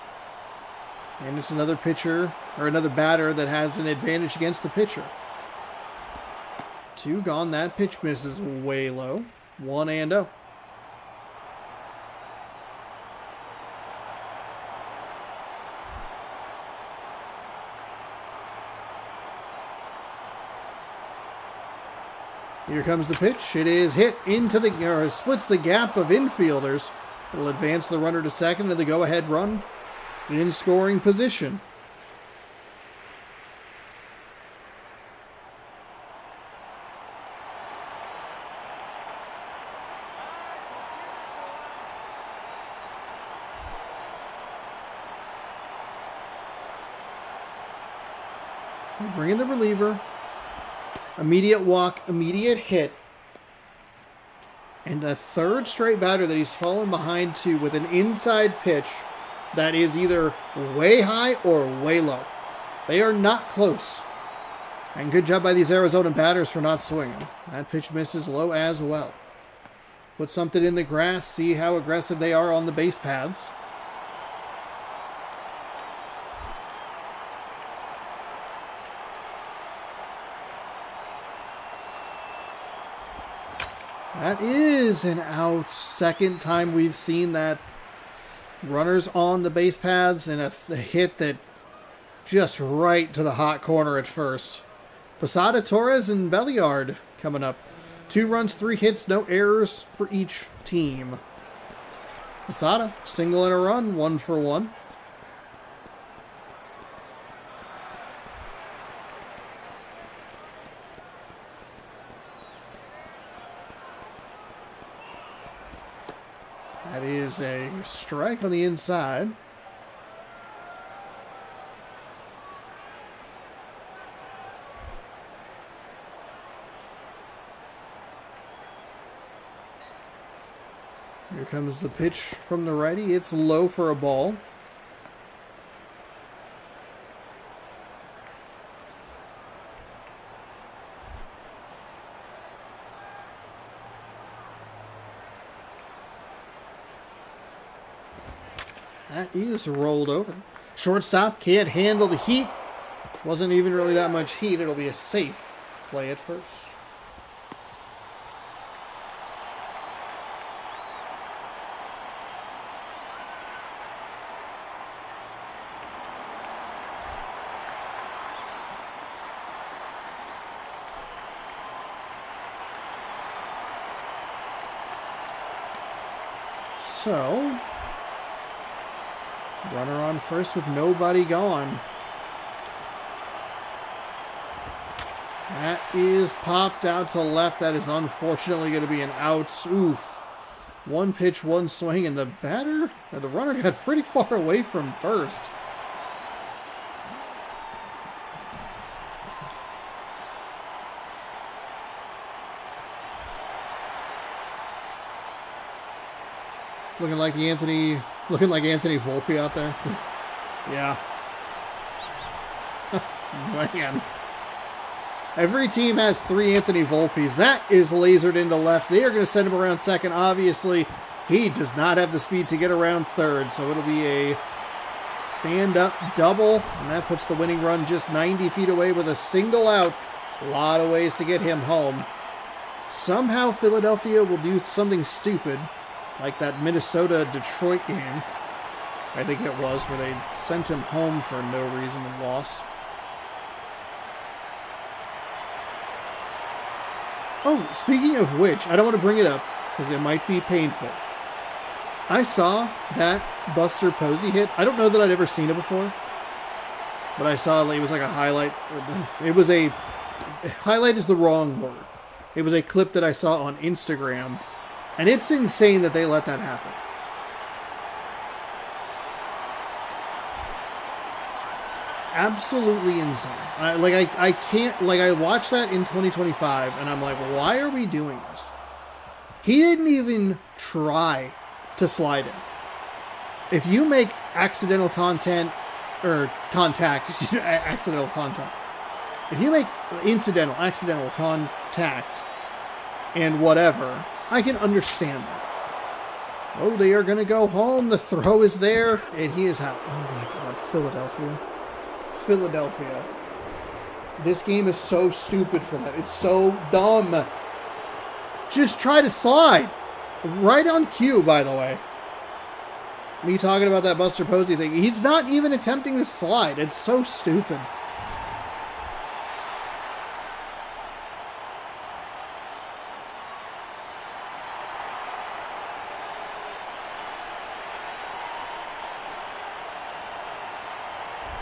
And it's another pitcher, or another batter that has an advantage against the pitcher. 2 gone. That pitch misses way low. 1-0. Here comes the pitch. It is hit into or splits the gap of infielders. It'll advance the runner to second and the go-ahead run in scoring position. We bring in the reliever. Immediate walk, immediate hit. And a third straight batter that he's fallen behind to with an inside pitch that is either way high or way low. They are not close. And good job by these Arizona batters for not swinging. That pitch misses low as well. Put something in the grass, see how aggressive they are on the base paths. That is an out. Second time we've seen that. Runners on the base paths and a hit that just right to the hot corner at first. Posada, Torres, and Belliard coming up. 2 runs, 3 hits, no errors for each team. Posada, single and a run, 1 for 1. That is a strike on the inside. Here comes the pitch from the righty. It's low for a ball. That is rolled over. Shortstop can't handle the heat. Wasn't even really that much heat. It'll be a safe play at first. So, runner on first with nobody gone. That is popped out to left. That is unfortunately going to be an out. Oof. 1 pitch, 1 swing, and the batter, or the runner got pretty far away from first. Looking like Anthony Volpe out there. Yeah. Man. Every team has 3 Anthony Volpes. That is lasered into left. They are going to send him around second. Obviously, he does not have the speed to get around third, so it'll be a stand-up double, and that puts the winning run just 90 feet away with a single out. A lot of ways to get him home. somehow Philadelphia will do something stupid, like that Minnesota-Detroit game, I think it was, where they sent him home for no reason and lost. Oh, speaking of which, I don't want to bring it up, because it might be painful. I saw that Buster Posey hit. I don't know that I'd ever seen it before, but I saw it was like a highlight. It was a... Highlight is the wrong word. It was a clip that I saw on Instagram, and it's insane that they let that happen. Absolutely insane. I can't, I watched that in 2025, and I'm like, why are we doing this? He didn't even try to slide in. If you make accidental contact, accidental contact. If you make accidental contact, and whatever, I can understand that. Oh, they are going to go home. The throw is there, and he is out. Oh my God, Philadelphia. This game is so stupid for that. It's so dumb. Just try to slide. Right on cue, by the way. Me talking about that Buster Posey thing. He's not even attempting to slide. It's so stupid.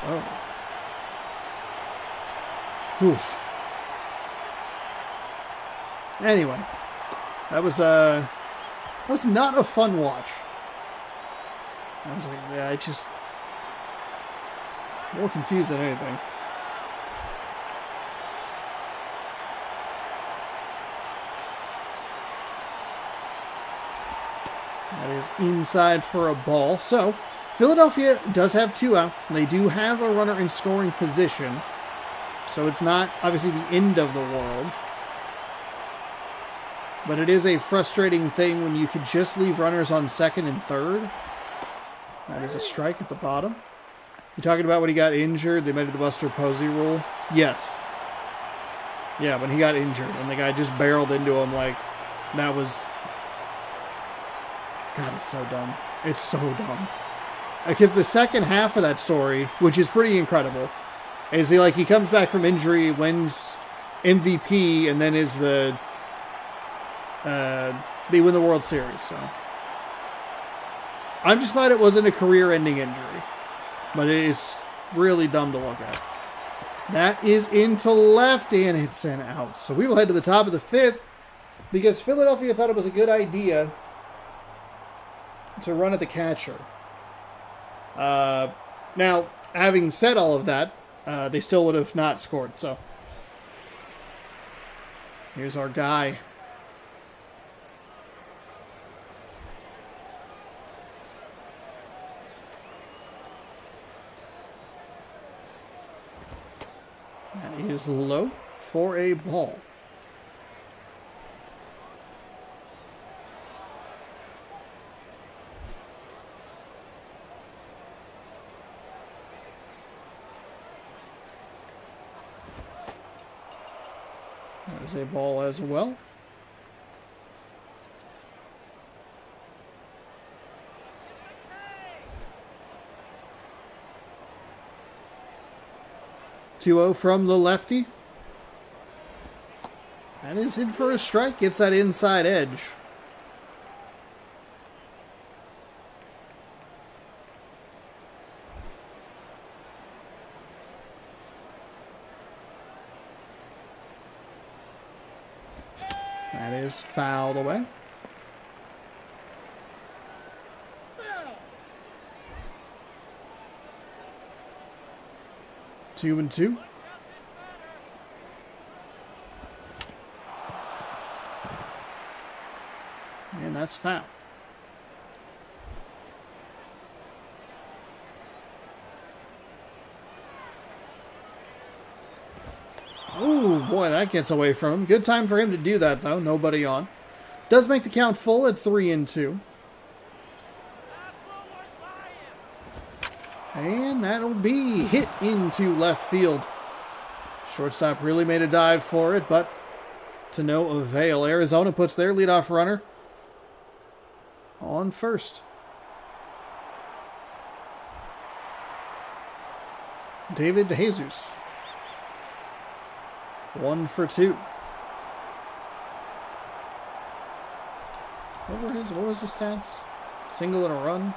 Oh. Oof. Anyway, that was not a fun watch. I was like, yeah, I just more confused than anything. That is inside for a ball. So, Philadelphia does have 2 outs. They do have a runner in scoring position. So it's not obviously the end of the world. But it is a frustrating thing when you could just leave runners on second and third. That is a strike at the bottom. You talking about when he got injured, they made it the Buster Posey rule? Yes. Yeah, when he got injured and the guy just barreled into him, like, that was... God, it's so dumb. It's so dumb. Because the second half of that story, which is pretty incredible, is he comes back from injury, wins MVP, and then is they win the World Series. So I'm just glad it wasn't a career-ending injury, but it is really dumb to look at. That is into left, and it's an out. So we will head to the top of the 5th because Philadelphia thought it was a good idea to run at the catcher. Now, having said all of that, they still would have not scored. So here's our guy. That is low for a ball. There's a ball as well. Two-0 from the lefty. That is in for a strike. Gets that inside edge. That is fouled away. Two and two. And that's foul. Oh, boy, that gets away from him. Good time for him to do that, though. Nobody on. Does make the count full at 3-2. And that'll be hit into left field. Shortstop really made a dive for it, but to no avail. Arizona puts their leadoff runner on first. David DeJesus. 1 for 2. What was his stats? Single and a run.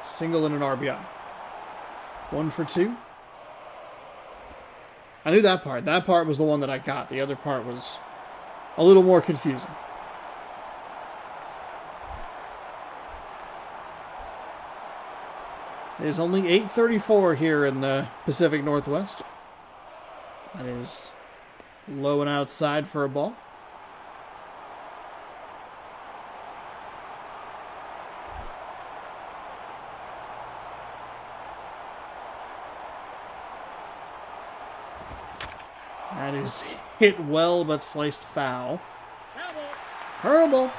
Single and an RBI. 1 for 2. I knew that part. That part was the one that I got. The other part was a little more confusing. It is only 8:34 here in the Pacific Northwest. That is low and outside for a ball. That is hit well, but sliced foul. Horrible.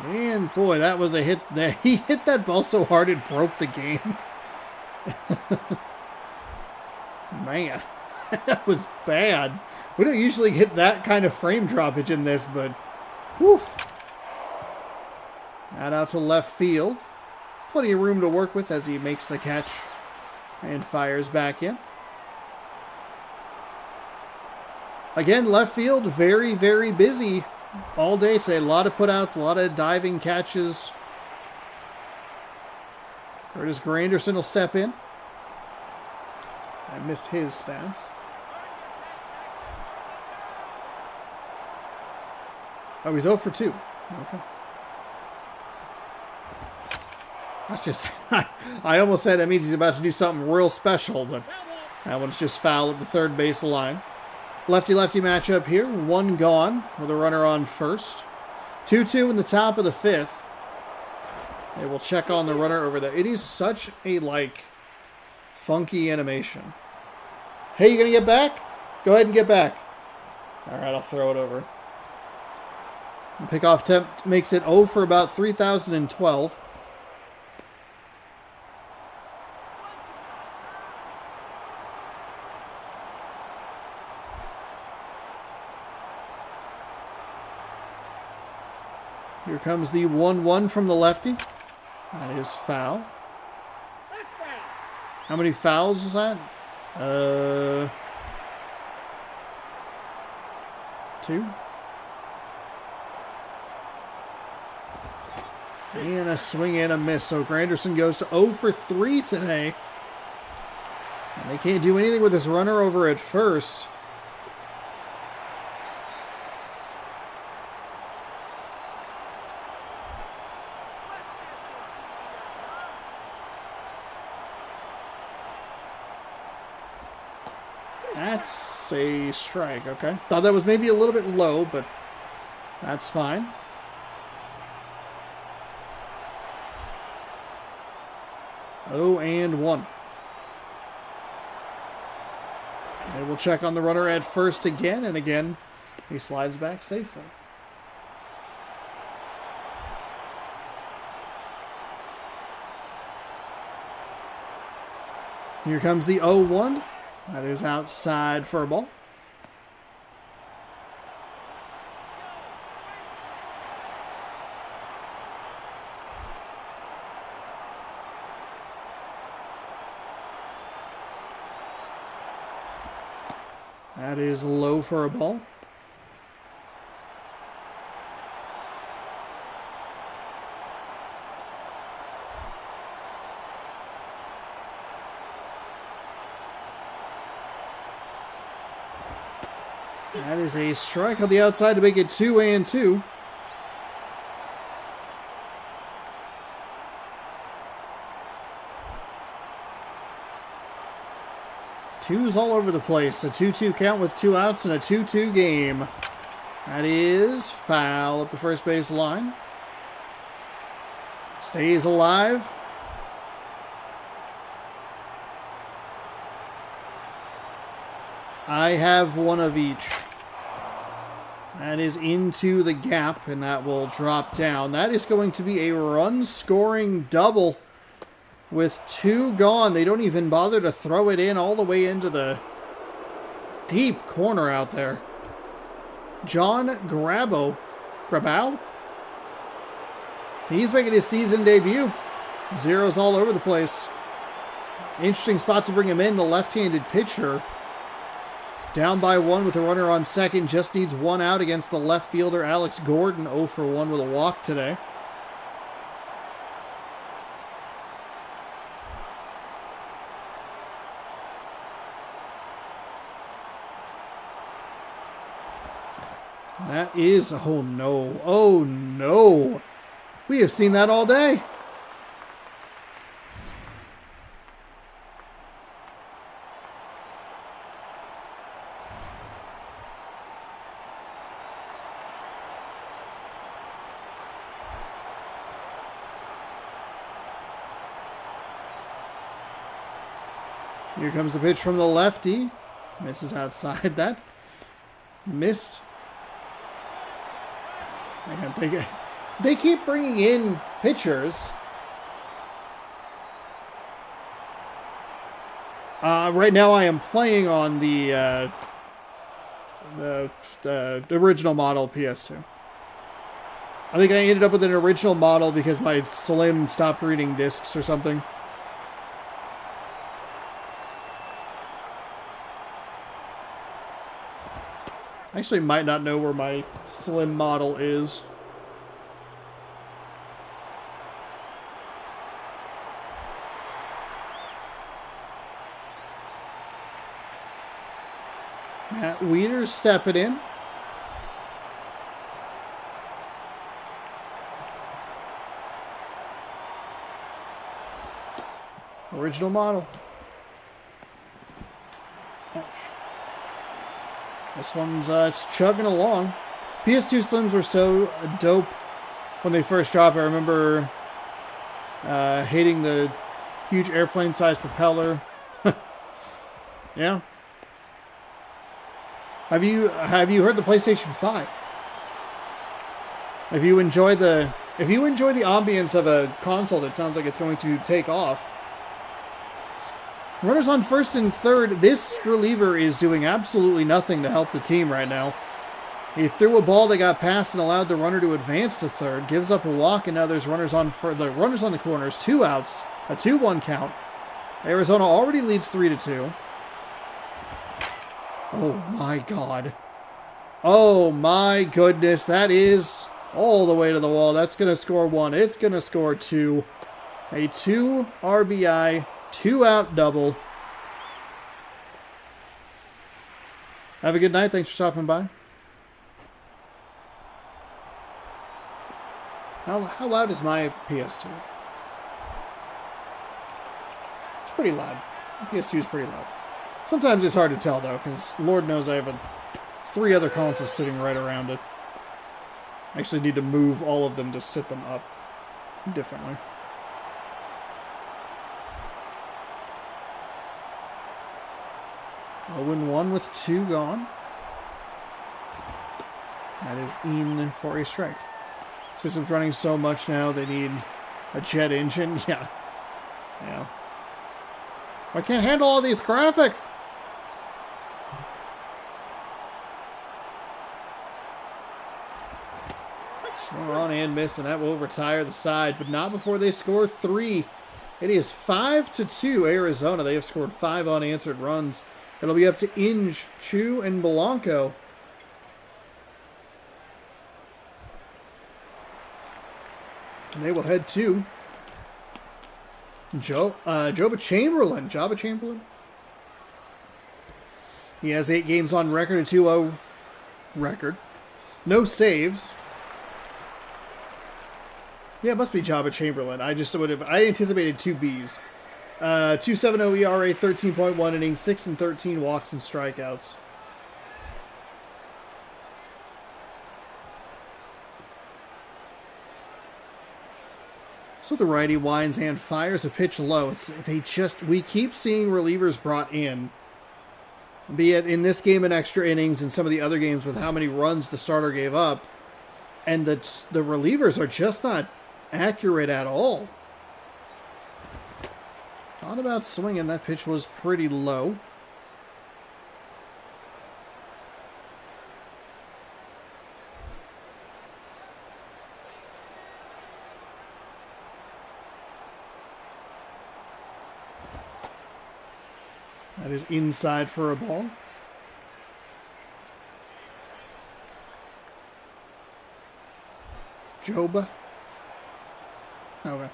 And boy, that was a hit. He hit that ball so hard it broke the game. Man, that was bad. We don't usually get that kind of frame droppage in this, but whew. That out to left field. Plenty of room to work with as he makes the catch and fires back in. Again, left field, very, very busy all day today. A lot of putouts, a lot of diving catches. Curtis Granderson will step in. I missed his stats. Oh, he's 0 for 2. Okay. That's just, I almost said that means he's about to do something real special, but that one's just foul at the third base line. Lefty-lefty matchup here. 1 gone with a runner on first. 2-2 in the top of the 5th. They will check on the runner over there. It is such a, funky animation. Hey, you going to get back? Go ahead and get back. All right, I'll throw it over. The pickoff attempt makes it 0 for about 3,012. Here comes the 1-1 from the lefty. That is foul. How many fouls is that? 2. And a swing and a miss. So Granderson goes to 0 for 3 today. And they can't do anything with this runner over at first. That's a strike, okay. Thought that was maybe a little bit low, but that's fine. Oh, and 1. And we'll check on the runner at first again, and again, he slides back safely. Here comes the 0-1. That is outside for a ball. That is low for a ball. That is a strike on the outside to make it 2-2. Twos all over the place. A 2-2 count with 2 outs and a 2-2 game. That is foul at the first base line. Stays alive. I have one of each. That is into the gap, and that will drop down. That is going to be a run-scoring double with 2 gone. They don't even bother to throw it in all the way into the deep corner out there. John Grabo. He's making his season debut. Zeros all over the place. Interesting spot to bring him in. The left-handed pitcher. Down by 1 with a runner on second. Just needs 1 out against the left fielder, Alex Gordon. 0 for 1 with a walk today. That is, oh no, oh no. We have seen that all day. Here comes the pitch from the lefty. Misses outside that. Missed. They keep bringing in pitchers. Right now I am playing on the original model PS2. I think I ended up with an original model because my Slim stopped reading discs or something. I actually might not know where my Slim model is. Matt Wieters stepping in. Original model. Ouch. This one's it's chugging along. PS2 Slims were so dope when they first dropped. I remember hating the huge airplane-sized propeller. Yeah. Have you heard the PlayStation 5? If you enjoy the ambience of a console that sounds like it's going to take off. Runners on first and third. This reliever is doing absolutely nothing to help the team right now. He threw a ball that got past and allowed the runner to advance to third. Gives up a walk, and now there's runners on the corners. 2 outs. A 2-1 count. Arizona already leads 3-2. Oh my God. Oh my goodness. That is all the way to the wall. That's going to score 1. It's going to score 2. A 2 RBI. 2-out double. Have a good night. Thanks for stopping by. How loud is my PS2? It's pretty loud. PS2 is pretty loud. Sometimes it's hard to tell, though, because Lord knows I have 3 other consoles sitting right around it. I actually need to move all of them to sit them up differently. 0-1 with 2 gone. That is in for a strike. System's running so much now, they need a jet engine. Yeah. Yeah. I can't handle all these graphics. Swung on and missed, and that will retire the side, but not before they score 3. It is 5-2 Arizona. They have scored 5 unanswered runs. It'll be up to Inge, Chu, and Blanco. And they will head to Jabba Chamberlain. He has 8 games on record, a 2-0 record. No saves. Yeah, it must be Jabba Chamberlain. I anticipated 2 Bs. 2.70 ERA, 13.1 innings, 6 and 13 walks and strikeouts. So the righty winds and fires a pitch low. We keep seeing relievers brought in Be it in this game in extra innings and some of the other games with how many runs the starter gave up. And the relievers are just not accurate at all. Thought about swinging. That pitch was pretty low. That is inside for a ball. Joba. Okay.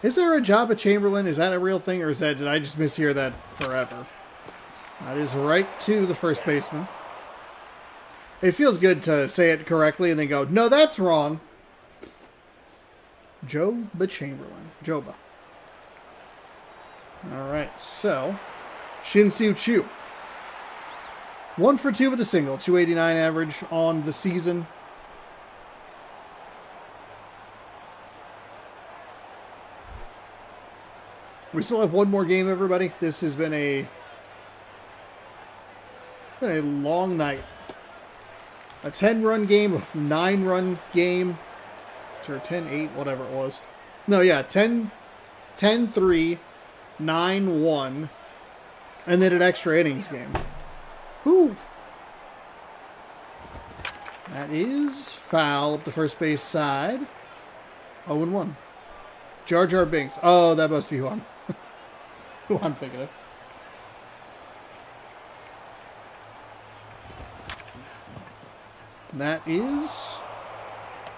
Is there a job at Chamberlain? Is that a real thing, or did I just mishear that forever? That is right to the first baseman. It feels good to say it correctly and then go, no, that's wrong. Joba Chamberlain. Joba. All right, so Shin-Soo Choo. 1 for 2 with a single, 289 average on the season. We still have one more game, everybody. This has been a long night. A 10-run game, a 9-run game. Or 10-8, whatever it was. No, yeah, 10-3, 9-1, and then an extra innings game. Whew. That is foul up the first base side. 0-1. Jar Jar Binks. Oh, that must be who I'm thinking of. And that is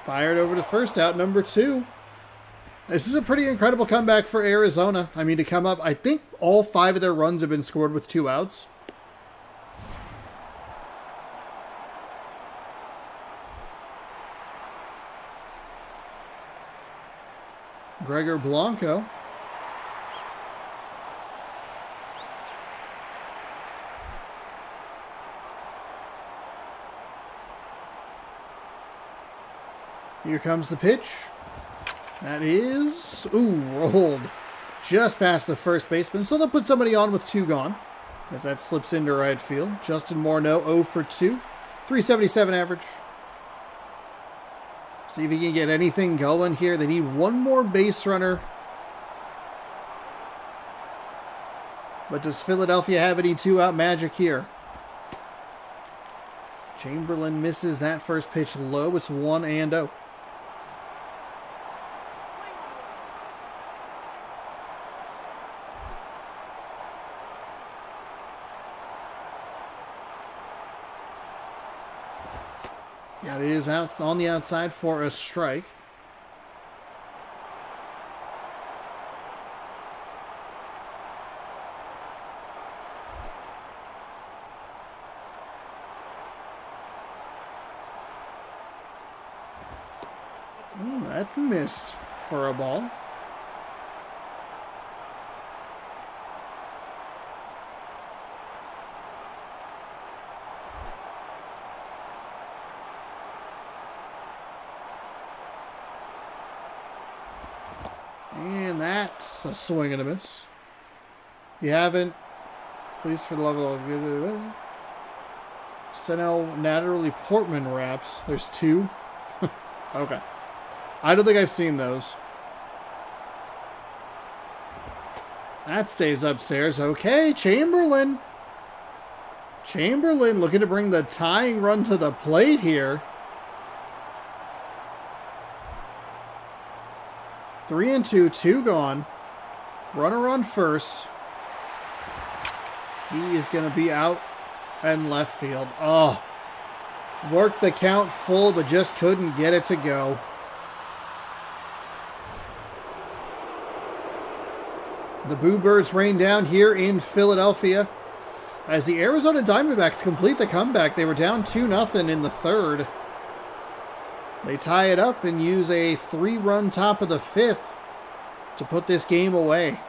fired over to first, out number 2. This is a pretty incredible comeback for Arizona. I mean, to come up, I think all 5 of their runs have been scored with 2 outs. Gregor Blanco. Here comes the pitch. That is, rolled just past the first baseman. So they'll put somebody on with 2 gone as that slips into right field. Justin Morneau, 0 for 2. 377 average. See if he can get anything going here. They need one more base runner. But does Philadelphia have any 2-out magic here? Chamberlain misses that first pitch low. It's 1-0. That is out on the outside for a strike. Ooh, that missed for a ball. And that's a swing and a miss. You haven't, please, for the love of God, Senel Natalie Portman wraps. There's 2. Okay. I don't think I've seen those. That stays upstairs. Okay, Chamberlain. Chamberlain looking to bring the tying run to the plate here. 3-2, 2 gone. Runner on first. He is going to be out and left field. Oh, worked the count full, but just couldn't get it to go. The Boo Birds rain down here in Philadelphia as the Arizona Diamondbacks complete the comeback. They were down 2-0 in the third. They tie it up and use a 3-run top of the 5th to put this game away.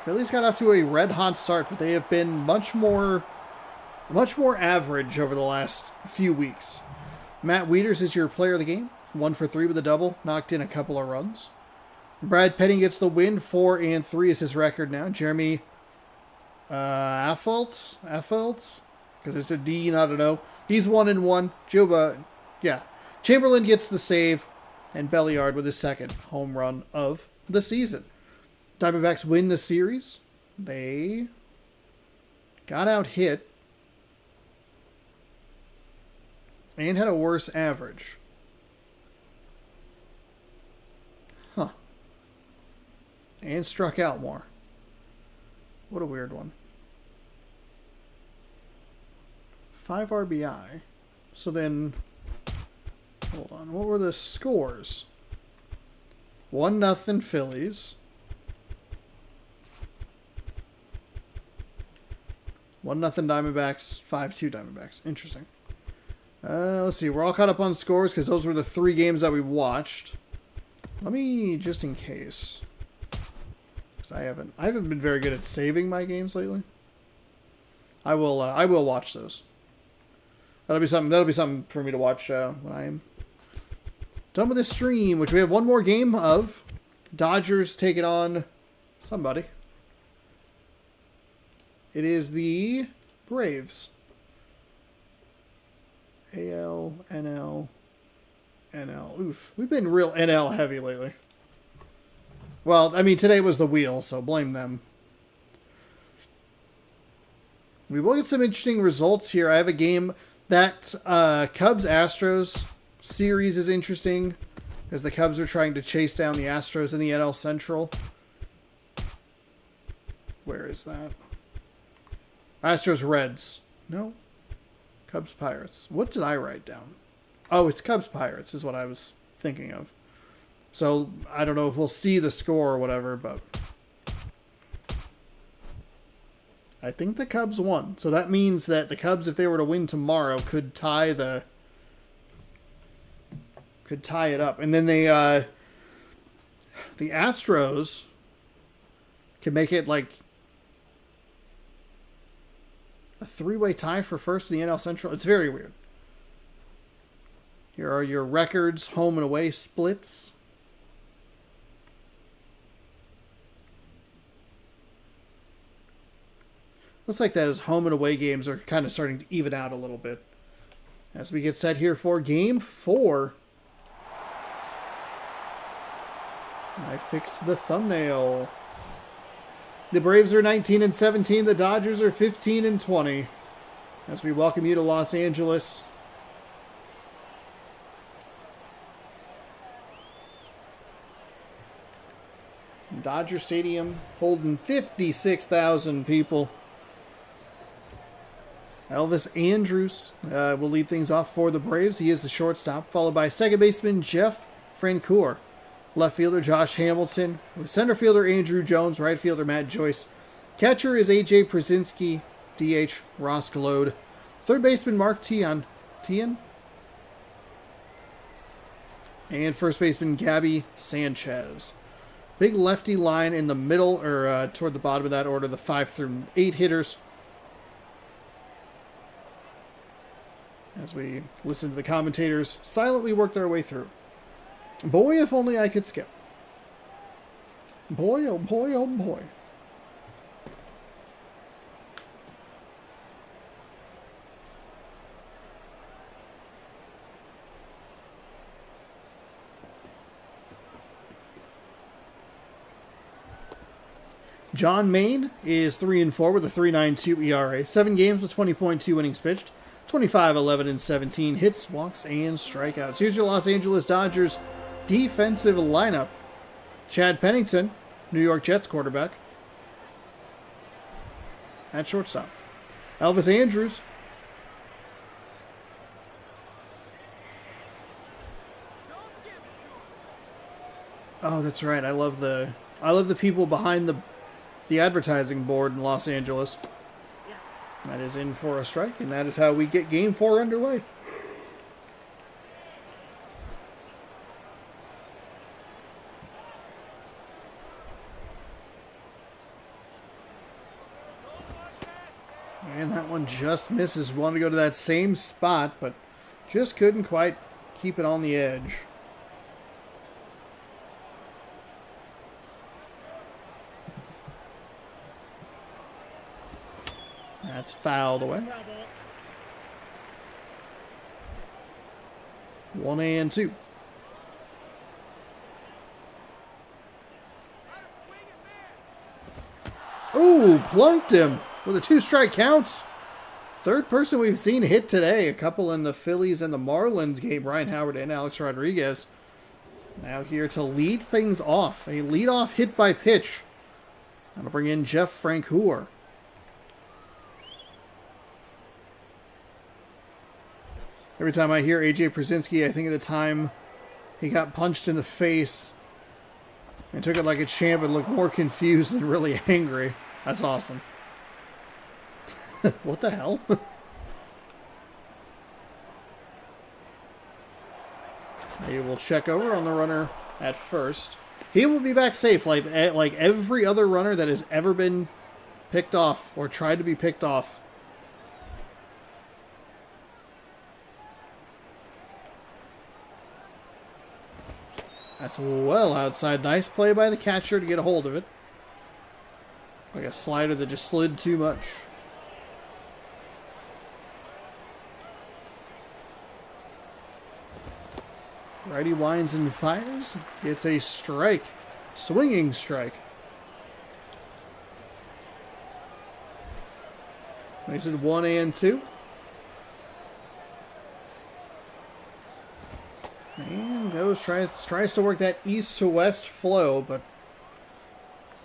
Phillies got off to a red-hot start, but they have been much more average over the last few weeks. Matt Wieters is your player of the game. 1 for 3 with a double, knocked in a couple of runs. Brad Penny gets the win. 4-3 is his record now. Jeremy Affeldt, because it's a D, not an O. He's 1-1. Chamberlain gets the save, and Belliard with his second home run of the season. Diamondbacks win the series. They got out hit and had a worse average. And struck out more. What a weird one. 5 RBI. So then, hold on. What were the scores? 1-0 Phillies. 1-0 Diamondbacks. 5-2 Diamondbacks. Interesting. Let's see. We're all caught up on scores because those were the 3 games that we watched. Let me, just in case. I haven't been very good at saving my games lately. I will watch those. That'll be something for me to watch when I am done with this stream, which we have one more game of. Dodgers taking on somebody. It is the Braves. AL, NL, NL. Oof. We've been real NL heavy lately. Well, I mean, today was the wheel, so blame them. We will get some interesting results here. I have a game that Cubs-Astros series is interesting, as the Cubs are trying to chase down the Astros in the NL Central. Where is that? Astros-Reds. No. Cubs-Pirates. What did I write down? Oh, it's Cubs-Pirates is what I was thinking of. So, I don't know if we'll see the score or whatever, but I think the Cubs won. So that means that the Cubs, if they were to win tomorrow, could tie it up. And then the Astros can make it like a 3-way tie for first in the NL Central. It's very weird. Here are your records, home and away splits. Looks like those home and away games are kind of starting to even out a little bit. As we get set here for Game 4. I fixed the thumbnail. The Braves are 19-17. The Dodgers are 15-20. As we welcome you to Los Angeles. Dodger Stadium holding 56,000 people. Elvis Andrus will lead things off for the Braves. He is the shortstop, followed by second baseman Jeff Francoeur, left fielder Josh Hamilton, center fielder Andrew Jones, right fielder Matt Joyce. Catcher is A.J. Przinsky, DH Ross Glode, third baseman Mark Tian, and first baseman Gabby Sanchez. Big lefty line in the middle, or toward the bottom of that order, the 5 through 8 hitters. As we listen to the commentators silently work their way through. Boy, if only I could skip. Boy, oh boy, oh boy. John Maine is 3-4 with a 3.92 ERA. 7 games with 20.2 innings pitched. 25, 11, and 17 hits, walks, and strikeouts. Here's your Los Angeles Dodgers defensive lineup. Chad Pennington, New York Jets quarterback, at shortstop. Elvis Andrus. Oh, that's right. I love the people behind the advertising board in Los Angeles. That is in for a strike, and that is how we get Game 4 underway. And that one just misses. Wanted to go to that same spot, but just couldn't quite keep it on the edge. That's fouled away. 1-2. Ooh, plunked him with a 2-strike count. Third person we've seen hit today. A couple in the Phillies and the Marlins game. Ryan Howard and Alex Rodriguez. Now here to lead things off. A leadoff hit by pitch. That'll bring in Jeff Francoeur. Every time I hear AJ Przinsky, I think of the time he got punched in the face and took it like a champ and looked more confused than really angry. That's awesome. What the hell? He will check over on the runner at first. He will be back safe like every other runner that has ever been picked off or tried to be picked off. That's well outside. Nice play by the catcher to get a hold of it. Like a slider that just slid too much. Righty winds and fires. Gets a strike. Swinging strike. Makes it 1-2. And goes, tries to work that east to west flow, but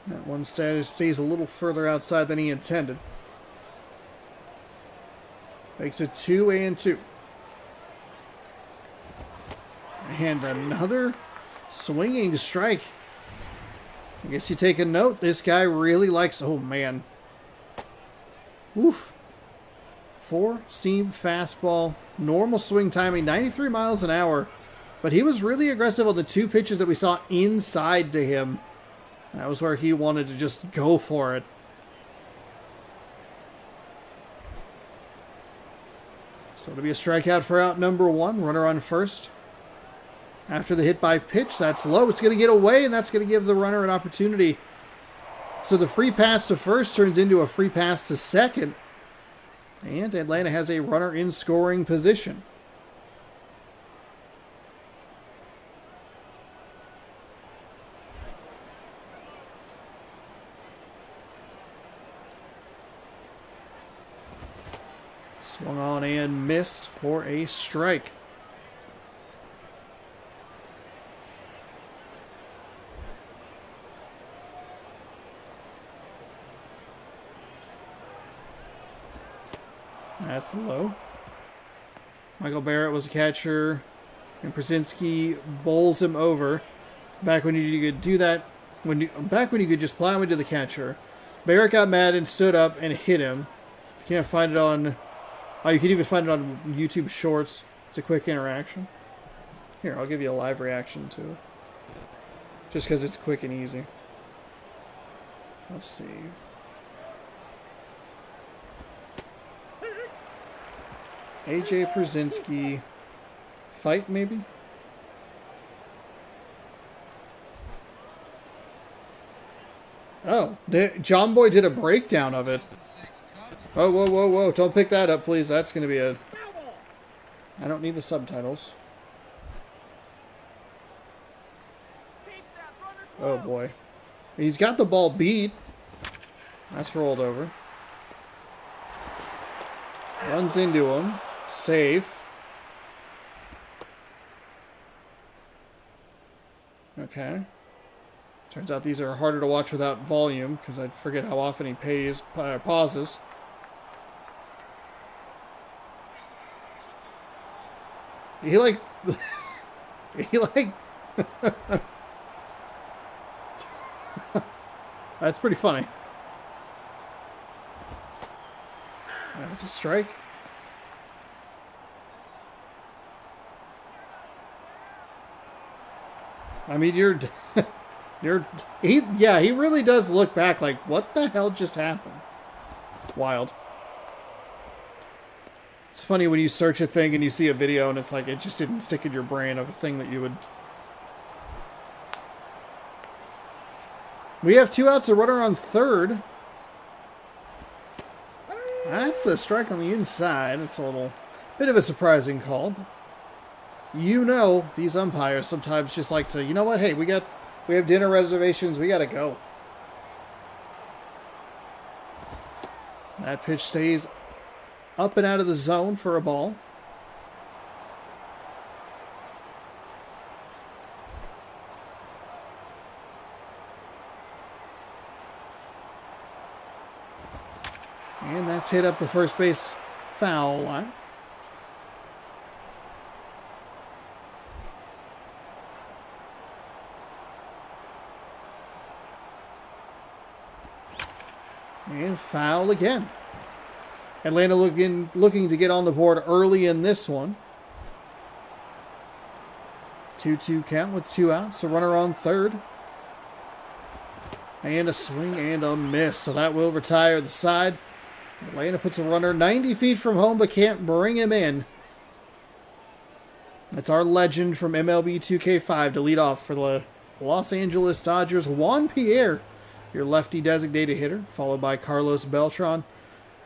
that one stays a little further outside than he intended. Makes it 2-2. And another swinging strike. I guess you take a note. This guy really likes... Oh, man. Oof. 4-seam fastball. Normal swing timing. 93 miles an hour. But he was really aggressive on the 2 pitches that we saw inside to him. That was where he wanted to just go for it. So it'll be a strikeout for out number 1. Runner on first. After the hit by pitch, that's low. It's going to get away, and that's going to give the runner an opportunity. So the free pass to first turns into a free pass to second. And Atlanta has a runner in scoring position. Swung on and missed for a strike. That's low. Michael Barrett was a catcher, and Przinsky bowls him over. Back when you could do that, back when you could just plow into the catcher. Barrett got mad and stood up and hit him. You can't find it on... Oh, you can even find it on YouTube Shorts. It's a quick interaction. Here, I'll give you a live reaction to it. Just because it's quick and easy. Let's see. AJ Przinsky fight, maybe? Oh, John Boy did a breakdown of it. Oh, whoa, whoa, whoa. Don't pick that up, please. That's going to be a... I don't need the subtitles. Oh, boy. He's got the ball beat. That's rolled over. Runs into him. Safe. Okay. Turns out these are harder to watch without volume, because I forget how often he pauses. He like... he like... That's pretty funny. That's a strike. I mean, he really does look back like, what the hell just happened? Wild. It's funny when you search a thing and you see a video and it's like, it just didn't stick in your brain of a thing that you would... We have 2 outs, a runner on third. That's a strike on the inside. It's a little bit of a surprising call. You know, these umpires sometimes just like to, you know what? Hey, we have dinner reservations. We got to go. That pitch stays up and out of the zone for a ball. And that's hit up the first base foul line. And foul again. Atlanta looking to get on the board early in this one. 2-2 count with 2 outs. A runner on third. And a swing and a miss. So that will retire the side. Atlanta puts a runner 90 feet from home but can't bring him in. That's our legend from MLB 2K5 to lead off for the Los Angeles Dodgers. Juan Pierre, your lefty designated hitter, followed by Carlos Beltran.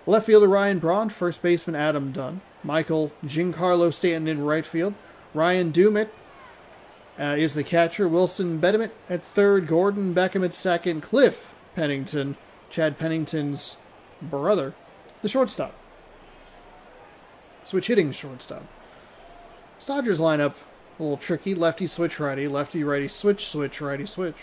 Left fielder Ryan Braun, first baseman Adam Dunn. Michael Giancarlo Stanton in right field. Ryan Dumit is the catcher. Wilson Bediment at third. Gordon Beckham at second. Cliff Pennington, Chad Pennington's brother, the shortstop. Switch hitting shortstop. Dodgers lineup a little tricky. Lefty switch righty. Lefty righty switch righty switch.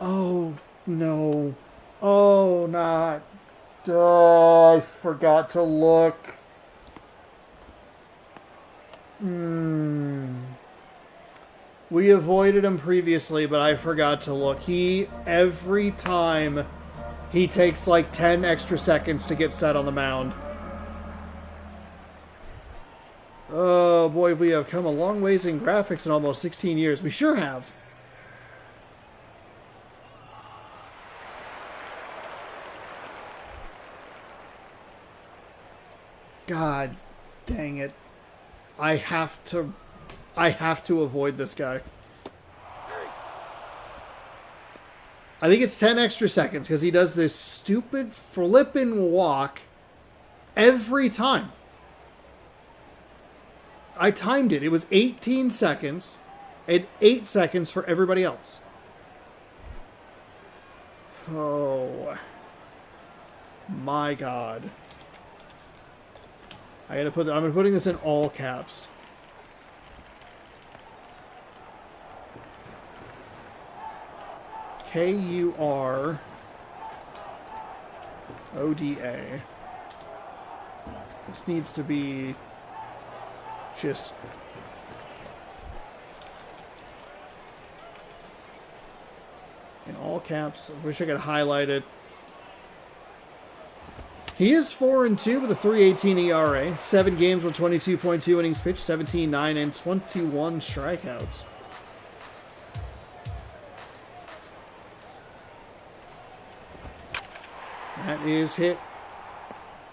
Oh, no. Oh, not. I forgot to look. We avoided him previously, but I forgot to look. Every time, he takes like 10 extra seconds to get set on the mound. Oh, boy, we have come a long ways in graphics in almost 16 years. We sure have. God dang it. I have to avoid this guy. I think it's 10 extra seconds because he does this stupid flippin' walk every time. I timed it. It was 18 seconds and 8 seconds for everybody else. Oh. My God. I'm putting this in all caps. Kurroda. This needs to be just in all caps. I wish I could highlight it. He is 4-2 with a 3.18 ERA. 7 games with 22.2 innings pitched, 17-9, and 21 strikeouts. That is hit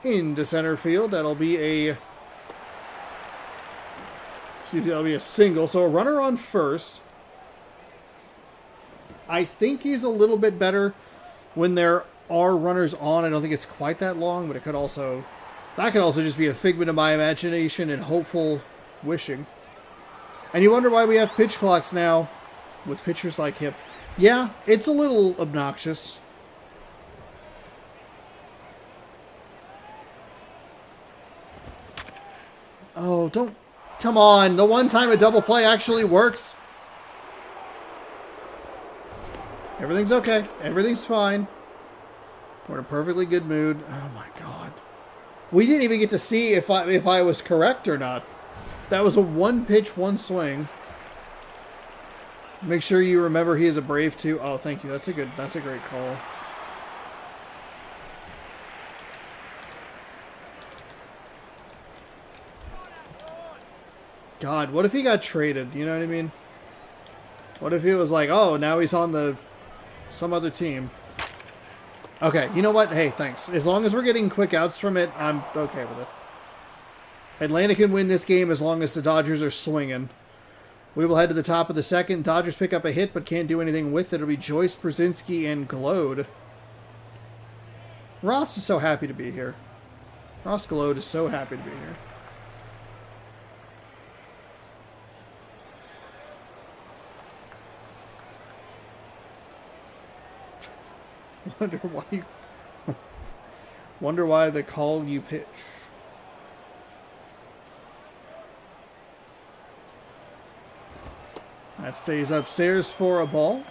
into center field. That'll be a single. So a runner on first. I think he's a little bit better when there are runners on. I don't think it's quite that long, but that could also just be a figment of my imagination and hopeful wishing. And you wonder why we have pitch clocks now with pitchers like him. Yeah, it's a little obnoxious. Oh, don't. Come on. The one time a double play actually works. Everything's okay. Everything's fine. We're in a perfectly good mood. Oh my God. We didn't even get to see if I was correct or not. That was a one pitch, one swing. Make sure you remember he is a Brave too. Oh, thank you. That's a great call. God, what if he got traded? You know what I mean? What if he was like, oh, now he's on some other team? Okay, you know what? Hey, thanks. As long as we're getting quick outs from it, I'm okay with it. Atlanta can win this game as long as the Dodgers are swinging. We will head to the top of the second. Dodgers pick up a hit but can't do anything with it. It'll be Joyce, Brzezinski, and Glode. Ross is so happy to be here. Ross Glode is so happy to be here. Wonder why they call you pitch. That stays upstairs for a ball.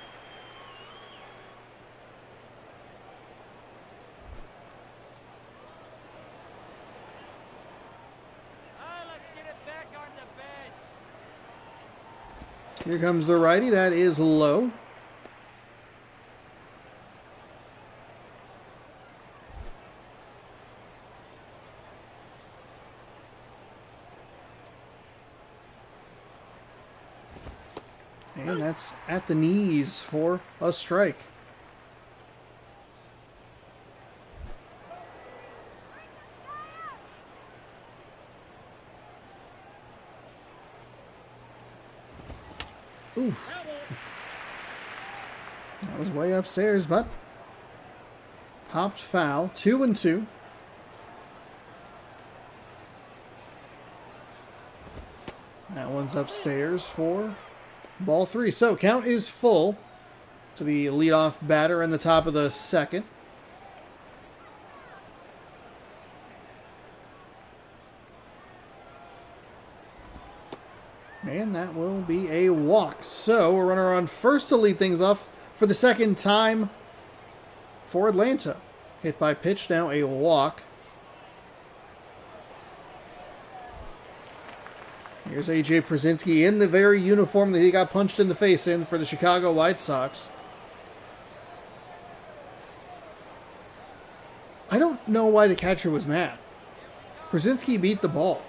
Here comes the righty. That is low. And that's at the knees for a strike. Ooh. That was way upstairs, but popped foul. 2-2. That one's upstairs for ball 3. So count is full to the leadoff batter in the top of the second. And that will be a walk. So a runner on first to lead things off for the second time for Atlanta. Hit by pitch, now a walk. Here's A.J. Brzezinski in the very uniform that he got punched in the face in for the Chicago White Sox. I don't know why the catcher was mad. Brzezinski beat the ball.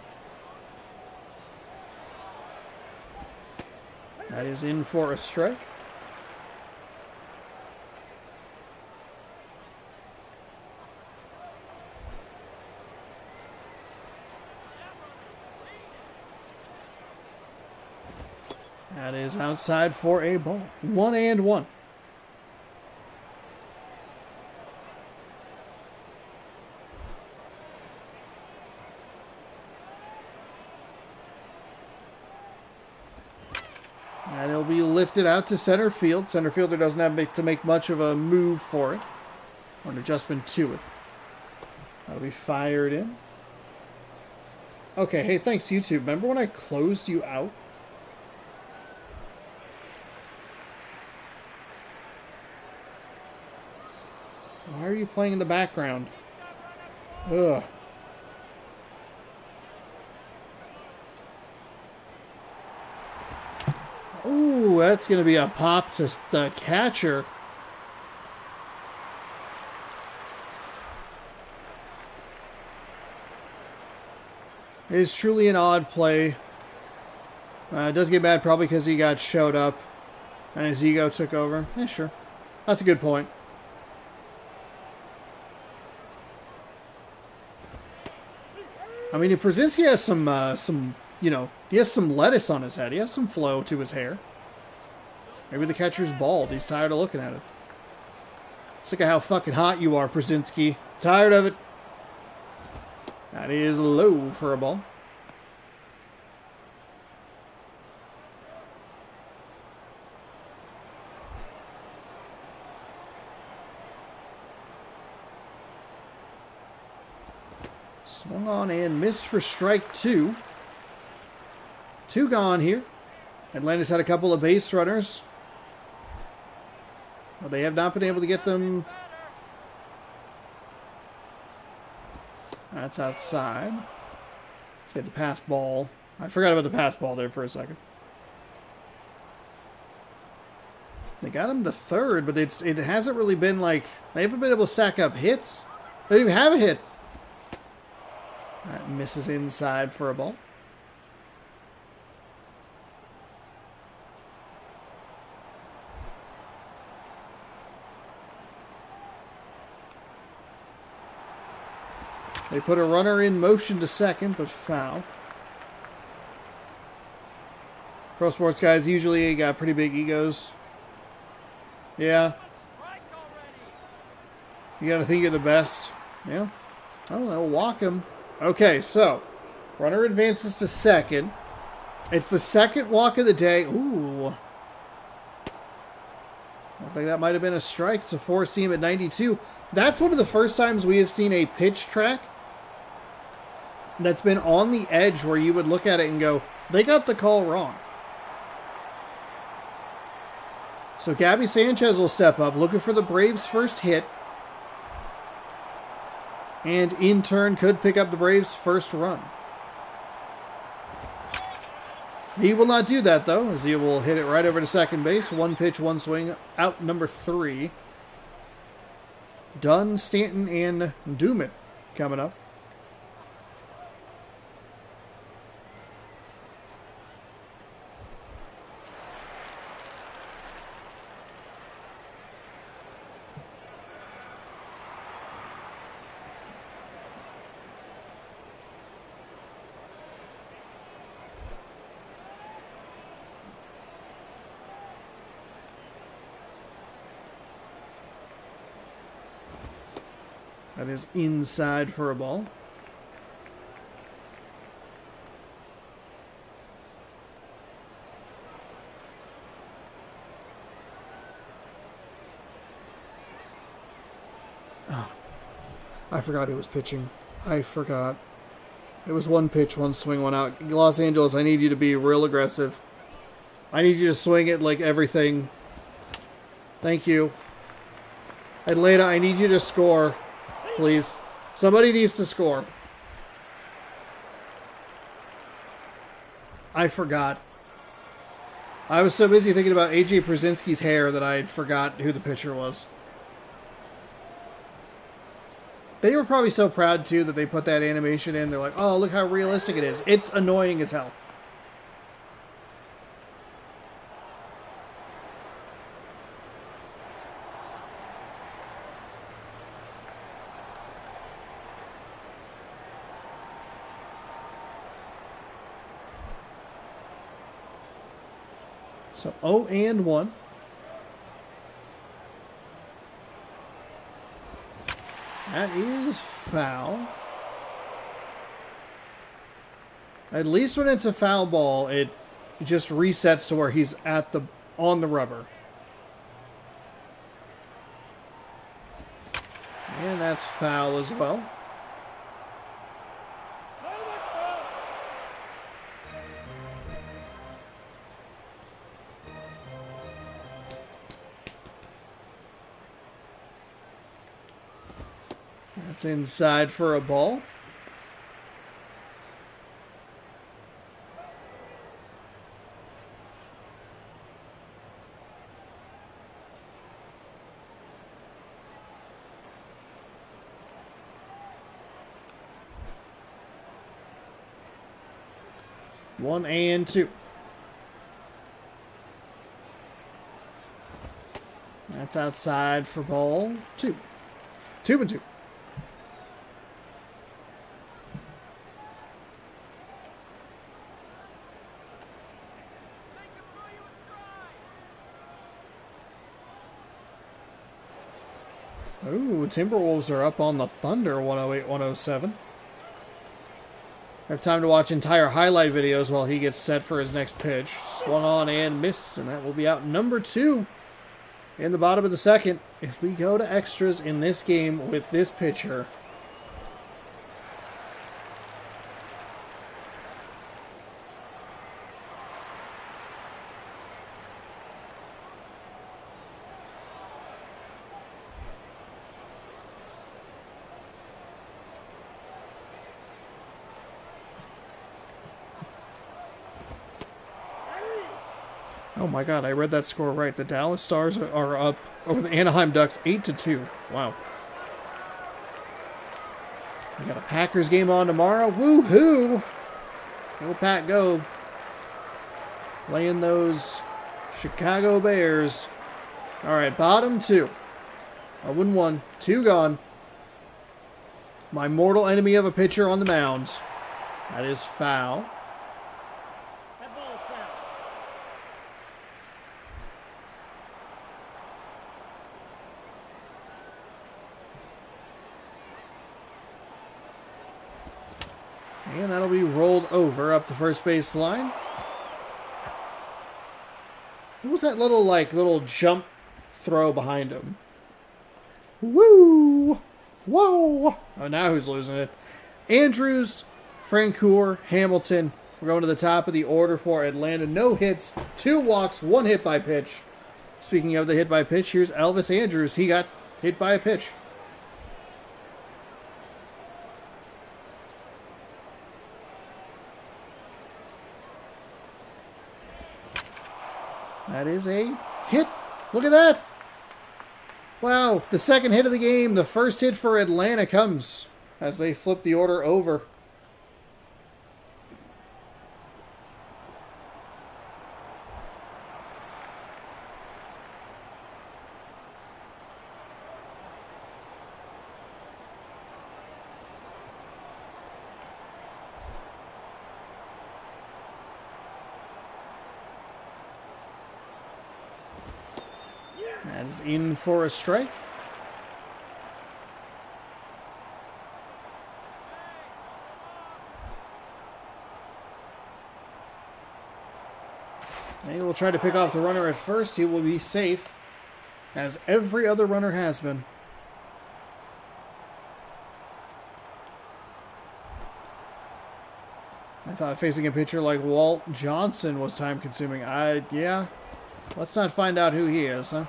That is in for a strike. That is outside for a ball. 1-1. And it'll be lifted out to center field. Center fielder doesn't have to make much of a move for it, or an adjustment to it. That'll be fired in. Okay, hey, thanks, YouTube. Remember when I closed you out? Why are you playing in the background? Ugh. Ooh, that's going to be a pop to the catcher. It is truly an odd play. It does get bad probably because he got showed up and his ego took over. Yeah, sure. That's a good point. I mean, if Brzezinski has some, you know, he has some lettuce on his head. He has some flow to his hair. Maybe the catcher's bald. He's tired of looking at it. Sick of how fucking hot you are, Brzezinski. Tired of it. That is low for a ball. Swung on and missed for strike 2. 2 gone here. Atlanta's had a couple of base runners, but they have not been able to get them. That's outside. Let's get the pass ball. I forgot about the pass ball there for a second. They got him to third, but it hasn't really been like, they haven't been able to stack up hits. They don't even have a hit. That misses inside for a ball. They put a runner in motion to second, but foul. Pro sports guys usually got pretty big egos. Yeah. You got to think you're the best. Yeah. Oh, they'll walk him. Okay, so runner advances to second. It's the second walk of the day. Ooh. I think that might have been a strike. It's a four-seam at 92. That's one of the first times we have seen a pitch track that's been on the edge where you would look at it and go, they got the call wrong. So Gabby Sanchez will step up, looking for the Braves' first hit. And in turn could pick up the Braves' first run. He will not do that, though, as he will hit it right over to second base. One pitch, one swing, out number 3. Dunn, Stanton, and Duman coming up. That is inside for a ball. Oh, I forgot he was pitching. I forgot. It was one pitch, one swing, one out. Los Angeles, I need you to be real aggressive. I need you to swing it like everything. Thank you. Atlanta, I need you to score. Please. Somebody needs to score. I forgot. I was so busy thinking about AJ Przinsky's hair that I forgot who the pitcher was. They were probably so proud, too, that they put that animation in. They're like, oh, look how realistic it is. It's annoying as hell. So 0-1. That is foul. At least when it's a foul ball, it just resets to where he's on the rubber. And that's foul as well. That's inside for a ball. One and two. That's outside for ball two. 2-2. Ooh, Timberwolves are up on the Thunder, 108-107. I have time to watch entire highlight videos while he gets set for his next pitch. Swung on and missed, and that will be out number 2 in the bottom of the second. If we go to extras in this game with this pitcher, oh my god, I read that score right. The Dallas Stars are up over the Anaheim Ducks 8-2. Wow. We got a Packers game on tomorrow. Woohoo! Go Pack, go. Playing those Chicago Bears. Alright, bottom 2. 0-1. 2 gone. My mortal enemy of a pitcher on the mound. That is foul. That ball is foul. And that'll be rolled over up the first base line. What was that little jump throw behind him? Woo! Whoa! Oh, now who's losing it? Andrews, Francoeur, Hamilton. We're going to the top of the order for Atlanta. No hits, 2 walks, 1 hit by pitch. Speaking of the hit by pitch, here's Elvis Andrews. He got hit by a pitch. That is a hit. Look at that. Wow, the second hit of the game. The first hit for Atlanta comes as they flip the order over. That is in for a strike. And he will try to pick off the runner at first. He will be safe, as every other runner has been. I thought facing a pitcher like Walt Johnson was time-consuming. Yeah. Let's not find out who he is, huh?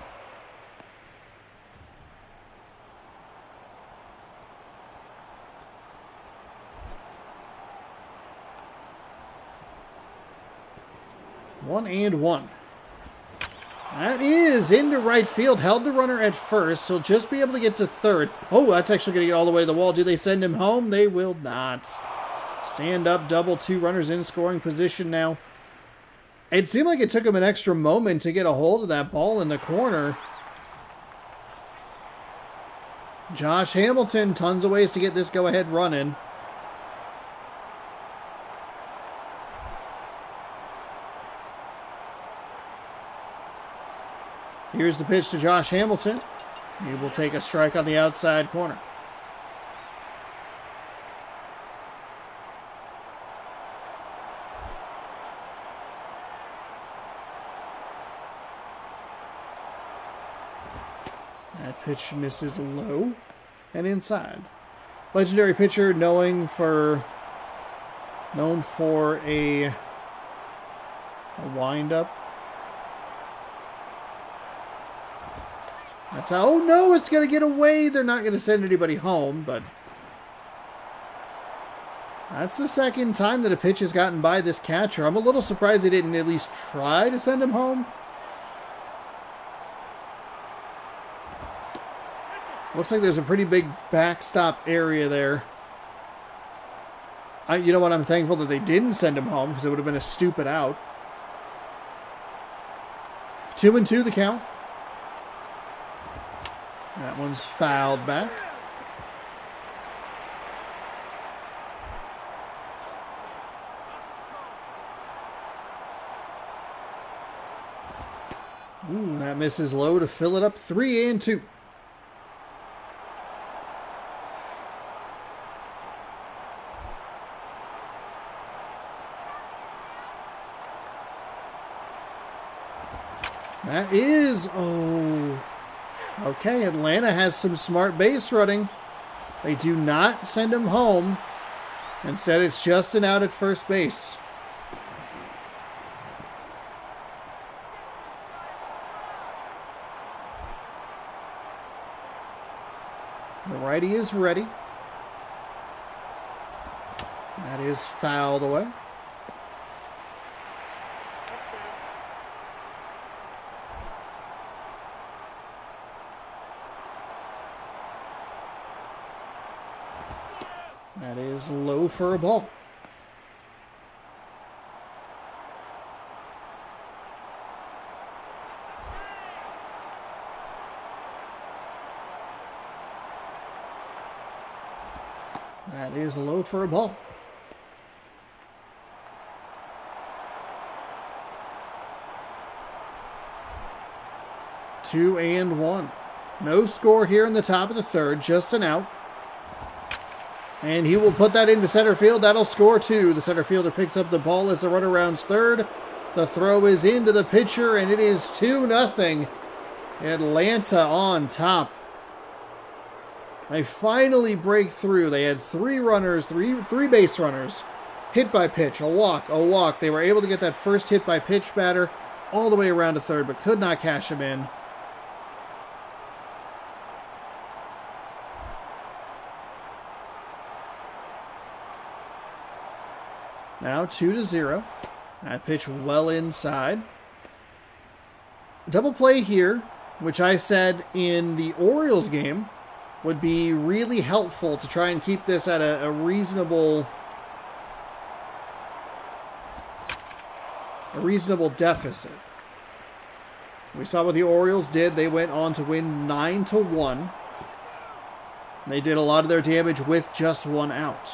One and one. That is into right field. Held the runner at first. He'll just be able to get to third. Oh, that's actually going to get all the way to the wall. Do they send him home? They will not. Stand up, double, 2 runners in scoring position now. It seemed like it took him an extra moment to get a hold of that ball in the corner. Josh Hamilton, tons of ways to get this go-ahead run in. Here's the pitch to Josh Hamilton. He will take a strike on the outside corner. That pitch misses low and inside. Legendary pitcher known for a wind-up. That's how, oh no, it's going to get away. They're not going to send anybody home, but that's the second time that a pitch has gotten by this catcher. I'm a little surprised they didn't at least try to send him home. Looks like there's a pretty big backstop area there. You know what? I'm thankful that they didn't send him home because it would have been a stupid out. 2-2 the count. That one's fouled back. Ooh, that misses low to fill it up. 3-2. That is, okay, Atlanta has some smart base running. They do not send him home. Instead, it's just an out at first base. The righty is ready. That is fouled away. That is low for a ball. That is low for a ball. Two and one. No score here in the top of the third, just an out. And he will put that into center field. That'll score two. The center fielder picks up the ball as the runner rounds third. The throw is into the pitcher, and it is 2-0. Atlanta on top. They finally break through. They had three base runners. Hit by pitch, a walk. They were able to get that first hit by pitch batter all the way around to third, but could not cash him in. Now 2-0. That pitch well inside. Double play here, which I said in the Orioles game would be really helpful to try and keep this at a reasonable deficit. We saw what the Orioles did. They went on to win 9-1. They did a lot of their damage with just one out.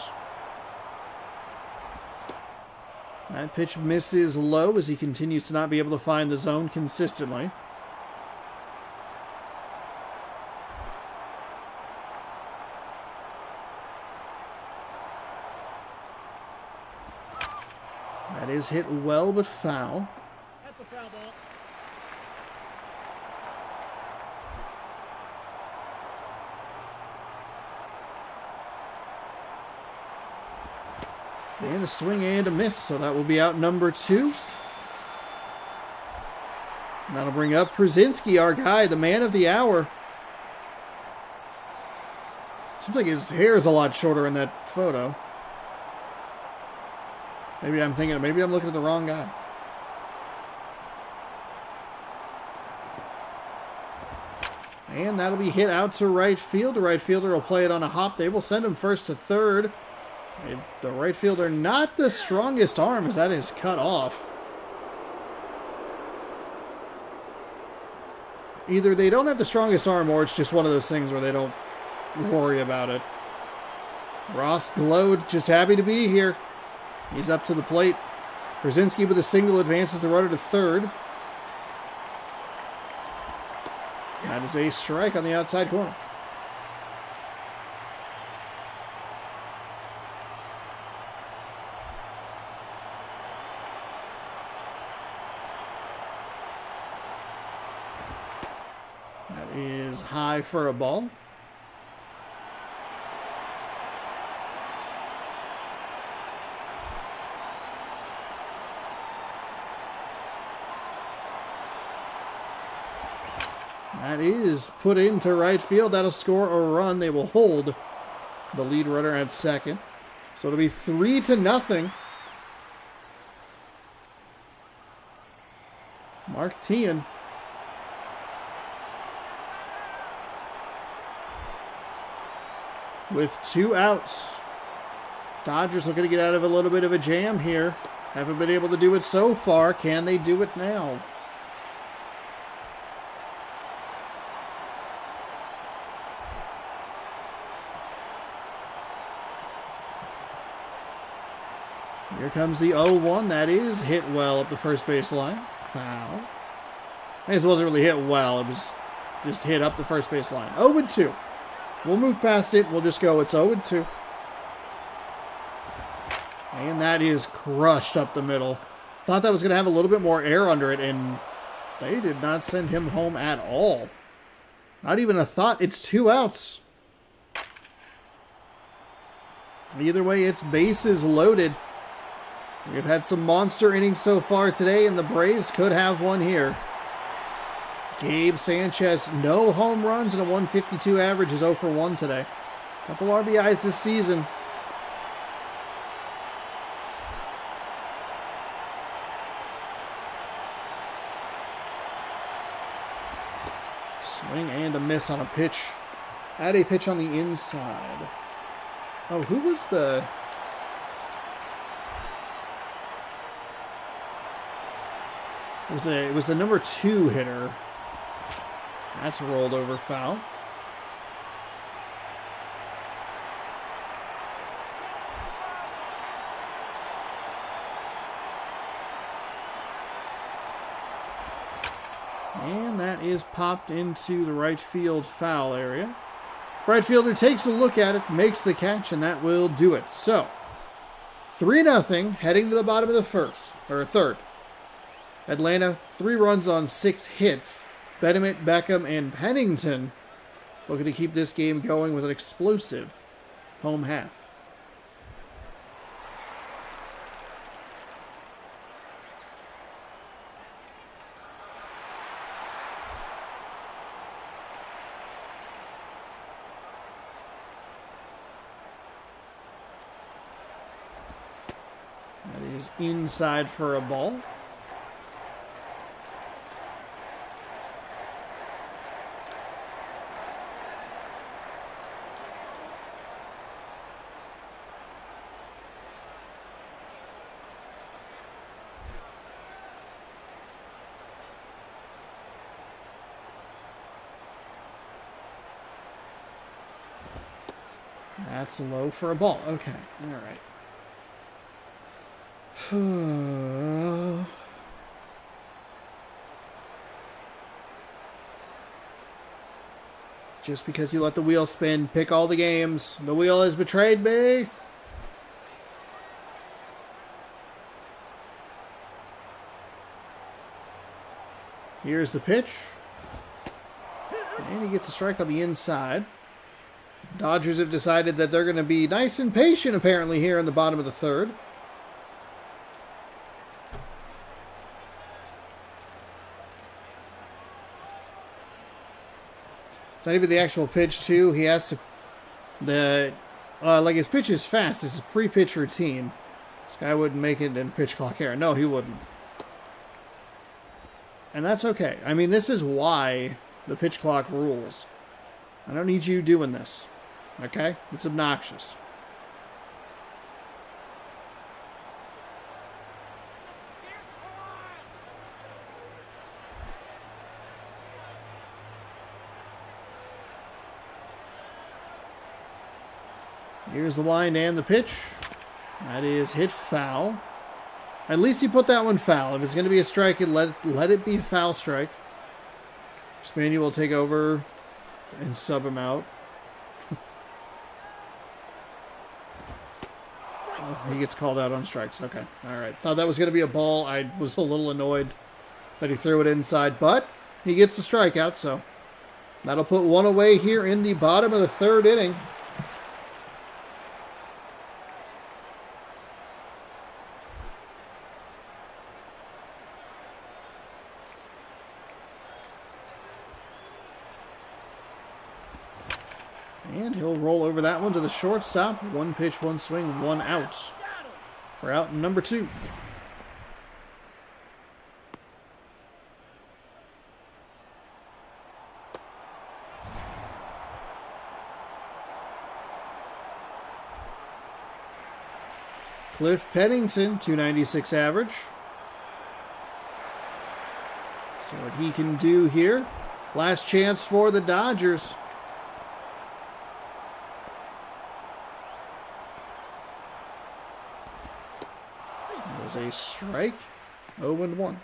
That pitch misses low as he continues to not be able to find the zone consistently. That is hit well but foul. That's a foul ball. And a swing and a miss, so that will be out number 2. And that'll bring up Przinsky, our guy, the man of the hour. Seems like his hair is a lot shorter in that photo. Maybe I'm looking at the wrong guy. And that'll be hit out to right field. The right fielder will play it on a hop. They will send him first to third. The right fielder, not the strongest arm, as that is cut off. Either they don't have the strongest arm, or it's just one of those things where they don't worry about it. Ross glowed, just happy to be here. He's up to the plate. Przinsky with a single advances the runner to third. That is a strike on the outside corner. That is high for a ball. That is put into right field. That'll score a run. They will hold the lead runner at second. So it'll be 3-0. Mark Teahan. With 2 outs. Dodgers looking to get out of a little bit of a jam here. Haven't been able to do it so far. Can they do it now? Here comes the 0-1. That is hit well up the first base line. Foul. I guess it wasn't really hit well. It was just hit up the first base line. 0-2. We'll move past it. We'll just go. It's 0-2. And that is crushed up the middle. Thought that was going to have a little bit more air under it, and they did not send him home at all. Not even a thought. It's 2 outs. Either way, it's bases loaded. We've had some monster innings so far today, and the Braves could have one here. Gabe Sanchez, no home runs and a 152 average, is 0 for 1 today. Couple RBIs this season. Swing and a miss on a pitch. Add a pitch on the inside. Oh, who was the... It was the number 2 hitter. That's a rolled over foul. And that is popped into the right field foul area. Right fielder takes a look at it, makes the catch, and that will do it. So, 3-0, heading to the bottom of the third. Atlanta, 3 runs on 6 hits. Betterment, Beckham, and Pennington looking to keep this game going with an explosive home half. That is inside for a ball. That's low for a ball. Okay, all right. Just because you let the wheel spin, pick all the games. The wheel has betrayed me. Here's the pitch. And he gets a strike on the inside. Dodgers have decided that they're going to be nice and patient, apparently, here in the bottom of the third. It's not even the actual pitch, too. He has to... like, his pitch is fast. It's a pre-pitch routine. This guy wouldn't make it in pitch clock era. No, he wouldn't. And that's okay. I mean, this is why the pitch clock rules. I don't need you doing this. Okay? It's obnoxious. Here's the wind and the pitch. That is hit foul. At least you put that one foul. If it's going to be a strike, let it be a foul strike. Spaniel will take over and sub him out. Oh, he gets called out on strikes. Okay. All right. Thought that was going to be a ball. I was a little annoyed that he threw it inside, but he gets the strikeout, so that'll put one away here in the bottom of the third inning. And he'll roll over that one to the shortstop. 1 pitch, 1 swing, 1 out. For out number 2. Cliff Pennington, 296 average. See what he can do here. Last chance for the Dodgers. That is a strike. 0-1.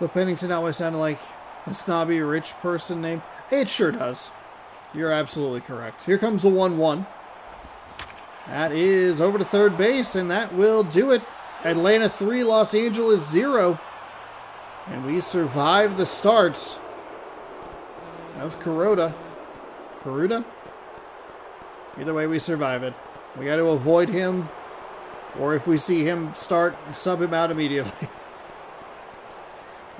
But Pennington always sounded like a snobby rich person name. It sure does. You're absolutely correct. Here comes the 1-1. That is over to third base, and that will do it. Atlanta 3, Los Angeles 0. And we survive the start of Kuroda. Kuroda? Either way, we survive it. We got to avoid him, or if we see him start, sub him out immediately.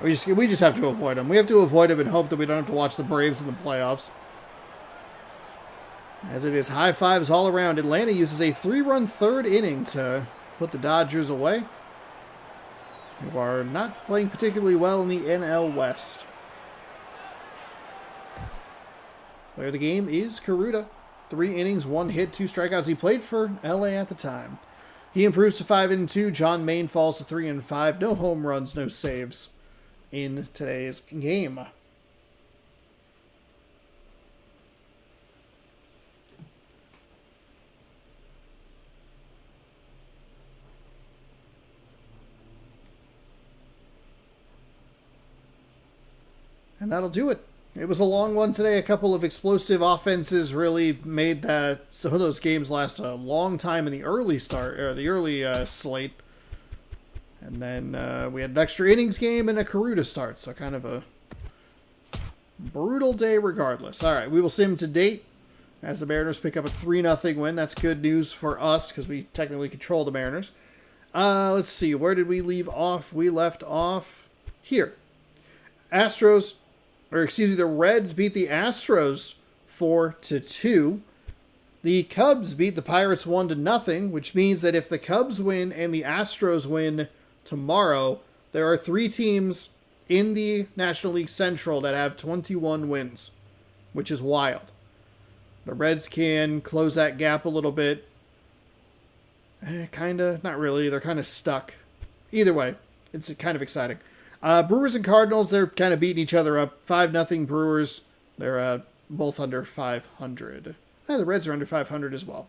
We just have to avoid him. We have to avoid him and hope that we don't have to watch the Braves in the playoffs. As it is high fives all around. Atlanta uses a 3-run third inning to put the Dodgers away, who are not playing particularly well in the NL West. Player of the game is Karuta. 3 innings, 1 hit, 2 strikeouts. He played for LA at the time. He improves to 5-2. John Maine falls to 3-5. No home runs, no saves in today's game. And that'll do it. It was a long one today. A couple of explosive offenses really made some of those games last a long time in the early slate. And then we had an extra innings game and a Karuta start. So kind of a brutal day regardless. All right, we will sim to date as the Mariners pick up a 3-0 win. That's good news for us because we technically control the Mariners. Let's see. Where did we leave off? We left off here. The Reds beat the Astros 4-2. The Cubs beat the Pirates 1-0, which means that if the Cubs win and the Astros win tomorrow, there are 3 teams in the National League Central that have 21 wins, which is wild. The Reds can close that gap a little bit. Kinda, not really. They're kind of stuck. Either way, it's kind of exciting. Brewers and Cardinals, they're kind of beating each other up. 5-0 Brewers. They're both under 500. The Reds are under 500 as well.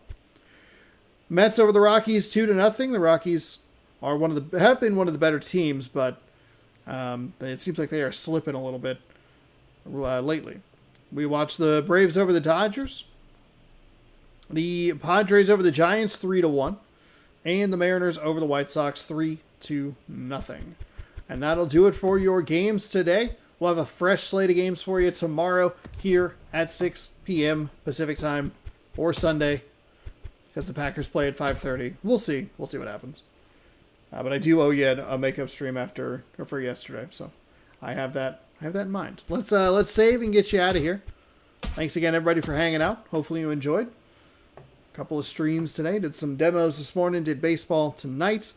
Mets over the Rockies 2-0. The Rockies are have been one of the better teams, but it seems like they are slipping a little bit lately. We watched the Braves over the Dodgers. The Padres over the Giants 3-1. And the Mariners over the White Sox 3-0. And that'll do it for your games today. We'll have a fresh slate of games for you tomorrow here at 6 p.m. Pacific time or Sunday because the Packers play at 5:30. We'll see. We'll see what happens. But I do owe you a makeup stream for yesterday, so I have that in mind. Let's save and get you out of here. Thanks again, everybody, for hanging out. Hopefully you enjoyed. A couple of streams today. Did some demos this morning. Did baseball tonight.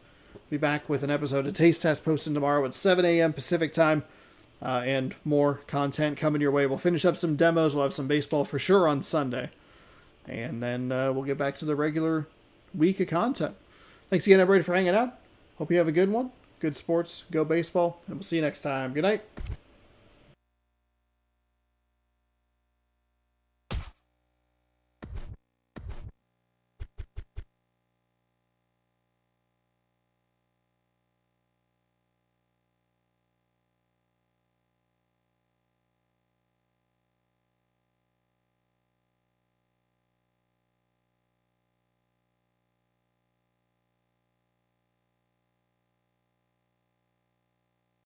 Be back with an episode of Taste Test posted tomorrow at 7 a.m. Pacific time, and more content coming your way. We'll finish up some demos. We'll have some baseball for sure on Sunday, and then we'll get back to the regular week of content. Thanks again, everybody, for hanging out. Hope you have a good one. Good sports. Go baseball, and we'll see you next time. Good night.